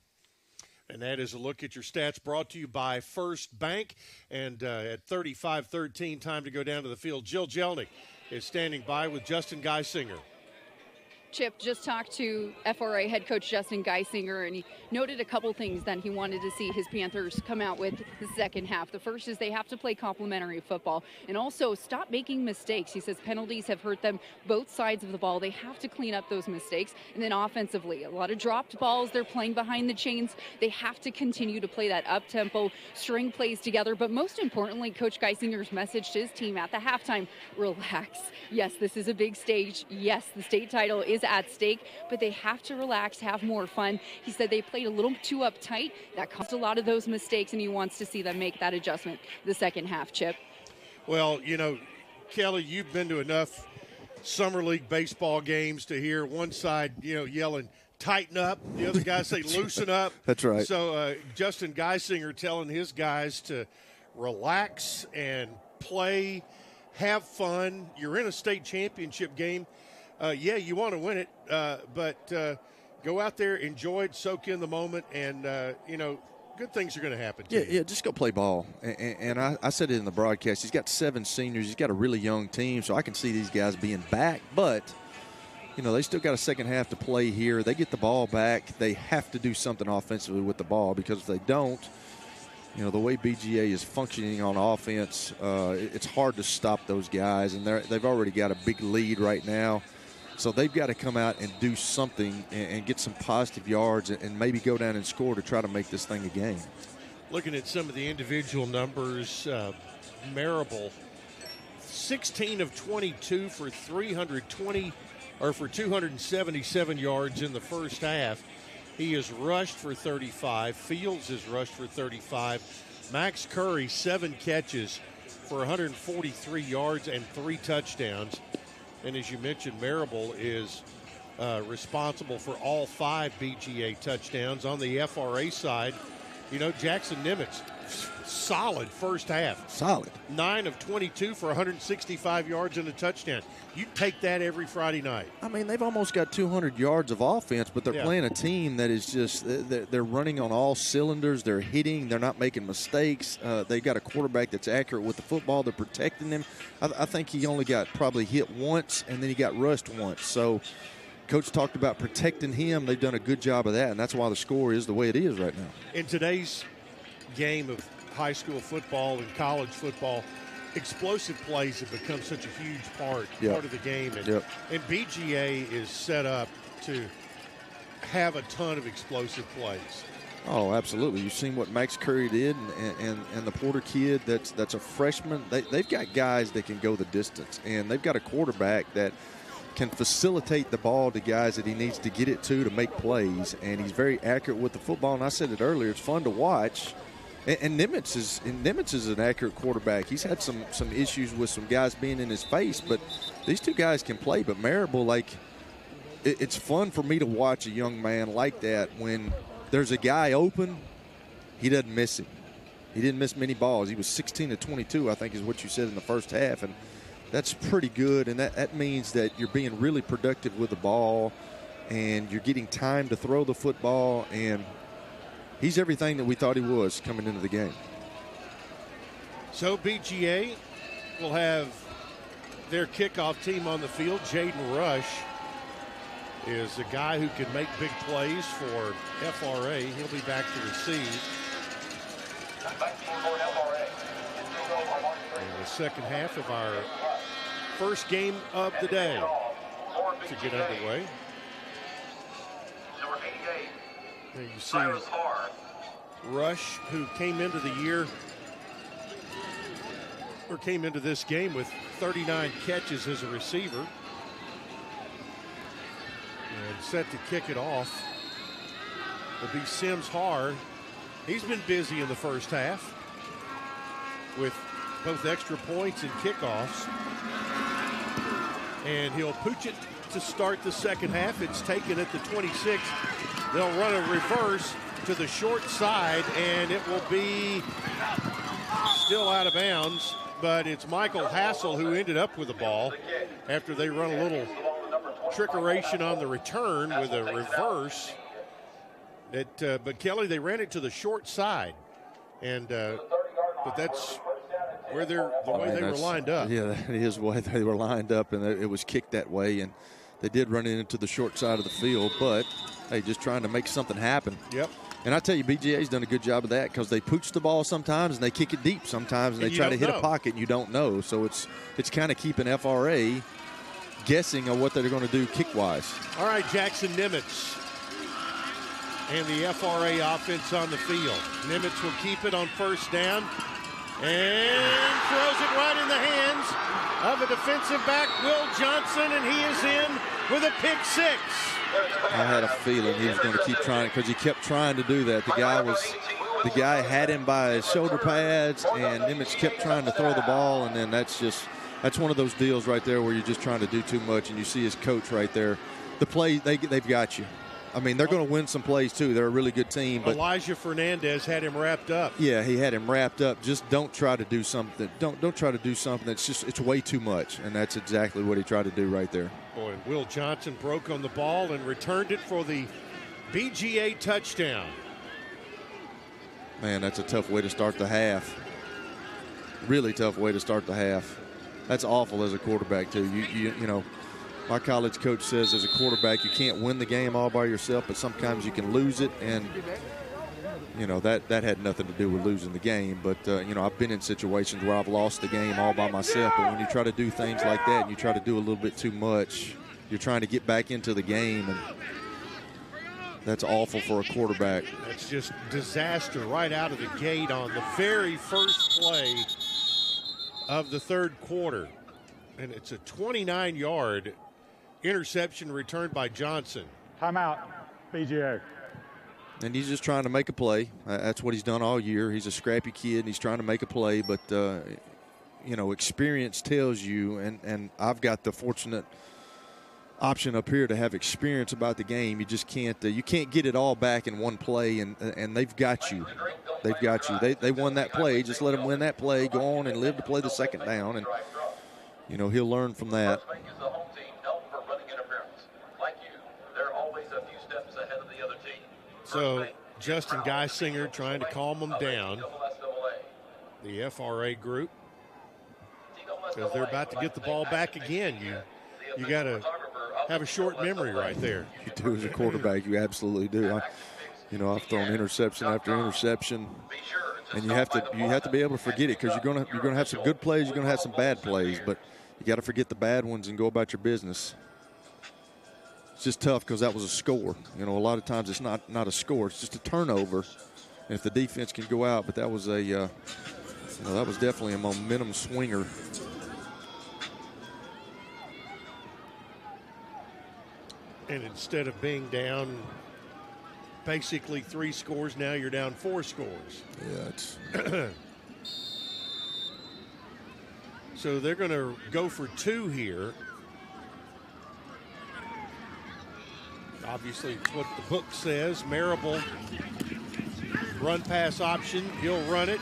And that is a look at your stats brought to you by First Bank. And at 35-13, time to go down to the field. Jill Jelnick is standing by with Justin Geisinger. Chip just talked to FRA head coach Justin Geisinger, and he noted a couple things that he wanted to see his Panthers come out with the second half. The first is they have to play complementary football and also stop making mistakes. He says penalties have hurt them both sides of the ball. They have to clean up those mistakes. And then offensively, a lot of dropped balls. They're playing behind the chains. They have to continue to play that up-tempo, string plays together. But most importantly, Coach Geisinger's message to his team at the halftime, relax. Yes, this is a big stage. Yes, the state title is at stake, but they have to relax, have more fun. He said they played a little too uptight. That caused a lot of those mistakes, and he wants to see them make that adjustment the second half, Chip. Well, Kelly, you've been to enough Summer League baseball games to hear one side, yelling, tighten up. The other guys say, loosen up. That's right. So Justin Geisinger telling his guys to relax and play, have fun. You're in a state championship game. You want to win it, but go out there, enjoy it, soak in the moment, and, good things are going to happen. Yeah, just go play ball. And I said it in the broadcast. He's got 7 seniors. He's got a really young team, so I can see these guys being back. But, they still got a second half to play here. They get the ball back. They have to do something offensively with the ball, because if they don't, the way BGA is functioning on offense, it's hard to stop those guys. And they've already got a big lead right now. So they've got to come out and do something and get some positive yards and maybe go down and score to try to make this thing a game. Looking at some of the individual numbers, Marable, 16 of 22 for 277 yards in the first half. He has rushed for 35. Fields has rushed for 35. Max Curry, 7 catches for 143 yards and 3 touchdowns. And as you mentioned, Marable is responsible for all 5 BGA touchdowns. On the FRA side, Jackson Nimitz, solid first half. Solid. 9 of 22 for 165 yards and a touchdown. You take that every Friday night. I mean, they've almost got 200 yards of offense, but they're playing a team that is just they're running on all cylinders. They're hitting. They're not making mistakes. They've got a quarterback that's accurate with the football. They're protecting him. I think he only got probably hit once, and then he got rushed once. So Coach talked about protecting him. They've done a good job of that, and that's why the score is the way it is right now. In today's game of high school football and college football, explosive plays have become such a huge part of the game. And BGA is set up to have a ton of explosive plays. Oh, absolutely. You've seen what Max Curry did and the Porter kid that's a freshman. They've got guys that can go the distance, and they've got a quarterback that can facilitate the ball to guys that he needs to get it to make plays, and he's very accurate with the football. And I said it earlier, it's fun to watch. And Nimitz is an accurate quarterback. He's had some issues with some guys being in his face, but these two guys can play. But Marable, it's fun for me to watch a young man like that. When there's a guy open, he doesn't miss him. He didn't miss many balls. He was 16 to 22, I think is what you said in the first half, and that's pretty good. And that means that you're being really productive with the ball, and you're getting time to throw the football, and he's everything that we thought he was coming into the game. So BGA will have their kickoff team on the field. Jaden Rush is a guy who can make big plays for FRA. He'll be back to receive. In the second half of our first game of the day to get underway. There you see Rush, who came into this game with 39 catches as a receiver, and set to kick it off will be Sims Har. He's been busy in the first half with both extra points and kickoffs, and he'll pooch it to start the second half. It's taken at the 26. They'll run a reverse to the short side, and it will be still out of bounds, but it's Michael Hassel who ended up with the ball after they run a little trickeration on the return with a reverse. But Kelly, they ran it to the short side, and but that's where they were lined up. Yeah, that is the way they were lined up, and it was kicked that way, and they did run it into the short side of the field, but hey, just trying to make something happen. Yep. And I tell you, BGA's done a good job of that, because they pooch the ball sometimes and they kick it deep sometimes, and they try to hit a pocket and you don't know. So it's kind of keeping FRA guessing on what they're going to do kick-wise. All right, Jackson Nimitz and the FRA offense on the field. Nimitz will keep it on first down and throws it right in the hands of a defensive back, Will Johnson, and he is in with a pick six. I had a feeling he was going to keep trying, because he kept trying to do that. The guy had him by his shoulder pads, and Nimitz kept trying to throw the ball, and then that's just that's one of those deals right there where you're just trying to do too much, and you see his coach right there. The play, they've got you. I mean, they're going to win some plays, too. They're a really good team. But Elijah Fernandez had him wrapped up. Yeah, he had him wrapped up. Just don't try to do something. Don't try to do something it's way too much, and that's exactly what he tried to do right there. Boy, Will Johnson broke on the ball and returned it for the BGA touchdown. Man, that's a tough way to start the half. Really tough way to start the half. That's awful as a quarterback, too. You know, my college coach says as a quarterback you can't win the game all by yourself, but sometimes you can lose it, and you know that had nothing to do with losing the game. But you know, I've been in situations where I've lost the game all by myself, but when you try to do things like that and you try to do a little bit too much, you're trying to get back into the game, and that's awful for a quarterback. That's just disaster right out of the gate on the very first play of the third quarter. And it's a 29-yard interception returned by Johnson. Timeout, BGA. And he's just trying to make a play. That's what he's done all year. He's a scrappy kid, and he's trying to make a play. But, you know, experience tells you, and I've got the fortunate option up here to have experience about the game. You just can't you can't get it all back in one play, and they've got you. They've got you. They won that play. Just let them win that play, go on and live to play the second down, and, you know, he'll learn from that. So Justin Geisinger trying to calm them down, the FRA group, because they're about to get the ball back again. You got to have a short memory right there. You do as a quarterback. You absolutely do. I've thrown interception after interception, and you have to be able to forget it, because you're gonna have some good plays, you're gonna have some bad plays, but you got to forget the bad ones and go about your business. It's just tough because that was a score. You know, a lot of times it's not a score; it's just a turnover. And if the defense can go out, but that was that was definitely a momentum swinger. And instead of being down basically 3 scores, now you're down 4 scores. Yeah, it's. So they're going to go for 2 here. Obviously, it's what the book says. Marable, run pass option. He'll run it,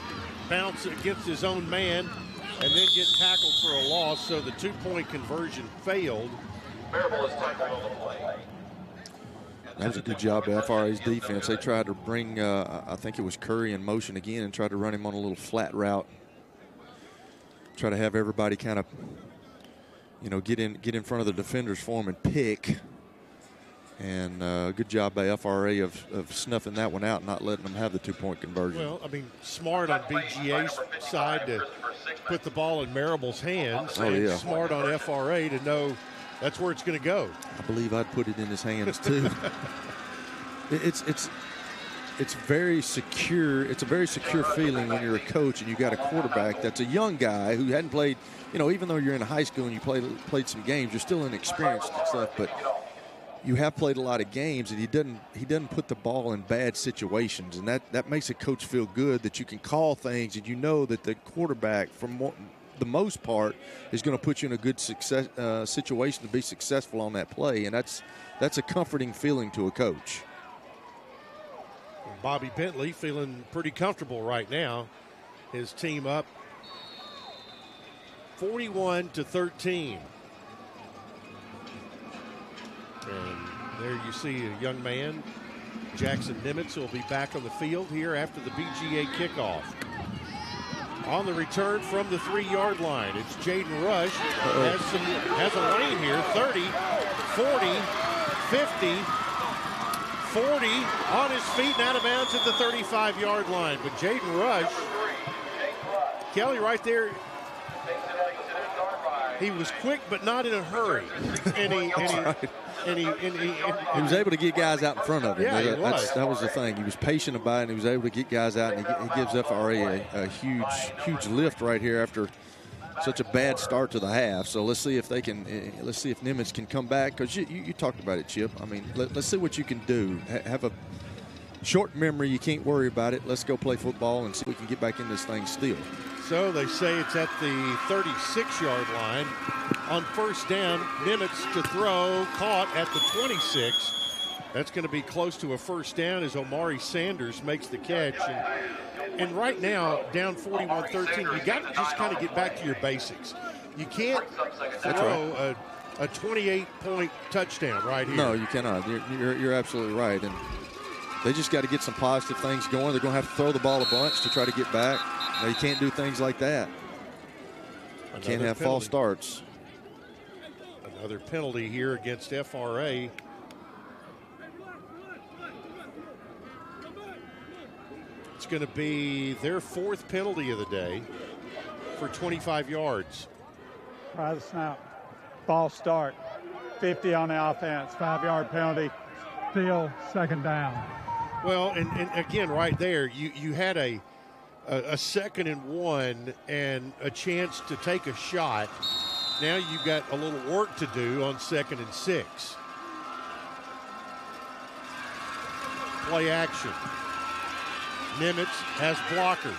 bounce it against his own man, and then get tackled for a loss. So the 2-point conversion failed. Marable is tackled on the play. That was a good job by FRA's defense. They tried to bring, I think it was Curry in motion again, and tried to run him on a little flat route. Try to have everybody kind of, you know, get in front of the defenders for him and pick. And good job by FRA of snuffing that one out and not letting them have the 2-point conversion. Well, I mean, smart on BGA's side to put the ball in Marable's hands. Oh, yeah. Smart on FRA to know that's where it's going to go. I believe I'd put it in his hands too. It's very secure. It's a very secure feeling when you're a coach and you got a quarterback that's a young guy who hadn't played. You know, even though you're in high school and you played some games, you're still inexperienced and stuff. But you have played a lot of games, and he doesn't put the ball in bad situations, and that makes a coach feel good that you can call things, and you know that the quarterback, for the most part, is going to put you in a good situation to be successful on that play, and that's a comforting feeling to a coach. Bobby Bentley feeling pretty comfortable right now. His team up 41-13. And there you see a young man, Jackson Nimitz, will be back on the field here after the BGA kickoff. On the return from the 3-yard line, it's Jaden Rush. Has a lane here, 30, 40, 50, 40, on his feet and out of bounds at the 35-yard line. But Jaden Rush, Kelly right there, he was quick but not in a hurry. And he was able to get guys out in front of him. Yeah, that was the thing. He was patient about it, and he was able to get guys out, and he gives FRA a huge lift right here after such a bad start to the half. So let's see if they can. Let's see if Nimitz can come back, because you talked about it, Chip. I mean, let's see what you can do. Have a short memory. You can't worry about it. Let's go play football and see if we can get back in this thing still. So they say it's at the 36-yard line. On first down, Nimitz to throw, caught at the 26. That's going to be close to a first down as Omari Sanders makes the catch. And right now, down 41-13, you got to just kind of get back to your basics. You can't throw a 28-point touchdown right here. No, you cannot. You're absolutely right. And they just got to get some positive things going. They're going to have to throw the ball a bunch to try to get back. No, you can't do things like that. You can't have false starts. Another penalty here against FRA. It's going to be their fourth penalty of the day for 25 yards. Try the snap. False start. 50 on the offense. 5-yard penalty. Still second down. Well, and again, right there, you had a 2nd and 1 and a chance to take a shot. Now you've got a little work to do on 2nd and 6. Play action. Nimitz has blockers.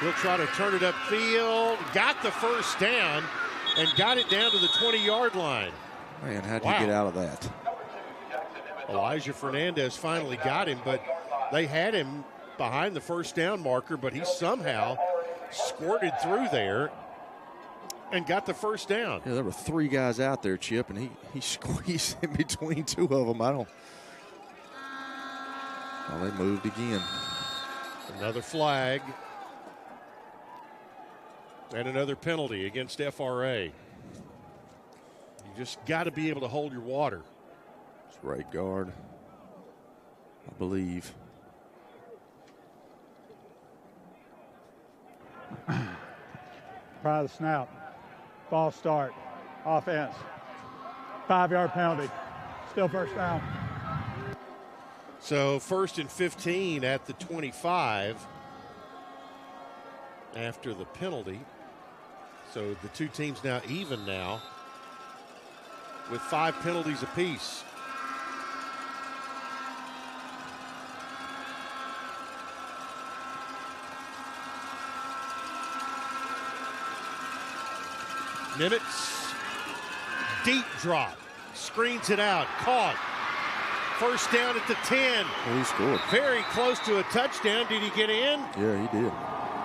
He'll try to turn it upfield. Got the first down and got it down to the 20-yard line. Man, how'd you get out of that? Elijah Fernandez finally got him, but they had him behind the first down marker, but he somehow squirted through there and got the first down. Yeah, there were 3 guys out there, Chip, and he squeezed in between 2 of them. Well, they moved again. Another flag. And another penalty against FRA. You just got to be able to hold your water. It's right guard, I believe. Try the snap. False start. Offense. 5-yard penalty. Still first down. So 1st and 15 at the 25 after the penalty. So the two teams now even now with 5 penalties apiece. Nimitz, deep drop, screens it out, caught. First down at the 10. Oh, he scored. Very close to a touchdown. Did he get in? Yeah, he did.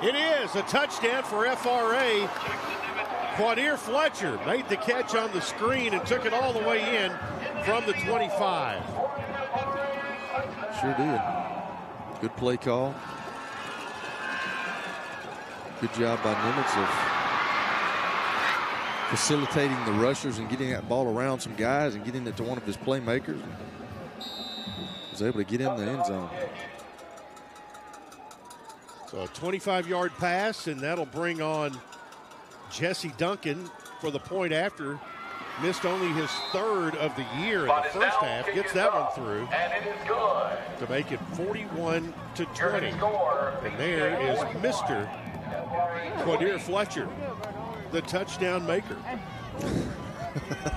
It is a touchdown for FRA. Quadir Fletcher made the catch on the screen and took it all the way in from the 25. Sure did. Good play call. Good job by Nimitz of facilitating the rushers and getting that ball around some guys and getting it to one of his playmakers. Was able to get in the end zone. So a 25-yard pass, and that'll bring on Jesse Duncan for the point after. Missed only his 3rd of the year in the first half. Gets that one through. And it is good. To make it 41-20. And there is Mr. Quadir Fletcher, the touchdown maker.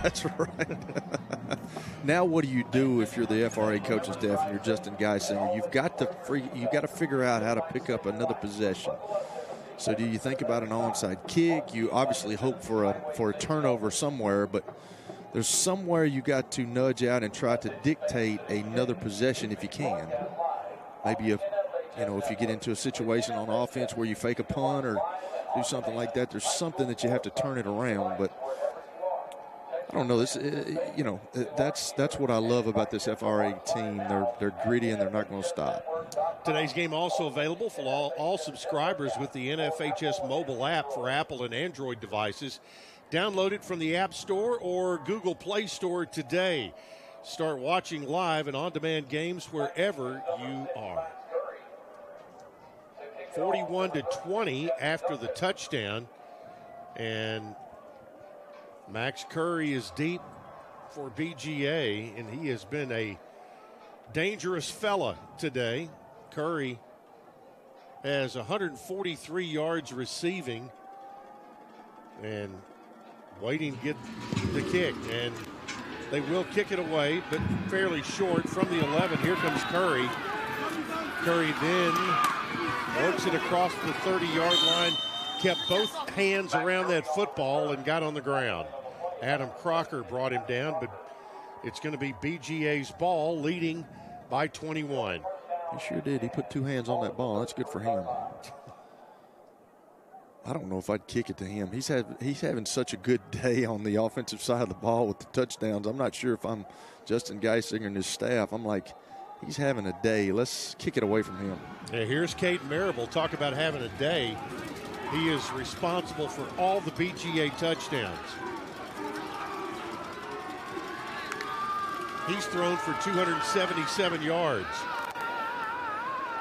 That's right. Now what do you do if you're the FRA coaching staff and you're Justin Geisinger? You've got to figure out how to pick up another possession. So do you think about an onside kick? You obviously hope for a turnover somewhere, but there's somewhere you got to nudge out and try to dictate another possession if you can. Maybe if you get into a situation on offense where you fake a punt or do something like that, there's something that you have to turn it around. But I don't know. This, that's what I love about this FRA team. They're gritty and they're not going to stop. Today's game also available for all subscribers with the NFHS mobile app for Apple and Android devices. Download it from the App Store or Google Play Store today. Start watching live and on-demand games wherever you are. 41-20 after the touchdown, and Max Curry is deep for BGA, and he has been a dangerous fella today. Curry has 143 yards receiving and waiting to get the kick, and they will kick it away, but fairly short from the 11. Here comes Curry. Curry then Works it across the 30-yard line, kept both hands around that football and got on the ground. Adam Crocker brought him down, but it's going to be BGA's ball, leading by 21. He sure did. He put 2 hands on that ball. That's good for him. I don't know if I'd kick it to him. He's having such a good day on the offensive side of the ball with the touchdowns. I'm not sure if I'm Justin Geisinger and his staff. I'm like, he's having a day. Let's kick it away from him. Yeah, here's Caden Marable. Talk about having a day. He is responsible for all the BGA touchdowns. He's thrown for 277 yards.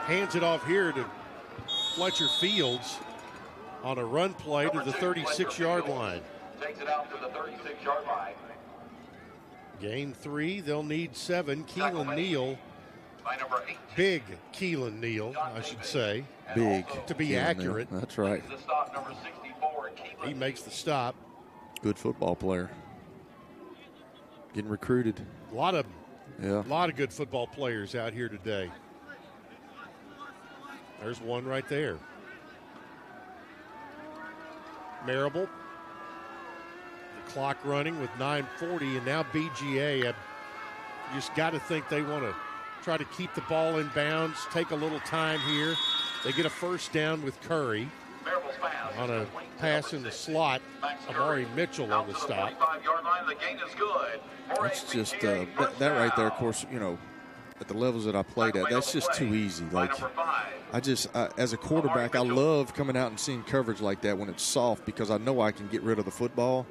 Hands it off here to Fletcher Fields on a run play to the 36-yard line. Takes it out to the 36-yard line. Gain 3, they'll need 7. Keelan Neal, big Keelan Neal, I should say. Big. To be Keelan accurate. Neal. That's right. He makes the stop. Good football player. Getting recruited. A lot of good football players out here today. There's one right there. Marable. The clock running with 9:40, and now BGA. You just got to think they want to try to keep the ball in bounds, take a little time here. They get a first down with Curry on a pass in the slot. Amari Mitchell on the stop. That's just that right there, of course, you know, at the levels that I played at, that's just too easy. Like, as a quarterback, I love coming out and seeing coverage like that when it's soft because I know I can get rid of the football.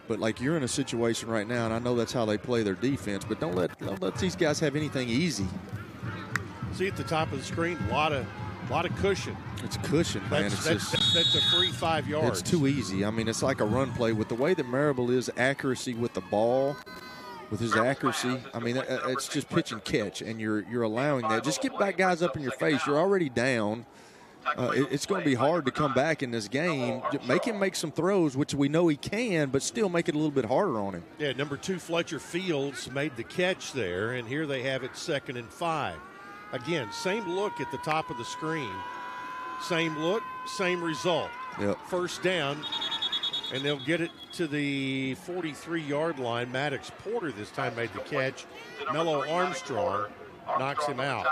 But, like, you're in a situation right now, and I know that's how they play their defense, but don't let these guys have anything easy. See at the top of the screen, a lot of cushion. It's cushion, man. That's a free 5 yards. It's too easy. I mean, it's like a run play. With the way that Marable is, accuracy with the ball, with his accuracy, I mean, it's just pitch and catch, and you're allowing that. Just get back guys up in your face. You're already down. It's going to be hard to come back in this game. Make him make some throws, which we know he can, but still make it a little bit harder on him. Yeah, number 2, Fletcher Fields made the catch there, and here they have it 2nd and 5. Again, same look at the top of the screen. Same look, same result. Yep. First down, and they'll get it to the 43-yard line. Maddox Porter this time made the catch. Mello Armstrong knocks him out.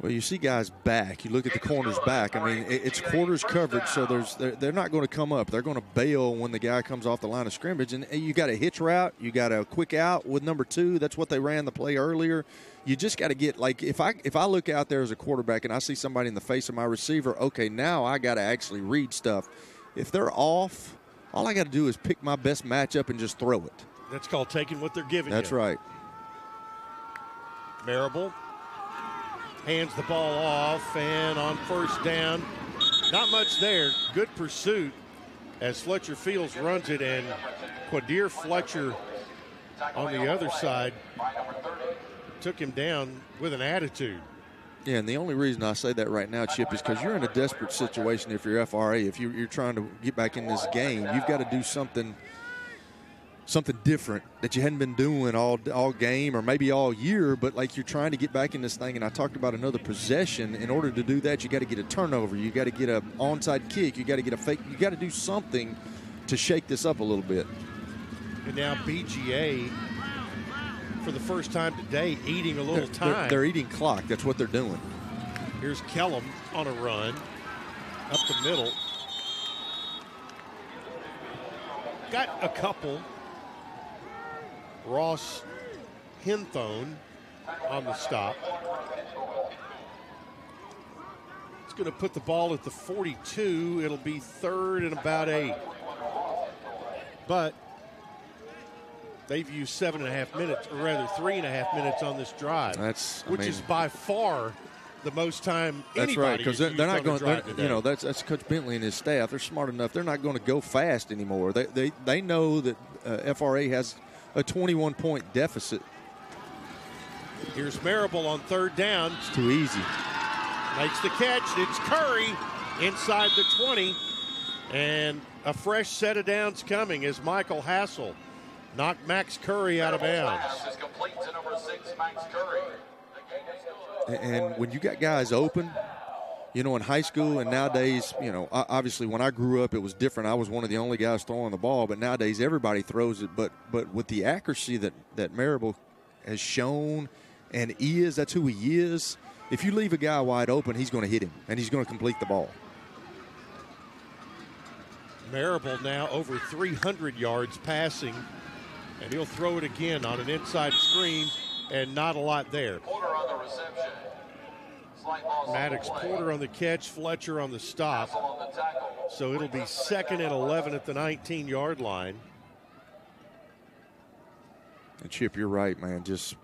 Well, you see guys back. You look at the corners back. I mean, it's quarters coverage, so they're not going to come up. They're going to bail when the guy comes off the line of scrimmage. And you got a hitch route. You got a quick out with number 2. That's what they ran the play earlier. You just got to get, like, if I look out there as a quarterback and I see somebody in the face of my receiver, okay, now I got to actually read stuff. If they're off, all I got to do is pick my best matchup and just throw it. That's called taking what they're giving you. That's right. Marable hands the ball off, and on first down, not much there. Good pursuit as Fletcher Fields runs it, and Quadir Fletcher on the other side took him down with an attitude. Yeah, and the only reason I say that right now, Chip, is because you're in a desperate situation if you're FRA. If you're trying to get back in this game, you've got to do something different that you hadn't been doing all game or maybe all year, but like you're trying to get back in this thing. And I talked about another possession. In order to do that, you got to get a turnover. You got to get an onside kick. You got to get a fake. You got to do something to shake this up a little bit. And now BGA, for the first time today, eating a little time. They're eating clock. That's what they're doing. Here's Kellum on a run up the middle. Got a couple. Ross Hinthone on the stop. It's going to put the ball at the 42. It'll be 3rd and about 8. But they've used 7.5 minutes, or rather 3.5 minutes on this drive. Which is by far the most time anybody. That's right, because they're not going to. You know, that's Coach Bentley and his staff. They're smart enough. They're not going to go fast anymore. They know that FRA has a 21-point deficit. Here's Marable on 3rd down. It's too easy. Makes the catch. It's Curry inside the 20. And a fresh set of downs coming as Michael Hassel knocked Max Curry out of bounds. Pass is complete to number 6, Max Curry. And when you got guys open, you know, in high school and nowadays, you know, obviously when I grew up it was different. I was one of the only guys throwing the ball, but nowadays everybody throws it. But with the accuracy that Marable has shown and that's who he is. If you leave a guy wide open, he's going to hit him, and he's going to complete the ball. Marable now over 300 yards passing, and he'll throw it again on an inside screen, and not a lot there. Porter on the reception. Slight loss Maddox on the play. Porter on the catch, Fletcher on the stop. On the tackle. So it'll be 2nd and 11 at the 19-yard line. And Chip, you're right, man. Just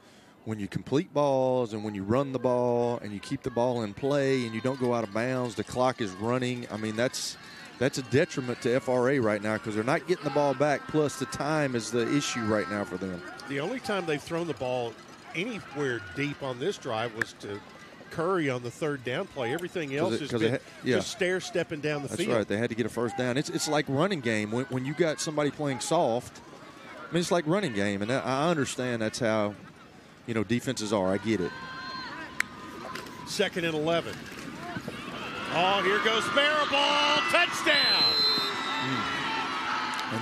when you complete balls and when you run the ball and you keep the ball in play and you don't go out of bounds, the clock is running. I mean, that's a detriment to FRA right now because they're not getting the ball back, plus the time is the issue right now for them. The only time they've thrown the ball anywhere deep on this drive was to Curry on the 3rd down play. Everything else has been just stair-stepping down the field. That's right. They had to get a first down. It's like running game. When you got somebody playing soft, I mean, it's like running game, and I understand that's how, you know, defenses are. I get it. 2nd and 11. Oh, here goes Marable. Touchdown.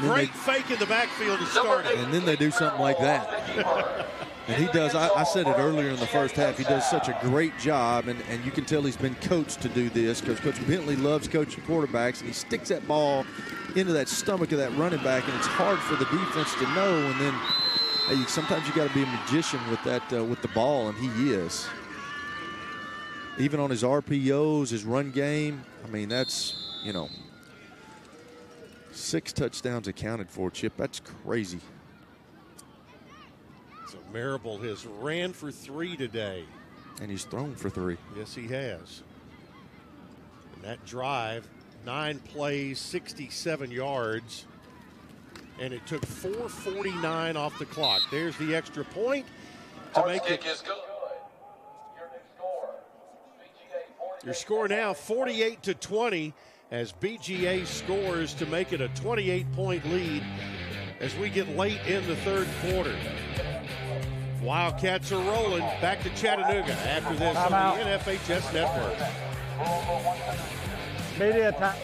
Great fake in the backfield to start it. And then they do something like that. And he does, I said it earlier in the first half, he does such a great job, and you can tell he's been coached to do this because Coach Bentley loves coaching quarterbacks, and he sticks that ball into that stomach of that running back, and it's hard for the defense to know. And then hey, sometimes you got to be a magician with that with the ball, and he is. Even on his RPOs, his run game, I mean, that's, you know, 6 touchdowns accounted for, Chip. That's crazy. So Marable has ran for 3 today. And he's thrown for 3. Yes, he has. And that drive, 9 plays, 67 yards. And it took 4:49 off the clock. There's the extra point to make it. Is good. Your score now 48-20 as BGA scores to make it a 28-point lead as we get late in the 3rd quarter. Wildcats are rolling. Back to Chattanooga after this on the NFHS Network. Media time.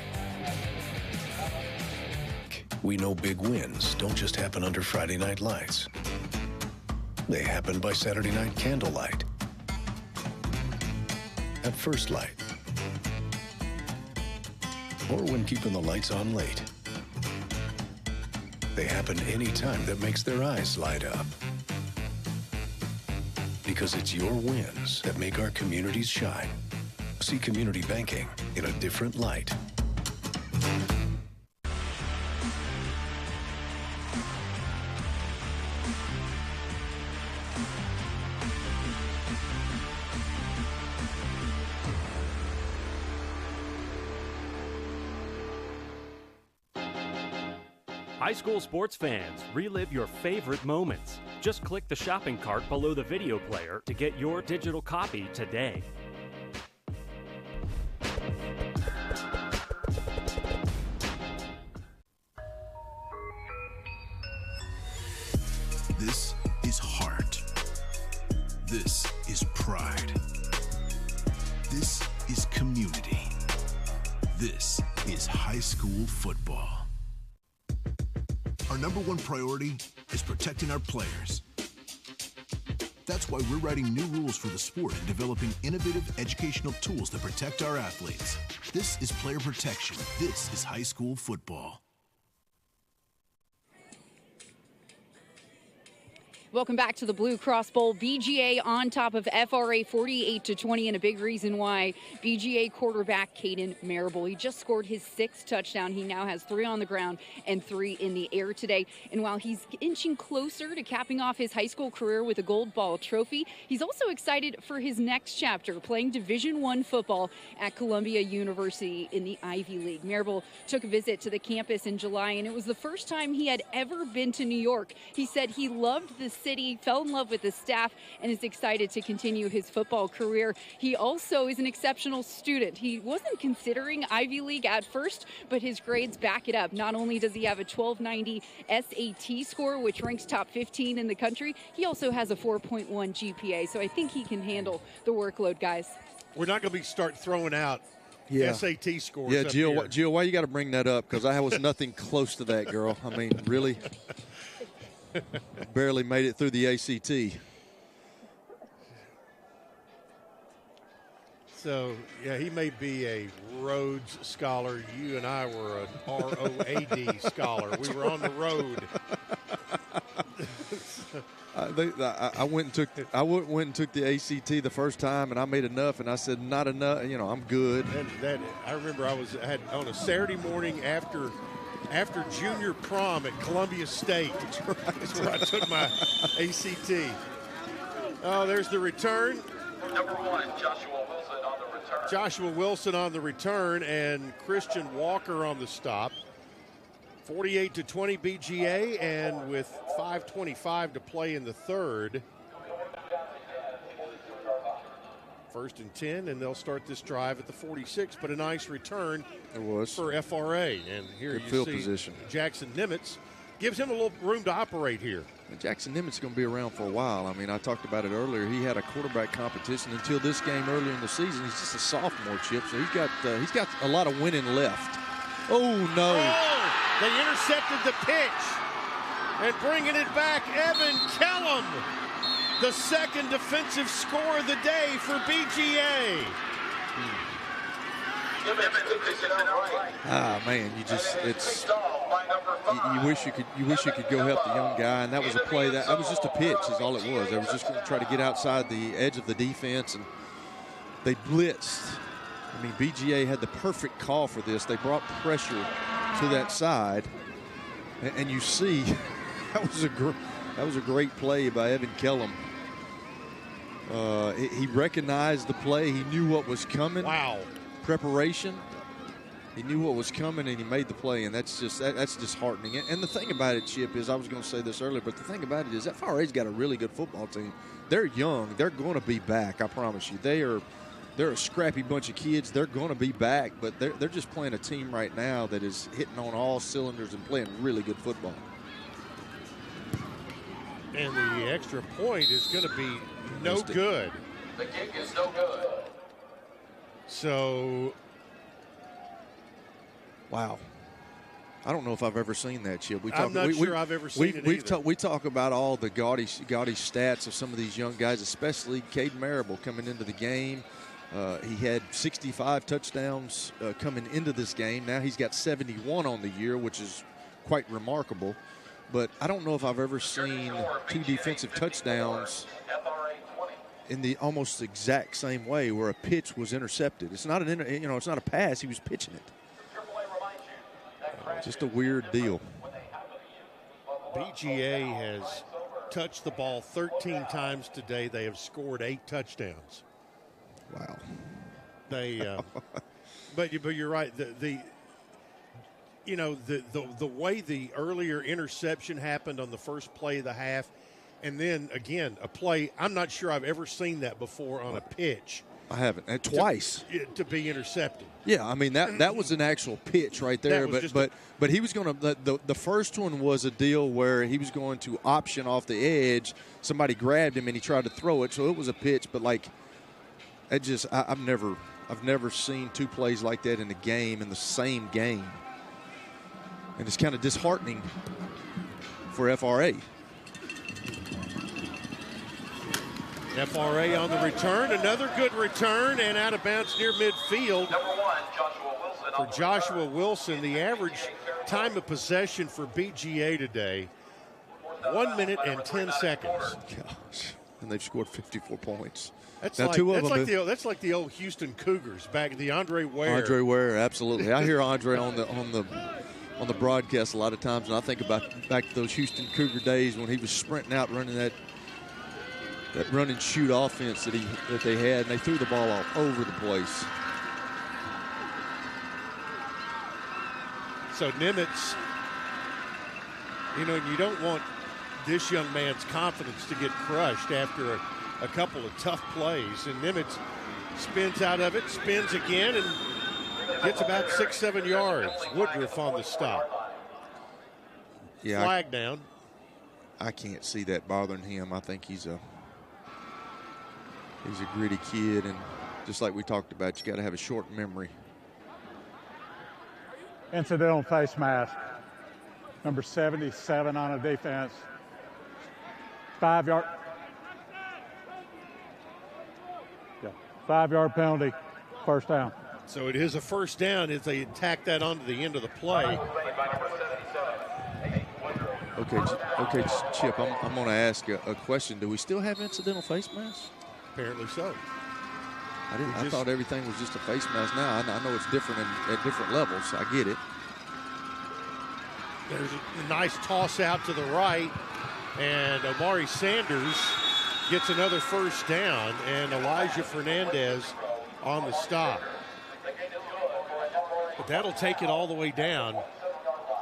We know big wins don't just happen under Friday night lights. They happen by Saturday night candlelight. At First Light. Or when keeping the lights on late. They happen anytime that makes their eyes light up. Because it's your wins that make our communities shine. See community banking in a different light. High school sports fans, relive your favorite moments. Just click the shopping cart below the video player to get your digital copy today. This is heart. This is pride. This is community. This is high school football. Our number one priority is protecting our players. That's why we're writing new rules for the sport and developing innovative educational tools that protect our athletes. This is player protection. This is high school football. Welcome back to the Blue Cross Bowl. BGA on top of FRA 48-20, and a big reason why BGA quarterback Caden Marable. He just scored his 6th touchdown. He now has 3 on the ground and 3 in the air today. And while he's inching closer to capping off his high school career with a gold ball trophy, he's also excited for his next chapter, playing Division I football at Columbia University in the Ivy League. Marable took a visit to the campus in July, and it was the first time he had ever been to New York. He said he loved the city, fell in love with the staff, and is excited to continue his football career. He also is an exceptional student. He wasn't considering Ivy League at first, but his grades back it up. Not only does he have a 1290 SAT score, which ranks top 15 in the country, he also has a 4.1 GPA. So I think he can handle the workload, guys. We're not going to start throwing out SAT scores. Yeah, up Jill, here. why you got to bring that up? Because I was nothing close to that, girl. I mean, really? Barely made it through the ACT. So, yeah, he may be a Rhodes Scholar. You and I were an ROAD scholar. We were on the road. I went and took the ACT the first time, and I made enough, and I said, not enough, I'm good. I remember I had on a Saturday morning after junior prom at Columbia State. That's where I took my ACT. Oh, there's the return. Number 1, Joshua Wilson on the return. Joshua Wilson on the return and Christian Walker on the stop. 48-20 BGA, and with 5:25 to play in the third. 1st and 10, and they'll start this drive at the 46, but a nice return it was for FRA. And here good you field see position. Jackson Nimitz gives him a little room to operate here. And Jackson Nimitz is going to be around for a while. I mean, I talked about it earlier. He had a quarterback competition until this game earlier in the season. He's just a sophomore, Chip, so he's got a lot of winning left. Oh, no. Oh, they intercepted the pitch. And bringing it back, Evan Kellum. The second defensive score of the day for BGA. Ah, man, you wish you could go help the young guy, and that was a play that was just a pitch is all it was. They was just going to try to get outside the edge of the defense, and they blitzed. I mean, BGA had the perfect call for this. They brought pressure to that side, and you see that was a great play by Evan Kellum. He recognized the play. He knew what was coming. Wow. Preparation. He knew what was coming, and he made the play, and that's disheartening. And the thing about it, Chip, is I was going to say this earlier, but the thing about it is that FRA's got a really good football team. They're young. They're going to be back, I promise you. They're a scrappy bunch of kids. They're going to be back, but they're just playing a team right now that is hitting on all cylinders and playing really good football. And the extra point is going to be no good. The kick is no good. So, wow. I don't know if I've ever seen that, Chip. I'm not sure I've ever seen it either. We talk about all the gaudy stats of some of these young guys, especially Caden Marable coming into the game. He had 65 touchdowns coming into this game. Now he's got 71 on the year, which is quite remarkable. But I don't know if I've ever seen 2 defensive touchdowns in the almost exact same way where a pitch was intercepted. It's not it's not a pass. He was pitching it. Just a weird deal. BGA has touched the ball 13 times today. They have scored 8 touchdowns. Wow. They, but you're right. The way the earlier interception happened on the first play of the half, and then again a play. I'm not sure I've ever seen that before on a pitch. I haven't. And twice to be intercepted. Yeah, I mean that was an actual pitch right there. But he was going to. The first one was a deal where he was going to option off the edge. Somebody grabbed him and he tried to throw it, so it was a pitch. But I've never seen 2 plays like that in a game, in the same game, and it's kind of disheartening for FRA. FRA on the return, another good return, and out of bounds near midfield. Number 1, Joshua Wilson. For Joshua Wilson, the average time of possession for BGA today, 1 minute and 10 seconds. Gosh, and they've scored 54 points. That's now, that's like the old Houston Cougars back, the Andre Ware. Andre Ware, absolutely. I hear Andre on the broadcast a lot of times, and I think about back to those Houston Cougar days when he was sprinting out, running that run and shoot offense that they had, and they threw the ball all over the place. So Nimitz, you don't want this young man's confidence to get crushed after a couple of tough plays. And Nimitz spins out of it, spins again, and gets about 6-7 yards. Woodruff on the stop. Yeah, flag down. I can't see that bothering him. I think he's a gritty kid, and just like we talked about, you got to have a short memory. Incidental face mask. Number 77 on a defense. 5 yard. Yeah, 5 yard penalty. First down. So it is a first down as they tack that onto the end of the play. Okay, Chip, I'm going to ask a question. Do we still have incidental face masks? Apparently so. I thought everything was just a face mask now. I know it's different at different levels. I get it. There's a nice toss out to the right, and Amari Sanders gets another first down, and Elijah Fernandez on the stop. But that'll take it all the way down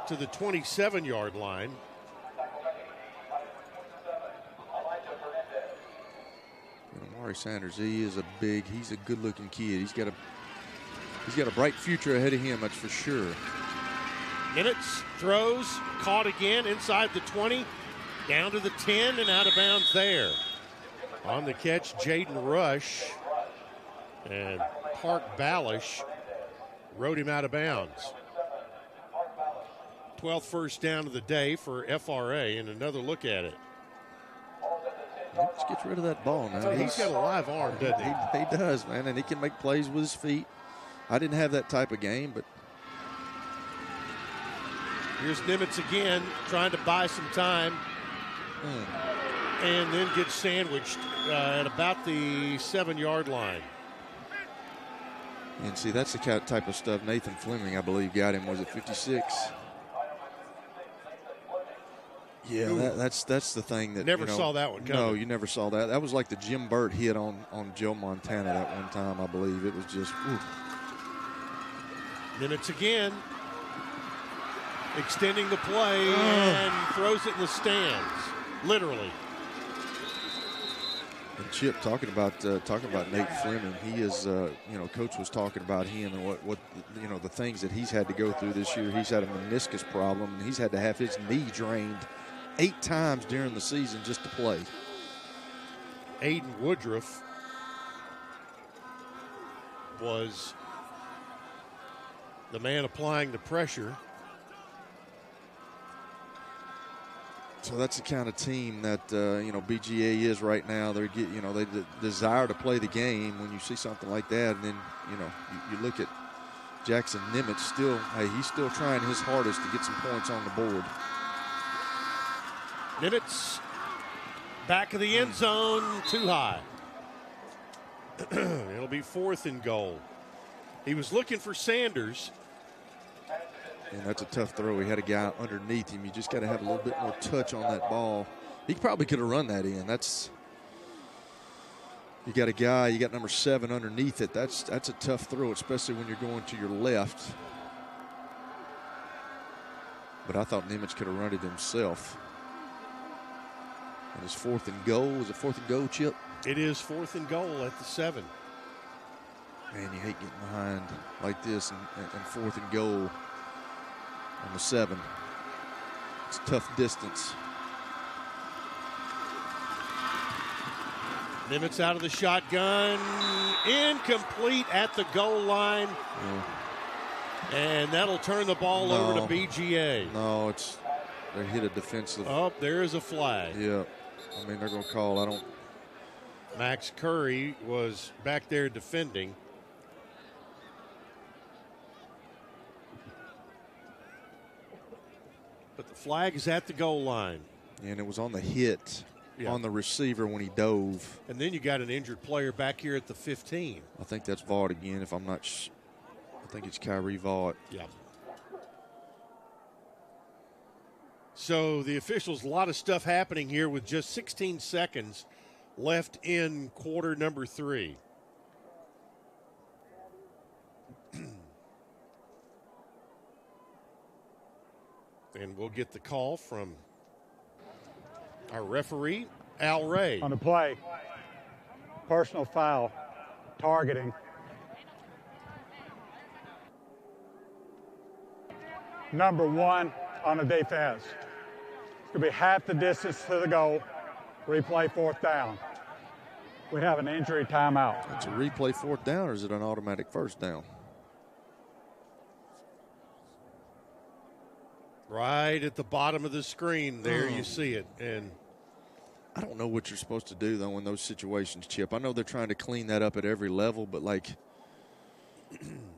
to the 27-yard line. Amari Sanders, he's a good-looking kid. He's got a bright future ahead of him, that's for sure. Nimitz throws, caught again inside the 20, down to the 10 and out of bounds there. On the catch, Jaden Rush, and Park Balish rode him out of bounds. 12th first down of the day for FRA, and another look at it. Let's get rid of that ball now. He's got a live arm, doesn't he? He does, man, and he can make plays with his feet. I didn't have that type of game, but. Here's Nimitz again, trying to buy some time. And then gets sandwiched at about the 7-yard line. And see, that's the type of stuff Nathan Fleming, I believe, got him. Was it 56? Yeah, that's the thing that never saw that one coming. No, you never saw that. That was like the Jim Burt hit on Joe Montana that one time, I believe. It was just. Oof. Nimitz again, extending the play and throws it in the stands, literally. And Chip, talking about Nate Fleming, he is, Coach was talking about him and what the things that he's had to go through this year. He's had a meniscus problem, and he's had to have his knee drained 8 times during the season just to play. Aiden Woodruff was the man applying the pressure. So that's the kind of team that BGA is right now. They desire to play the game. When you see something like that, and then you look at Jackson Nimitz. He's still trying his hardest to get some points on the board. Nimitz back of the end zone, too high. It'll be 4th and goal. He was looking for Sanders. And that's a tough throw. He had a guy underneath him. You just got to have a little bit more touch on that ball. He probably could have run that in. You got a guy, you got number 7 underneath it. That's a tough throw, especially when you're going to your left. But I thought Nimitz could have run it himself. And it's 4th and goal. Is it 4th and goal, Chip? It is 4th and goal at the 7. Man, you hate getting behind like this and 4th and goal on the 7. It's a tough distance. Nimitz out of the shotgun. Incomplete at the goal line. Yeah. And that'll turn the ball over to BGA. No, they hit a defensive. Oh, there is a flag. Yeah. I mean, they're going to call. Max Curry was back there defending. But the flag is at the goal line. And it was on the hit on the receiver when he dove. And then you got an injured player back here at the 15. I think that's Vaught again, if I'm not I think it's Kyrie Vaught. Yeah. So the officials, a lot of stuff happening here with just 16 seconds left in quarter number 3. And we'll get the call from Our referee, Al Ray. On the play, personal foul, targeting. Number 1 on the defense. It's going to be half the distance to the goal. Replay 4th down. We have an injury timeout. It's a replay 4th down, or is it an automatic 1st down? Right at the bottom of the screen there, you see it. And I don't know what you're supposed to do, though, in those situations, Chip. I know they're trying to clean that up at every level, but, like,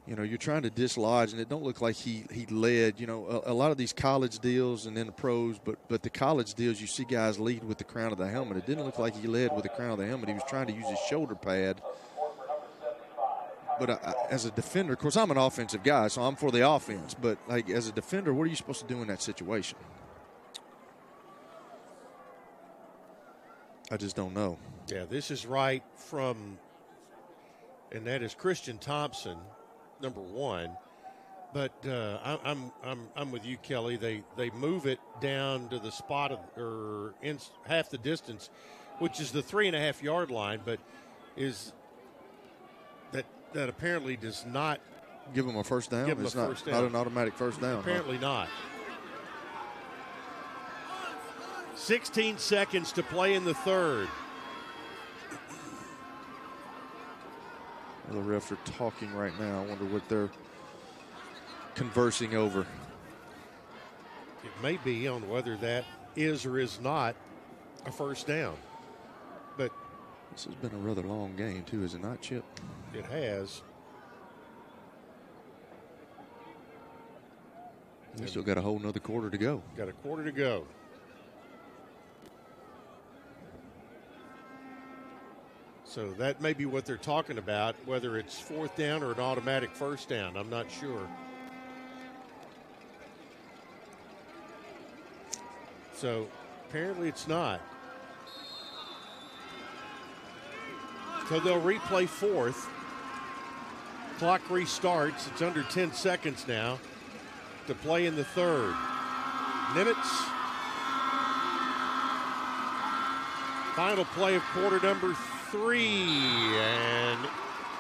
you know, you're trying to dislodge, and it don't look like he led. You know, a lot of these college deals and then the pros, but the college deals, you see guys lead with the crown of the helmet. It didn't look like he led with the crown of the helmet. He was trying to use his shoulder pad. But as a defender, of course, I'm an offensive guy, so I'm for the offense. But, like, as a defender, what are you supposed to do in that situation? I just don't know. Yeah, this is right from, and that is Christian Thompson, number 1. But I'm with you, Kelly. They move it down to the spot or in half the distance, which is the 3.5-yard line, but is that apparently does not give them a first down. It's not an automatic first down. Apparently not. 16 seconds to play in the 3rd. Well, the refs are talking right now. I wonder what they're conversing over. It may be on whether that is or is not a first down. But this has been a rather long game, too, is it not, Chip? It has. We still got a whole nother quarter to go. Got a quarter to go. So that may be what they're talking about, whether it's 4th down or an automatic first down. I'm not sure. So apparently it's not. So they'll replay 4th. Clock restarts. It's under 10 seconds now to play in the 3rd. Nimitz. Final play of quarter number 3. And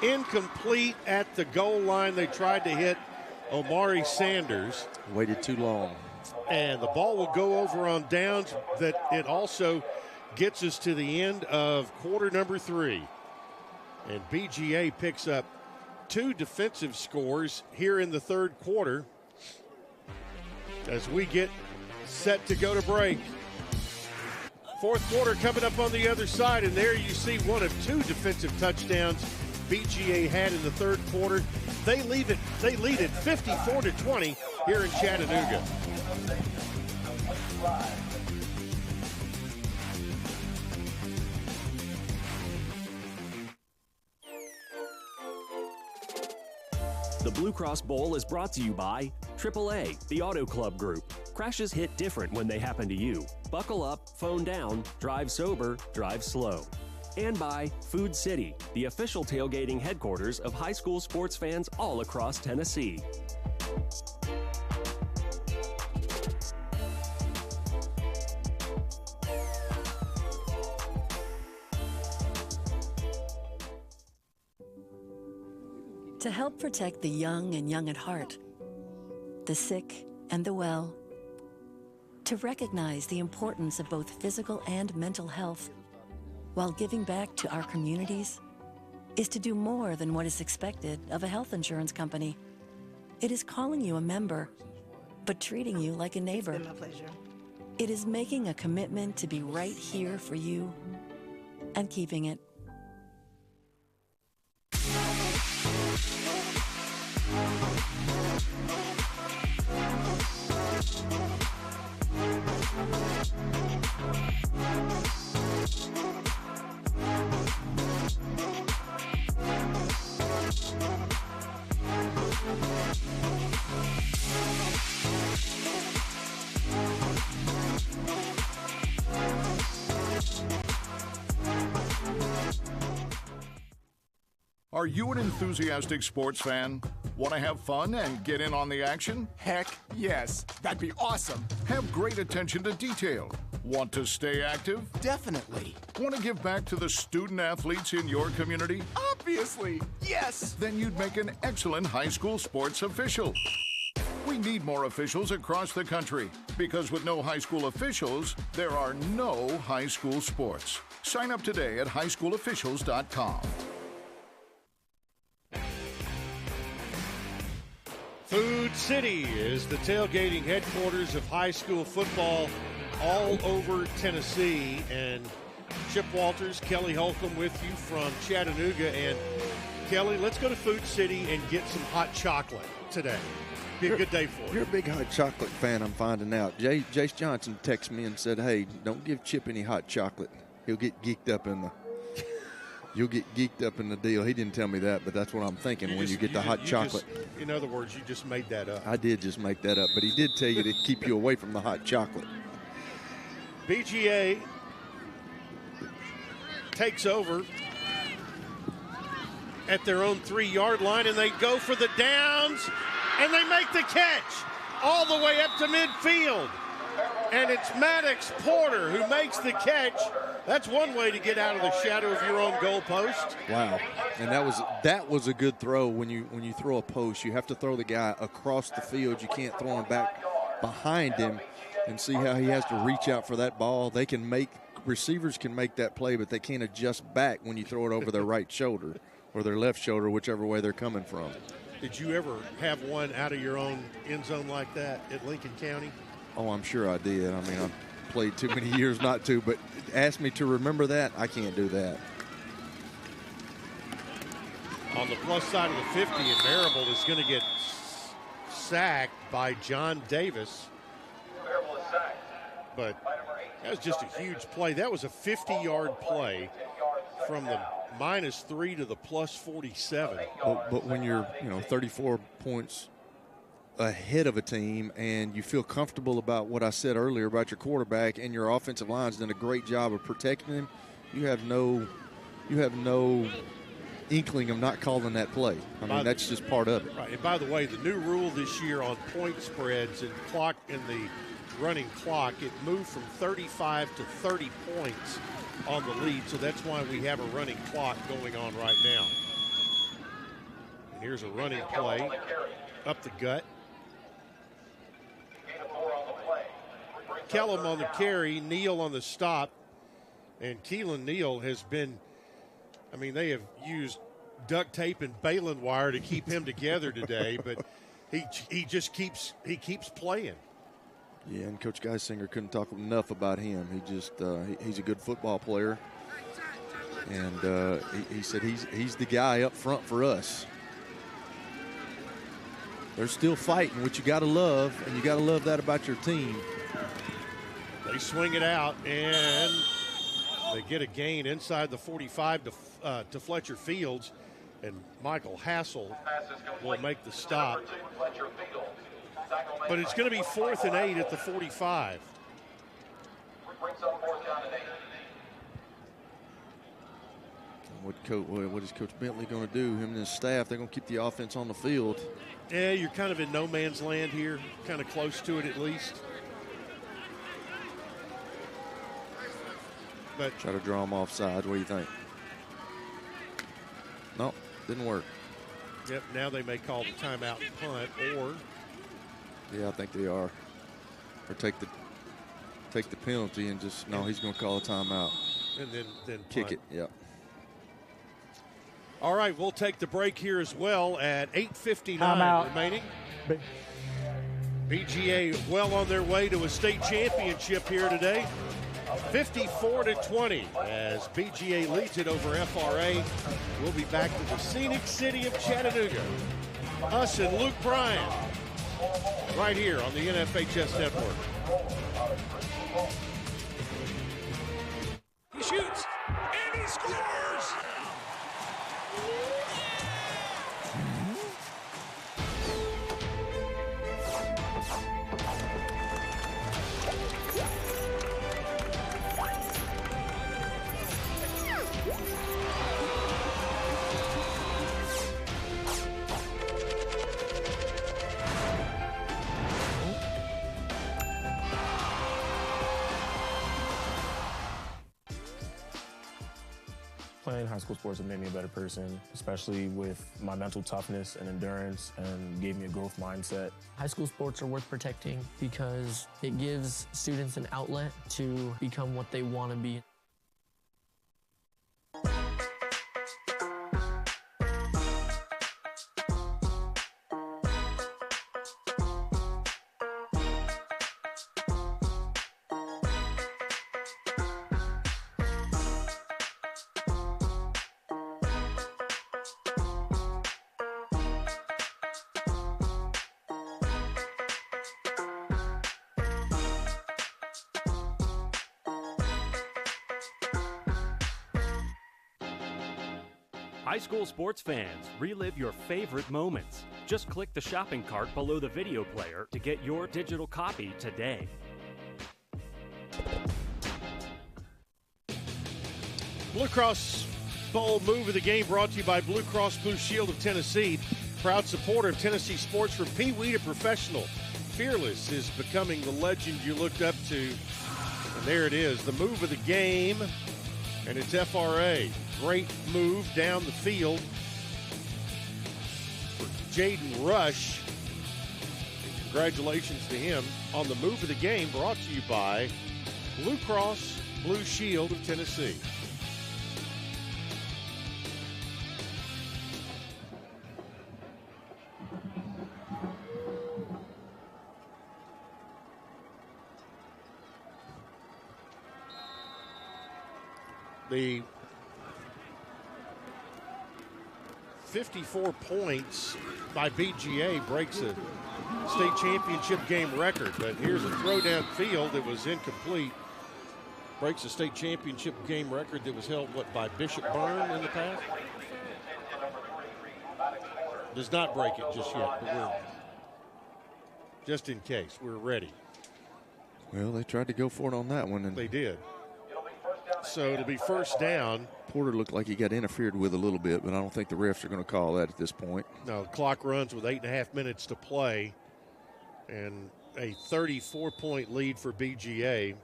incomplete at the goal line. They tried to hit Omari Sanders. Waited too long. And the ball will go over on downs. That it also gets us to the end of quarter number 3. And BGA picks up 2 defensive scores here in the 3rd quarter as we get set to go to break. 4th quarter coming up on the other side, and there you see one of 2 defensive touchdowns BGA had in the 3rd quarter. They lead it 54-20 here in Chattanooga. The Blue Cross Bowl is brought to you by AAA, the Auto Club Group. Crashes hit different when they happen to you. Buckle up, phone down, drive sober, drive slow. And by Food City, the official tailgating headquarters of high school sports fans all across Tennessee. To help protect the young and young at heart, the sick and the well, to recognize the importance of both physical and mental health while giving back to our communities is to do more than what is expected of a health insurance company. It is calling you a member, but treating you like a neighbor. It's been my pleasure. It is making a commitment to be right here for you and keeping it. Are you an enthusiastic sports fan? Want to have fun and get in on the action? Heck yes, that'd be awesome. Have great attention to detail. Want to stay active? Definitely. Want to give back to the student athletes in your community? Obviously, yes. Then you'd make an excellent high school sports official. We need more officials across the country because with no high school officials, there are no high school sports. Sign up today at highschoolofficials.com. Food City is the tailgating headquarters of high school football all over Tennessee. And Chip Walters, Kelly Holcomb with you from Chattanooga. And Kelly, let's go to Food City and get some hot chocolate today. Be a good day for you. You're a big hot chocolate fan, I'm finding out. Jace Johnson texted me and said, hey, don't give Chip any hot chocolate. He'll get geeked up in the You'll get geeked up in the deal. He didn't tell me that, but that's what I'm thinking when you get the hot chocolate. In other words, you just made that up. I did just make that up, but he did tell you to keep you away from the hot chocolate. BGA takes over at their own 3-yard line, and they go for the downs, and they make the catch all the way up to midfield. And it's Maddox Porter who makes the catch. That's one way to get out of the shadow of your own goalpost. Wow, and that was a good throw. When you throw a post, you have to throw the guy across the field. You can't throw him back behind him and see how he has to reach out for that ball. Receivers can make that play, but they can't adjust back when you throw it over their right shoulder or their left shoulder, whichever way they're coming from. Did you ever have one out of your own end zone like that at Lincoln County? Oh, I'm sure I did. I mean, I've played too many years not to, but ask me to remember that, I can't do that. On the plus side of the 50, and Marable is going to get sacked by John Davis. But that was just a huge play. That was a 50-yard play from the -3 to the +47. But when you're 34 points ahead of a team and you feel comfortable about what I said earlier about your quarterback and your offensive line's done a great job of protecting him, you have no inkling of not calling that play. I mean, that's just part of it. Right. And by the way, the new rule this year on point spreads and clock in the running clock, it moved from 35 to 30 points on the lead, so that's why we have a running clock going on right now. And here's a running play up the gut. Kellum on the carry, Neal on the stop, and Keelan Neal has been, they have used duct tape and baling wire to keep him together today, but he just keeps playing. Yeah, and Coach Geisinger couldn't talk enough about him. He just he's a good football player, and he said he's the guy up front for us. They're still fighting, which you got to love, and you got to love that about your team. They swing it out, and they get a gain inside the 45 to Fletcher Fields, and Michael Hassel will make the stop. But it's going to be 4th and 8 at the 45. What is Coach Bentley going to do? Him and his staff, they're going to keep the offense on the field. Yeah, you're kind of in no man's land here, kind of close to it at least. But try to draw them off sides. What do you think? No, didn't work. Yep, now they may call the timeout and punt, or yeah, I think they are. Or take the penalty and just he's going to call a timeout. And then kick punt. it. Yeah. All right, we'll take the break here as well at 8:59 remaining. BGA well on their way to a state championship here today. 54-20 as BGA leads it over FRA. We'll be back to the scenic city of Chattanooga. Us and Luke Bryan right here on the NFHS Network. He shoots and he scores! high school sports have made me a better person, especially with my mental toughness and endurance, and gave me a growth mindset. High school sports are worth protecting because it gives students an outlet to become what they want to be. High school sports fans, relive your favorite moments. Just click the shopping cart below the video player to get your digital copy today. Blue Cross Bowl move of the game brought to you by Blue Cross Blue Shield of Tennessee. Proud supporter of Tennessee sports from Pee Wee to professional. Fearless is becoming the legend you looked up to. And there it is, the move of the game. And it's FRA. Great move down the field for Jaden Rush. And congratulations to him on the move of the game, brought to you by Blue Cross Blue Shield of Tennessee. The 54 points by BGA breaks a state championship game record, but here's a throw downfield that was incomplete. Breaks a state championship game record that was held, by Bishop Byrne in the past? Does not break it just yet, but just in case, we're ready. Well, they tried to go for it on that one. And they did. So it'll be first down. Porter looked like he got interfered with a little bit, but I don't think the refs are going to call that at this point. No, the clock runs with 8.5 minutes to play, and a 34-point lead for BGA.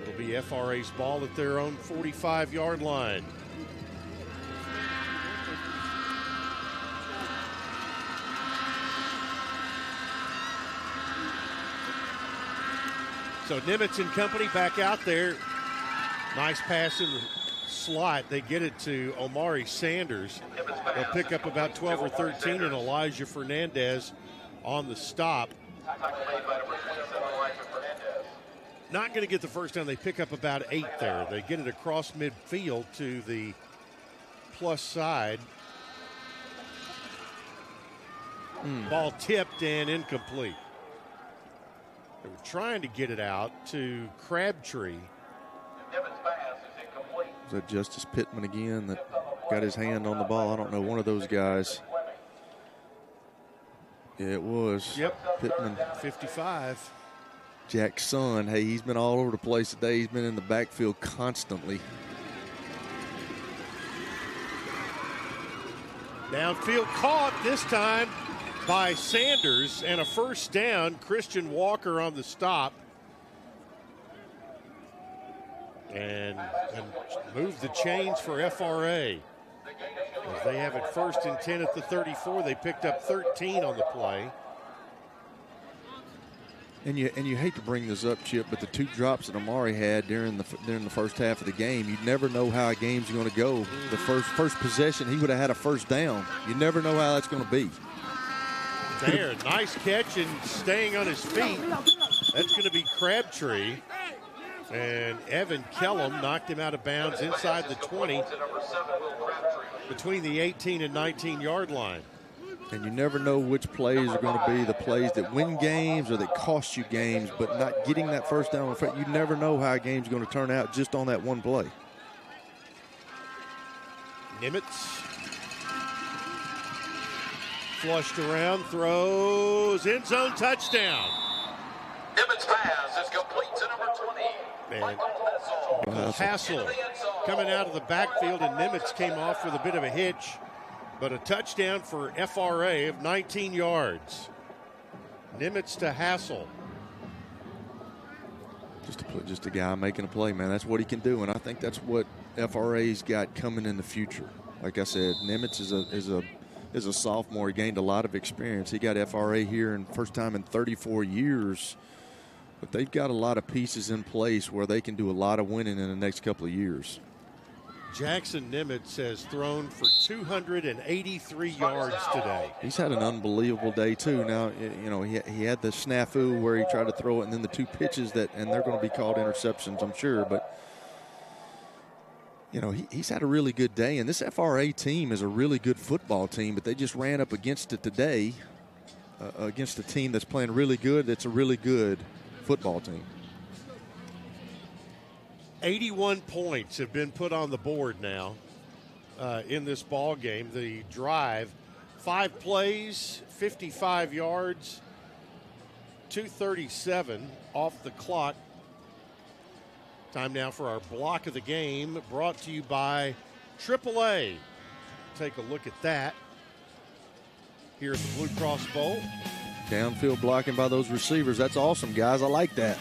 It'll be FRA's ball at their own 45-yard line. So Nimitz and company back out there. Nice pass in the slot. They get it to Omari Sanders. They'll pick up about 12 or 13, and Elijah Fernandez on the stop. Not going to get the first down. They pick up about 8 there. They get it across midfield to the plus side. Ball tipped and incomplete. They were trying to get it out to Crabtree. Was that Justice Pittman again that got his hand on the ball? I don't know, one of those guys. Yeah, it was. Yep. Pittman. 55. Jack's son. Hey, he's been all over the place today. He's been in the backfield constantly. Downfield caught this time by Sanders, and a first down. Christian Walker on the stop. And move the chains for FRA. As they have it first and 10 at the 34. They picked up 13 on the play. And you hate to bring this up, Chip, but the 2 drops that Amari had during the first half of the game, you never know how a game's going to go. The first possession, he would have had a first down. You never know how that's going to be. There, nice catch and staying on his feet. That's going to be Crabtree. And Evan Kellum knocked him out of bounds inside the 20, between the 18 and 19-yard line. And you never know which plays are going to be the plays that win games or that cost you games, but not getting that first down in front, you never know how a game's going to turn out just on that one play. Nimitz flushed around, throws, end zone touchdown. Nimitz pass is complete to number 20. And Hassel coming out of the backfield, and Nimitz came off with a bit of a hitch, but a touchdown for FRA of 19 yards. Nimitz to Hassel. Just a guy making a play, man. That's what he can do, and I think that's what FRA's got coming in the future. Like I said, Nimitz is a sophomore. He gained a lot of experience. He got FRA here and first time in 34 years. But they've got a lot of pieces in place where they can do a lot of winning in the next couple of years. Jackson Nimitz has thrown for 283 yards today. He's had an unbelievable day, too. Now, you know, he had the snafu where he tried to throw it, and then the 2 pitches and they're going to be called interceptions, I'm sure. But, you know, he's had a really good day. And this FRA team is a really good football team, but they just ran up against it today, against a team that's playing really good. That's a really good football team. 81 points have been put on the board now in this ball game. The drive, 5 plays, 55 yards, 2:37 off the clock. Time now for our block of the game, brought to you by AAA. Take a look at that here at the Blue Cross Bowl. Downfield blocking by those receivers. That's awesome, guys. I like that.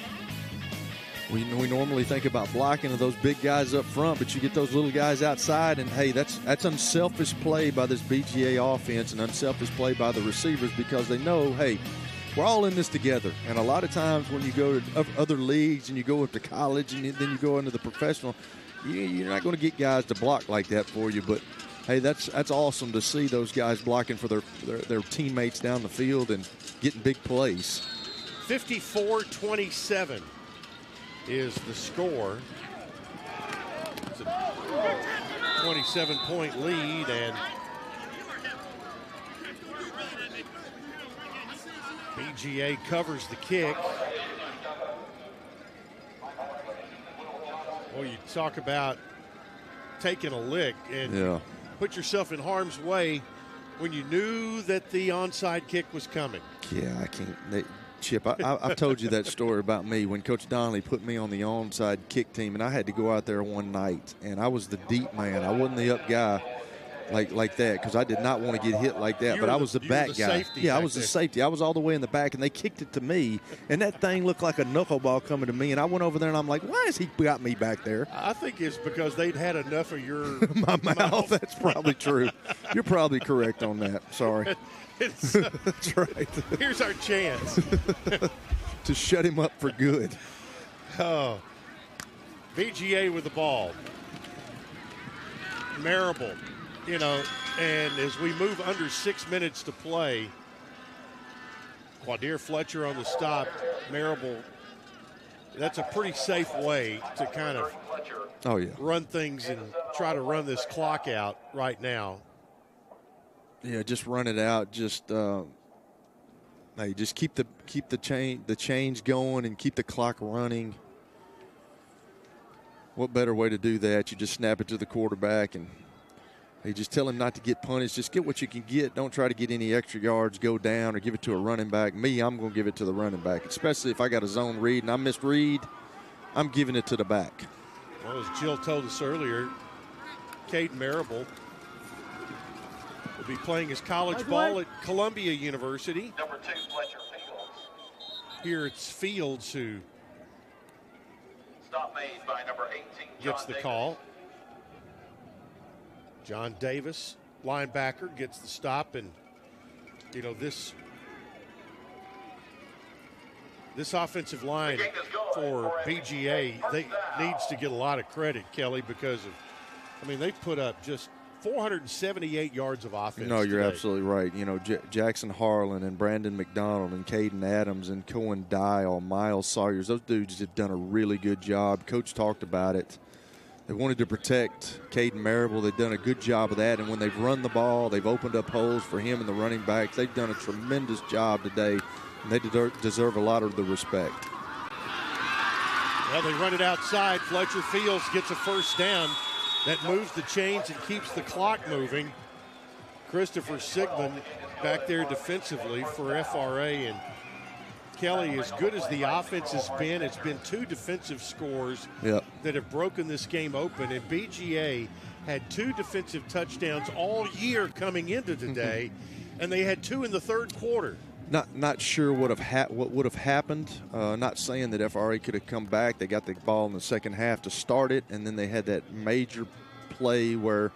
We normally think about blocking of those big guys up front, but you get those little guys outside, and, hey, that's unselfish play by this BGA offense and unselfish play by the receivers because they know, hey, we're all in this together. And a lot of times when you go to other leagues and you go up to college and then you go into the professional, you're not going to get guys to block like that for you. But, hey, that's awesome to see those guys blocking for their teammates down the field and getting big plays. 54-27. Is the score. It's a 27-point lead, and BGA covers the kick. Well, you talk about taking a lick and put yourself in harm's way when you knew that the onside kick was coming. Yeah, I can't. Chip, I've told you that story about me when Coach Donnelly put me on the onside kick team, and I had to go out there one night, and I was the deep man. I wasn't the up guy like that because I did not want to get hit like that, but I was the back guy. Yeah, I was the safety. I was all the way in the back, and they kicked it to me, and that thing looked like a knuckleball coming to me, and I went over there, and I'm like, why has he got me back there? I think it's because they'd had enough of your my mouth. That's probably true. You're probably correct on that. Sorry. That's right. Here's our chance to shut him up for good. Oh, BGA with the ball. Marable, you know, and as we move under 6 minutes to play, Quadir Fletcher on the stop. Marable, that's a pretty safe way to kind of run things and try to run this clock out right now. Yeah, just run it out. Just hey, just keep the change going and keep the clock running. What better way to do that? You just snap it to the quarterback and hey, just tell him not to get punished. Just get what you can get. Don't try to get any extra yards, go down, or give it to a running back. Me, I'm going to give it to the running back, especially if I got a zone read and I missed read. I'm giving it to the back. Well, as Jill told us earlier, Caden Marable will be playing his college ball at Columbia University. Number 2, Fletcher Fields. Here it's Fields who Stop made by number 18, gets the call. John Davis, linebacker, gets the stop, and you know this offensive line for BGA needs to get a lot of credit, Kelly, because they've put up just 478 yards of offense. No, you're today. absolutely right. You know, Jackson Harlan and Brandon McDonald and Caden Adams and Cohen Dial, Miles Sawyers, those dudes have done a really good job. Coach talked about it. They wanted to protect Caden Marable. They've done a good job of that. And when they've run the ball, they've opened up holes for him and the running backs. They've done a tremendous job today, and they deserve a lot of the respect. Well, they run it outside. Fletcher Fields gets a first down. That moves the chains and keeps the clock moving. Christopher Sigmund back there defensively for FRA. And Kelly, as good as the offense has been, it's been 2 defensive scores that have broken this game open. And BGA had 2 defensive touchdowns all year coming into today, and they had 2 in the third quarter. Not sure what would have happened. Not saying that FRA could have come back. They got the ball in the second half to start it, and then they had that major play where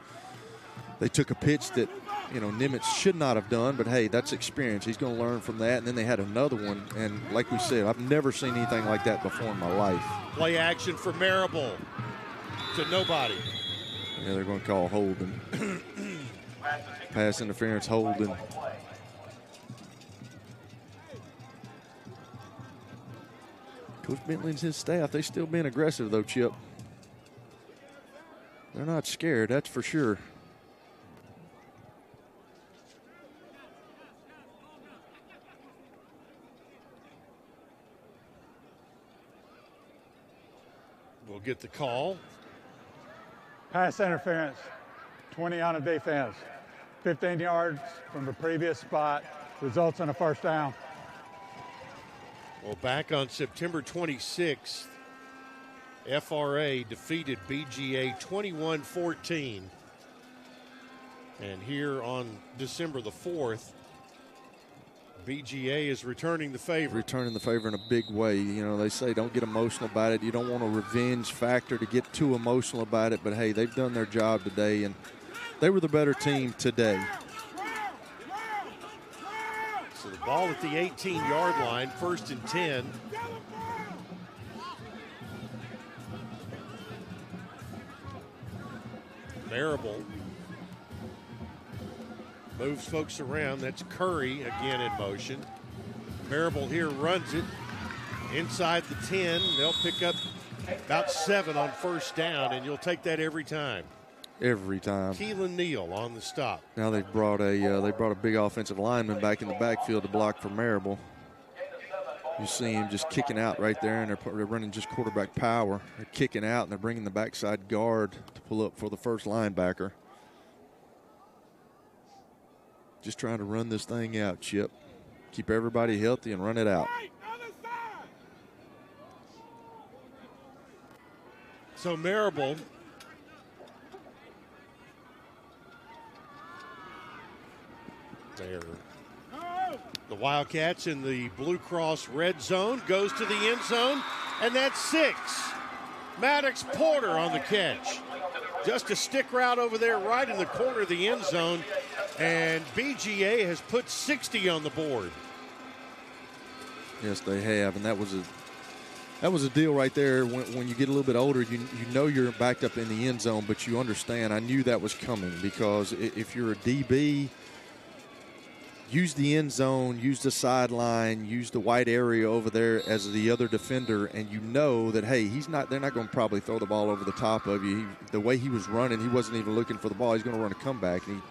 they took a pitch that, Nimitz should not have done, but hey, that's experience. He's going to learn from that. And then they had another one, and like we said, I've never seen anything like that before in my life. Play action for Marable to nobody. Yeah, they're going to call holding. Pass interference, holding. Coach Bentley and his staff, they still being aggressive, though, Chip. They're not scared, that's for sure. We'll get the call. Pass interference, 20 on a defense. 15 yards from the previous spot, results in a first down. Well, back on September 26th, FRA defeated BGA 21-14. And here on December the 4th, BGA is returning the favor. Returning the favor in a big way. They say don't get emotional about it. You don't want a revenge factor to get too emotional about it. But, hey, they've done their job today, and they were the better team today. So the ball at the 18-yard line, 1st and 10. Marable moves folks around. That's Curry again in motion. Marable here runs it inside the 10. They'll pick up about 7 on first down, and you'll take that every time. Every time. Keelan Neal on the stop. Now they've brought a big offensive lineman back in the backfield to block for Marable. You see him just kicking out right there, and they're running just quarterback power. They're kicking out, and they're bringing the backside guard to pull up for the first linebacker. Just trying to run this thing out, Chip. Keep everybody healthy and run it out. So Marable there. The Wildcats in the Blue Cross red zone, goes to the end zone, and that's 6. Maddox Porter on the catch. Just a stick route over there right in the corner of the end zone, and BGA has put 60 on the board. Yes, they have, and that was a deal right there. When you get a little bit older, you know you're backed up in the end zone, but you understand. I knew that was coming because if you're a DB, use the end zone, use the sideline, use the white area over there as the other defender, and you know that, hey, they're not going to probably throw the ball over the top of you. The way he was running, he wasn't even looking for the ball. He's going to run a comeback, and he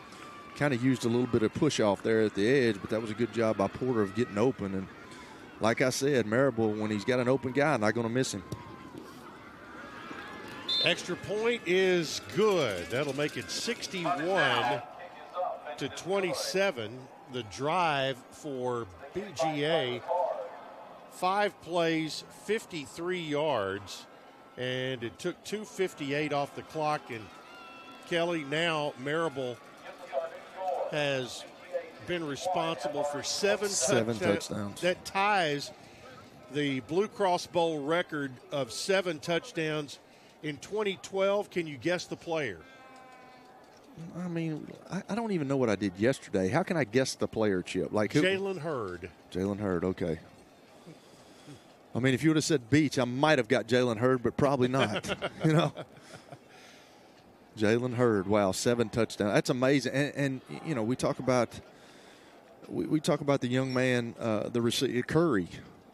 kind of used a little bit of push off there at the edge, but that was a good job by Porter of getting open. And like I said, Marable, when he's got an open guy, not going to miss him. Extra point is good. That'll make it 61-27. The drive for BGA, 5 plays, 53 yards, and it took 2:58 off the clock. And Kelly, now Marable has been responsible for 7 touchdowns. That ties the Blue Cross Bowl record of 7 touchdowns in 2012. Can you guess the player? I mean, I don't even know what I did yesterday. How can I guess the player, Chip? Like who? Jalen Hurd. Jalen Hurd, okay. I mean, if you would have said Beach, I might have got Jalen Hurd, but probably not. Jalen Hurd, wow, 7 touchdowns. That's amazing. And we talk about the young man, the receiver, Curry.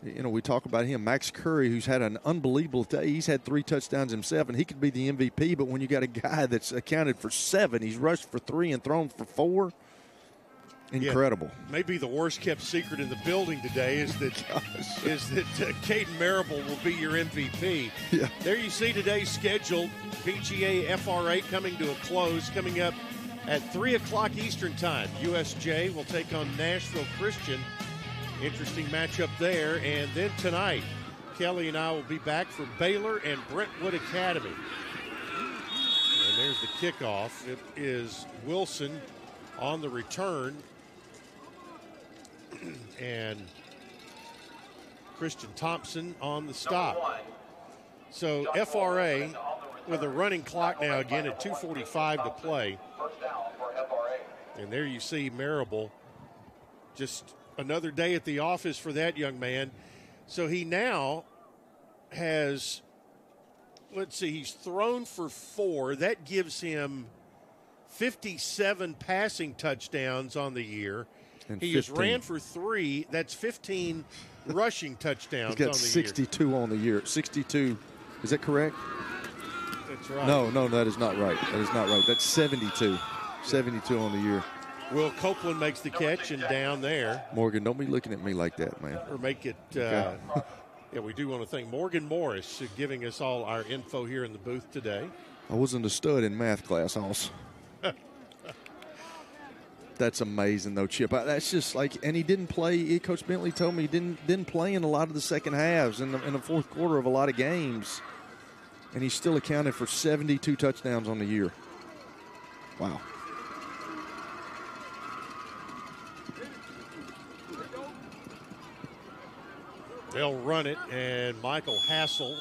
We talk about him, Max Curry, who's had an unbelievable day. He's had 3 touchdowns himself, and he could be the MVP. But when you got a guy that's accounted for 7, he's rushed for 3 and thrown for 4. Incredible. Yeah, maybe the worst kept secret in the building today is that Caden Marable will be your MVP. Yeah. There you see today's schedule. BGA FRA coming to a close. Coming up at 3 o'clock Eastern time, USJ will take on Nashville Christian. Interesting matchup there. And then tonight, Kelly and I will be back for Baylor and Brentwood Academy. And there's the kickoff. It is Wilson on the return. and Christian Thompson on the stop. So FRA with a running clock now again at 2:45 to play. And there you see Marable, just another day at the office for that young man. So he now has, let's see, he's thrown for 4. That gives him 57 passing touchdowns on the year. And he has ran for 3. That's 15 rushing touchdowns on the year. He's got 62 on the year. 62. Is that correct? That's right. No, that is not right. That is not right. That's 72. 72 on the year. Will Copeland makes the catch and down there. Morgan, don't be looking at me like that, man. Or make it, Okay. yeah, we do want to thank Morgan Morris giving us all our info here in the booth today. I wasn't a stud in math class also. That's amazing, though, Chip. That's just like, and he didn't play. Coach Bentley told me he didn't play in a lot of the second halves in the fourth quarter of a lot of games, and he still accounted for 72 touchdowns on the year. Wow. They'll run it, and Michael Hassel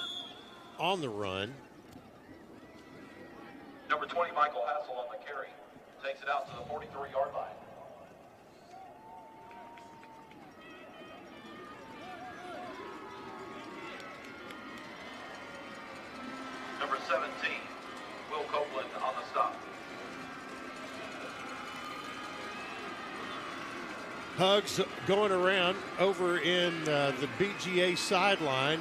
on the run. Number 20, Michael Hassel on the carry. Takes it out to the 43-yard line. Number 17, Will Copeland on the stop. Hugs going around over in the BGA sideline.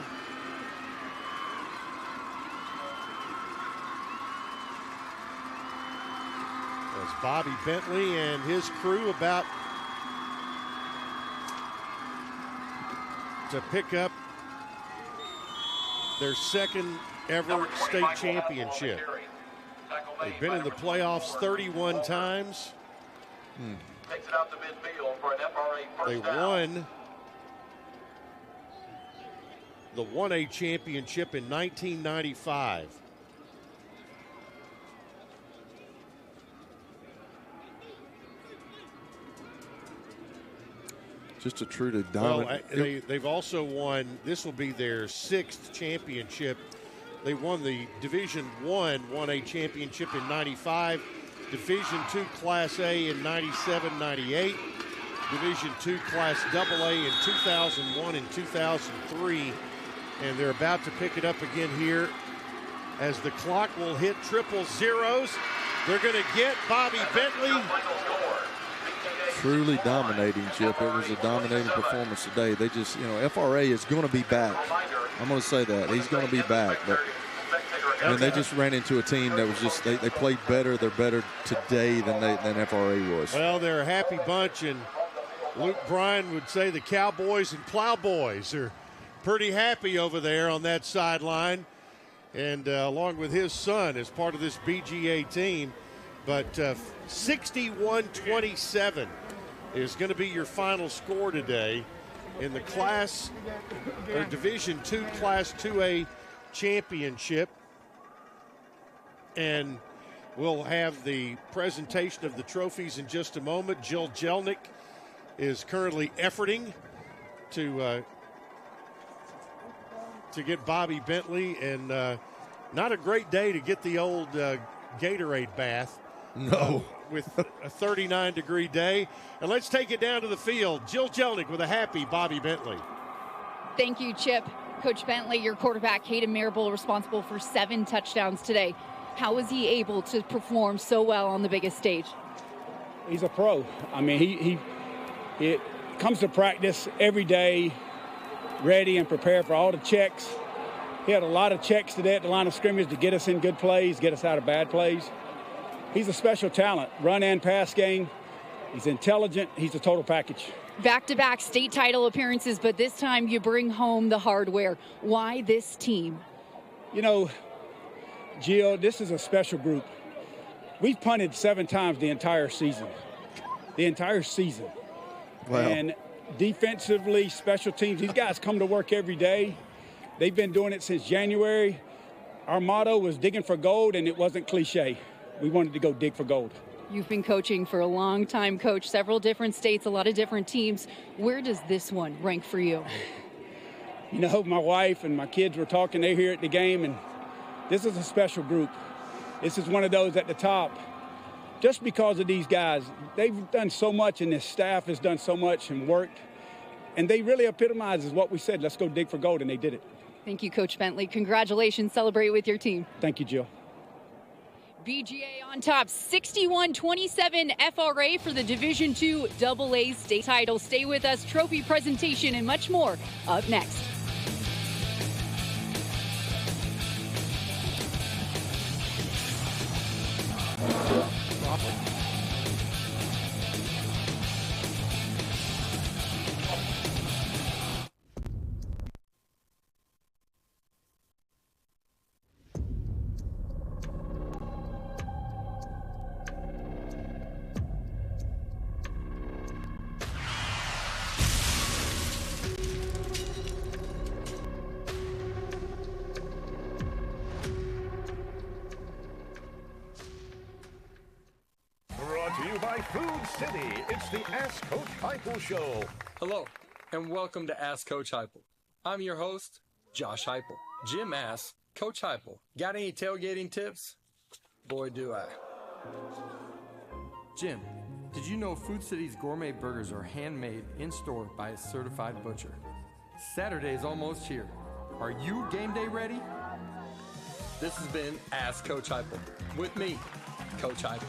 That's Bobby Bentley and his crew about to pick up their second ever state championship. They've been in the playoffs 31 times. Takes it out to midfield for an FRA They first down. won the 1A championship in 1995. Just a true to Well, dominant. they've also won, this will be their 6th championship. They won the Division I 1A championship in 95, Division II Class A in 97, 98, Division II Class AA in 2001 and 2003, and they're about to pick it up again here as the clock will hit triple zeros. They're going to get Bobby Bentley. Truly dominating, Chip. It was a dominating performance today. They just, FRA is going to be back. I'm going to say that. He's going to be back. But they just ran into a team that was just, they played better. They're better today than FRA was. Well, they're a happy bunch, and Luke Bryan would say the Cowboys and Plowboys are pretty happy over there on that sideline, and along with his son as part of this BGA team. But 61-27 is going to be your final score today in the Division II Class 2A championship. And we'll have the presentation of the trophies in just a moment. Jill Jelnick is currently efforting to get Bobby Bentley, and not a great day to get the old Gatorade bath. No. With a 39-degree day. And let's take it down to the field. Jill Jelnick with a happy Bobby Bentley. Thank you, Chip. Coach Bentley, your quarterback, Hayden Marable, responsible for 7 touchdowns today. How was he able to perform so well on the biggest stage? He's a pro. I mean, he comes to practice every day, ready and prepared for all the checks. He had a lot of checks today at the line of scrimmage to get us in good plays, get us out of bad plays. He's a special talent, run and pass game. He's intelligent. He's a total package. Back-to-back state title appearances, but this time you bring home the hardware. Why this team? Jill, this is a special group. We've punted 7 times the entire season. Wow. And defensively, special teams, these guys come to work every day. They've been doing it since January. Our motto was digging for gold, and it wasn't cliche. We wanted to go dig for gold. You've been coaching for a long time, Coach. Several different states, a lot of different teams. Where does this one rank for you? You know, my wife and my kids were talking. They're here at the game, and this is a special group. This is one of those at the top. Just because of these guys, they've done so much, and this staff has done so much and worked. And they really epitomizes what we said, let's go dig for gold, and they did it. Thank you, Coach Bentley. Congratulations. Celebrate with your team. Thank you, Jill. BGA on top, 61-27 FRA for the Division II AA state title. Stay with us. Trophy presentation and much more up next. Food City, it's the Ask Coach Heupel Show. Hello, and welcome to Ask Coach Heupel. I'm your host, Josh Heupel. Jim asks, Coach Heupel, got any tailgating tips? Boy, do I. Jim, did you know Food City's gourmet burgers are handmade in-store by a certified butcher? Saturday is almost here. Are you game day ready? This has been Ask Coach Heupel with me, Coach Heupel.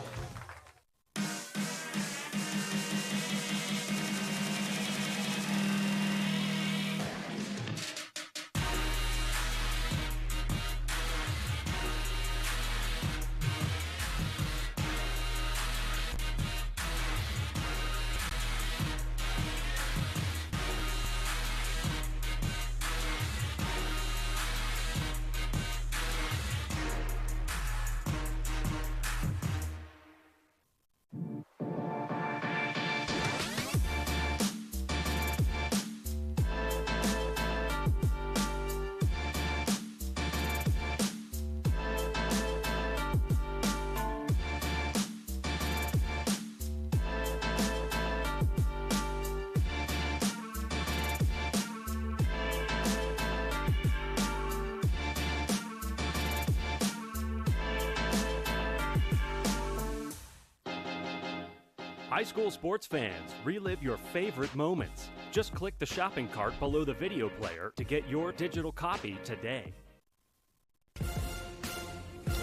High school sports fans, relive your favorite moments. Just click the shopping cart below the video player to get your digital copy today.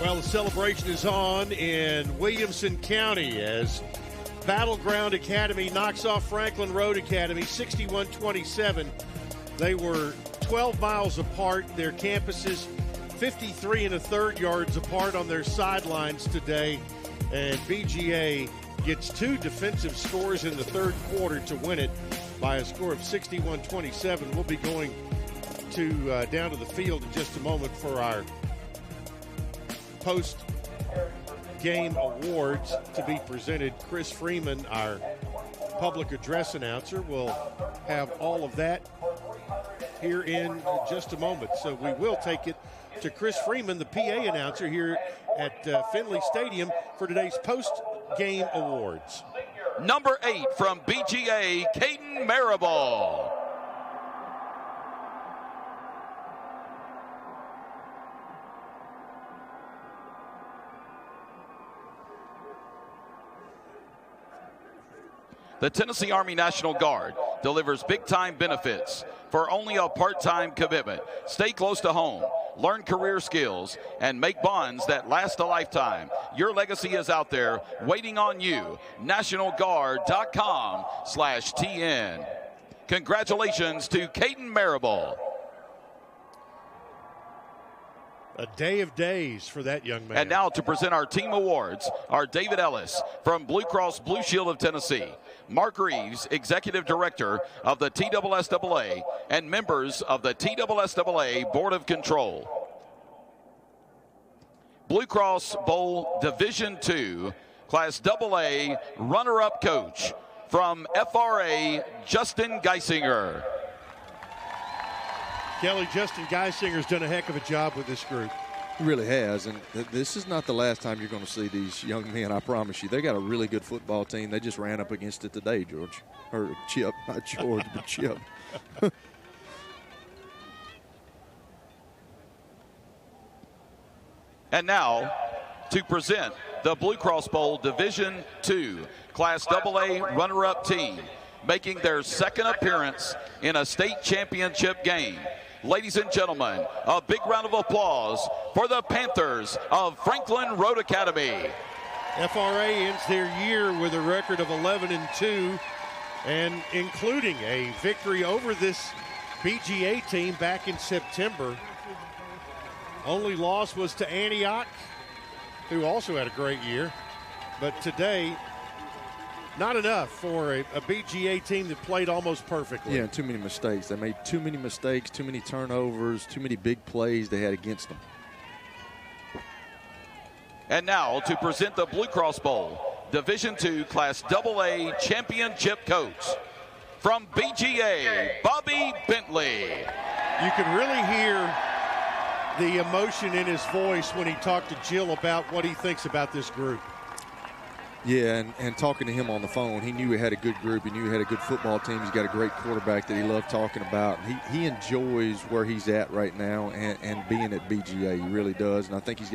Well, the celebration is on in Williamson County as Battleground Academy knocks off Franklin Road Academy 61-27. They were 12 miles apart. Their campuses 53 1/3 yards apart on their sidelines today. And BGA gets two defensive scores in the third quarter to win it by a score of 61-27. We'll be going to down to the field in just a moment for our post-game awards to be presented. Chris Freeman, our public address announcer, will have all of that here in just a moment. So we will take it to Chris Freeman, the PA announcer here at Finley Stadium for today's post-game awards. Number 8 from BGA, Caden Marable. The Tennessee Army National Guard delivers big-time benefits for only a part-time commitment. Stay close to home, learn career skills, and make bonds that last a lifetime. Your legacy is out there waiting on you. NationalGuard.com/TN. Congratulations to Caden Marable. A day of days for that young man. And now to present our team awards are David Ellis from Blue Cross Blue Shield of Tennessee, Mark Reeves, Executive Director of the TSSAA, and members of the TSSAA Board of Control. Blue Cross Bowl Division II, Class AA runner-up coach from FRA, Justin Geisinger. Kelly, Justin Geisinger's done a heck of a job with this group. It really has, and this is not the last time you're going to see these young men, I promise you. They got a really good football team. They just ran up against it today, George. Or Chip, not George, but Chip. And now, to present the Blue Cross Bowl Division II Class AA runner-up team, making their second appearance in a state championship game. Ladies and gentlemen, a big round of applause for the Panthers of Franklin Road Academy. FRA ends their year with a record of 11-2, and including a victory over this BGA team back in September. Only loss was to Antioch, who also had a great year. But today, not enough for a BGA team that played almost perfectly. Yeah, too many mistakes. They made too many mistakes, too many turnovers, too many big plays they had against them. And now to present the Blue Cross Bowl Division II Class AA Championship coach from BGA, Bobby Bentley. You can really hear the emotion in his voice when he talked to Jill about what he thinks about this group. Yeah, and talking to him on the phone, he knew he had a good group. He knew he had a good football team. He's got a great quarterback that he loved talking about. He enjoys where he's at right now and being at BGA. He really does. And I think he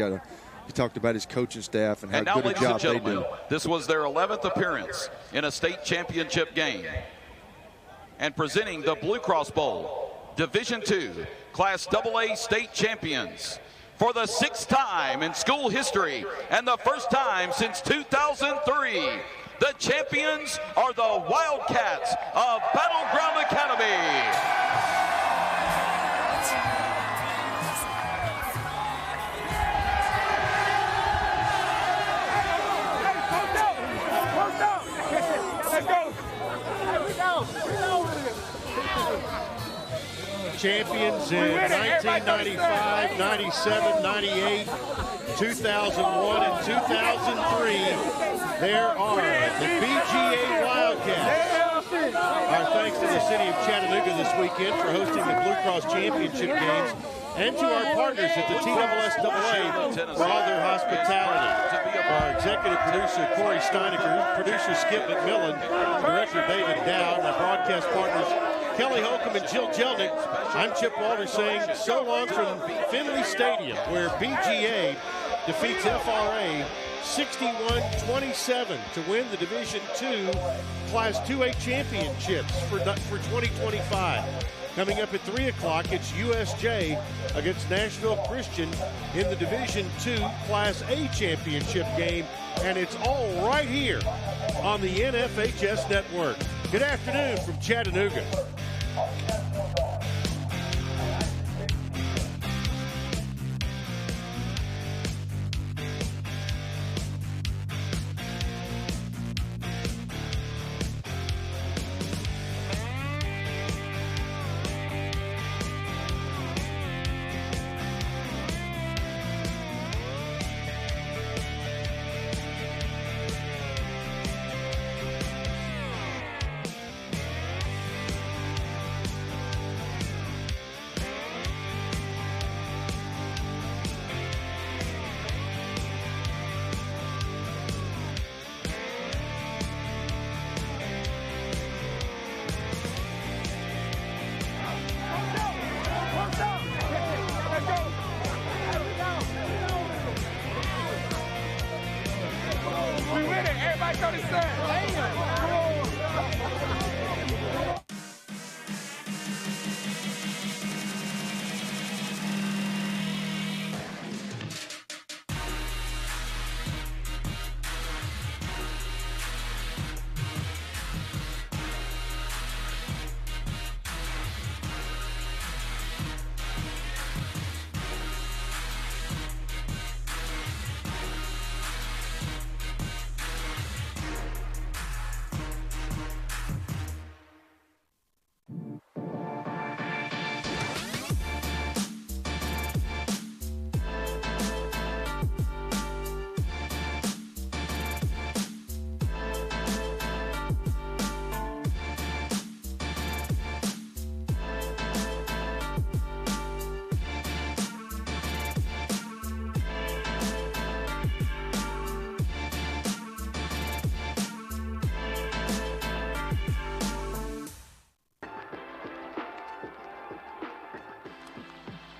talked about his coaching staff and how now, good a job they do. This was their 11th appearance in a state championship game. And presenting the Blue Cross Bowl Division II Class AA state champions, for the 6th time in school history and the first time since 2003, the champions are the Wildcats of Battleground Academy. Champions in 1995, 97, 98, 2001, and 2003. There are the BGA Wildcats. Our thanks to the city of Chattanooga this weekend for hosting the Blue Cross Championship games, and to our partners at the TSSAA for all their hospitality. Our executive producer, Corey Steinecker, producer Skip McMillan, director David Dowd, and our broadcast partners, Kelly Holcomb and Jill Jelnick. I'm Chip Walters saying so long from Finley Stadium, where BGA defeats FRA 61-27 to win the Division II Class 2A championships for 2025. Coming up at 3 o'clock, it's USJ against Nashville Christian in the Division II Class A championship game, and it's all right here on the NFHS Network. Good afternoon from Chattanooga.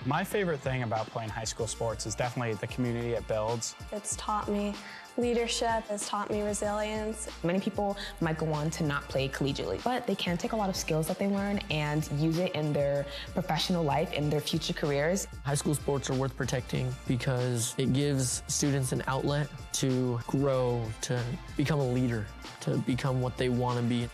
My favorite thing about playing high school sports is definitely the community it builds. It's taught me leadership, it's taught me resilience. Many people might go on to not play collegiately, but they can take a lot of skills that they learn and use it in their professional life, in their future careers. High school sports are worth protecting because it gives students an outlet to grow, to become a leader, to become what they want to be.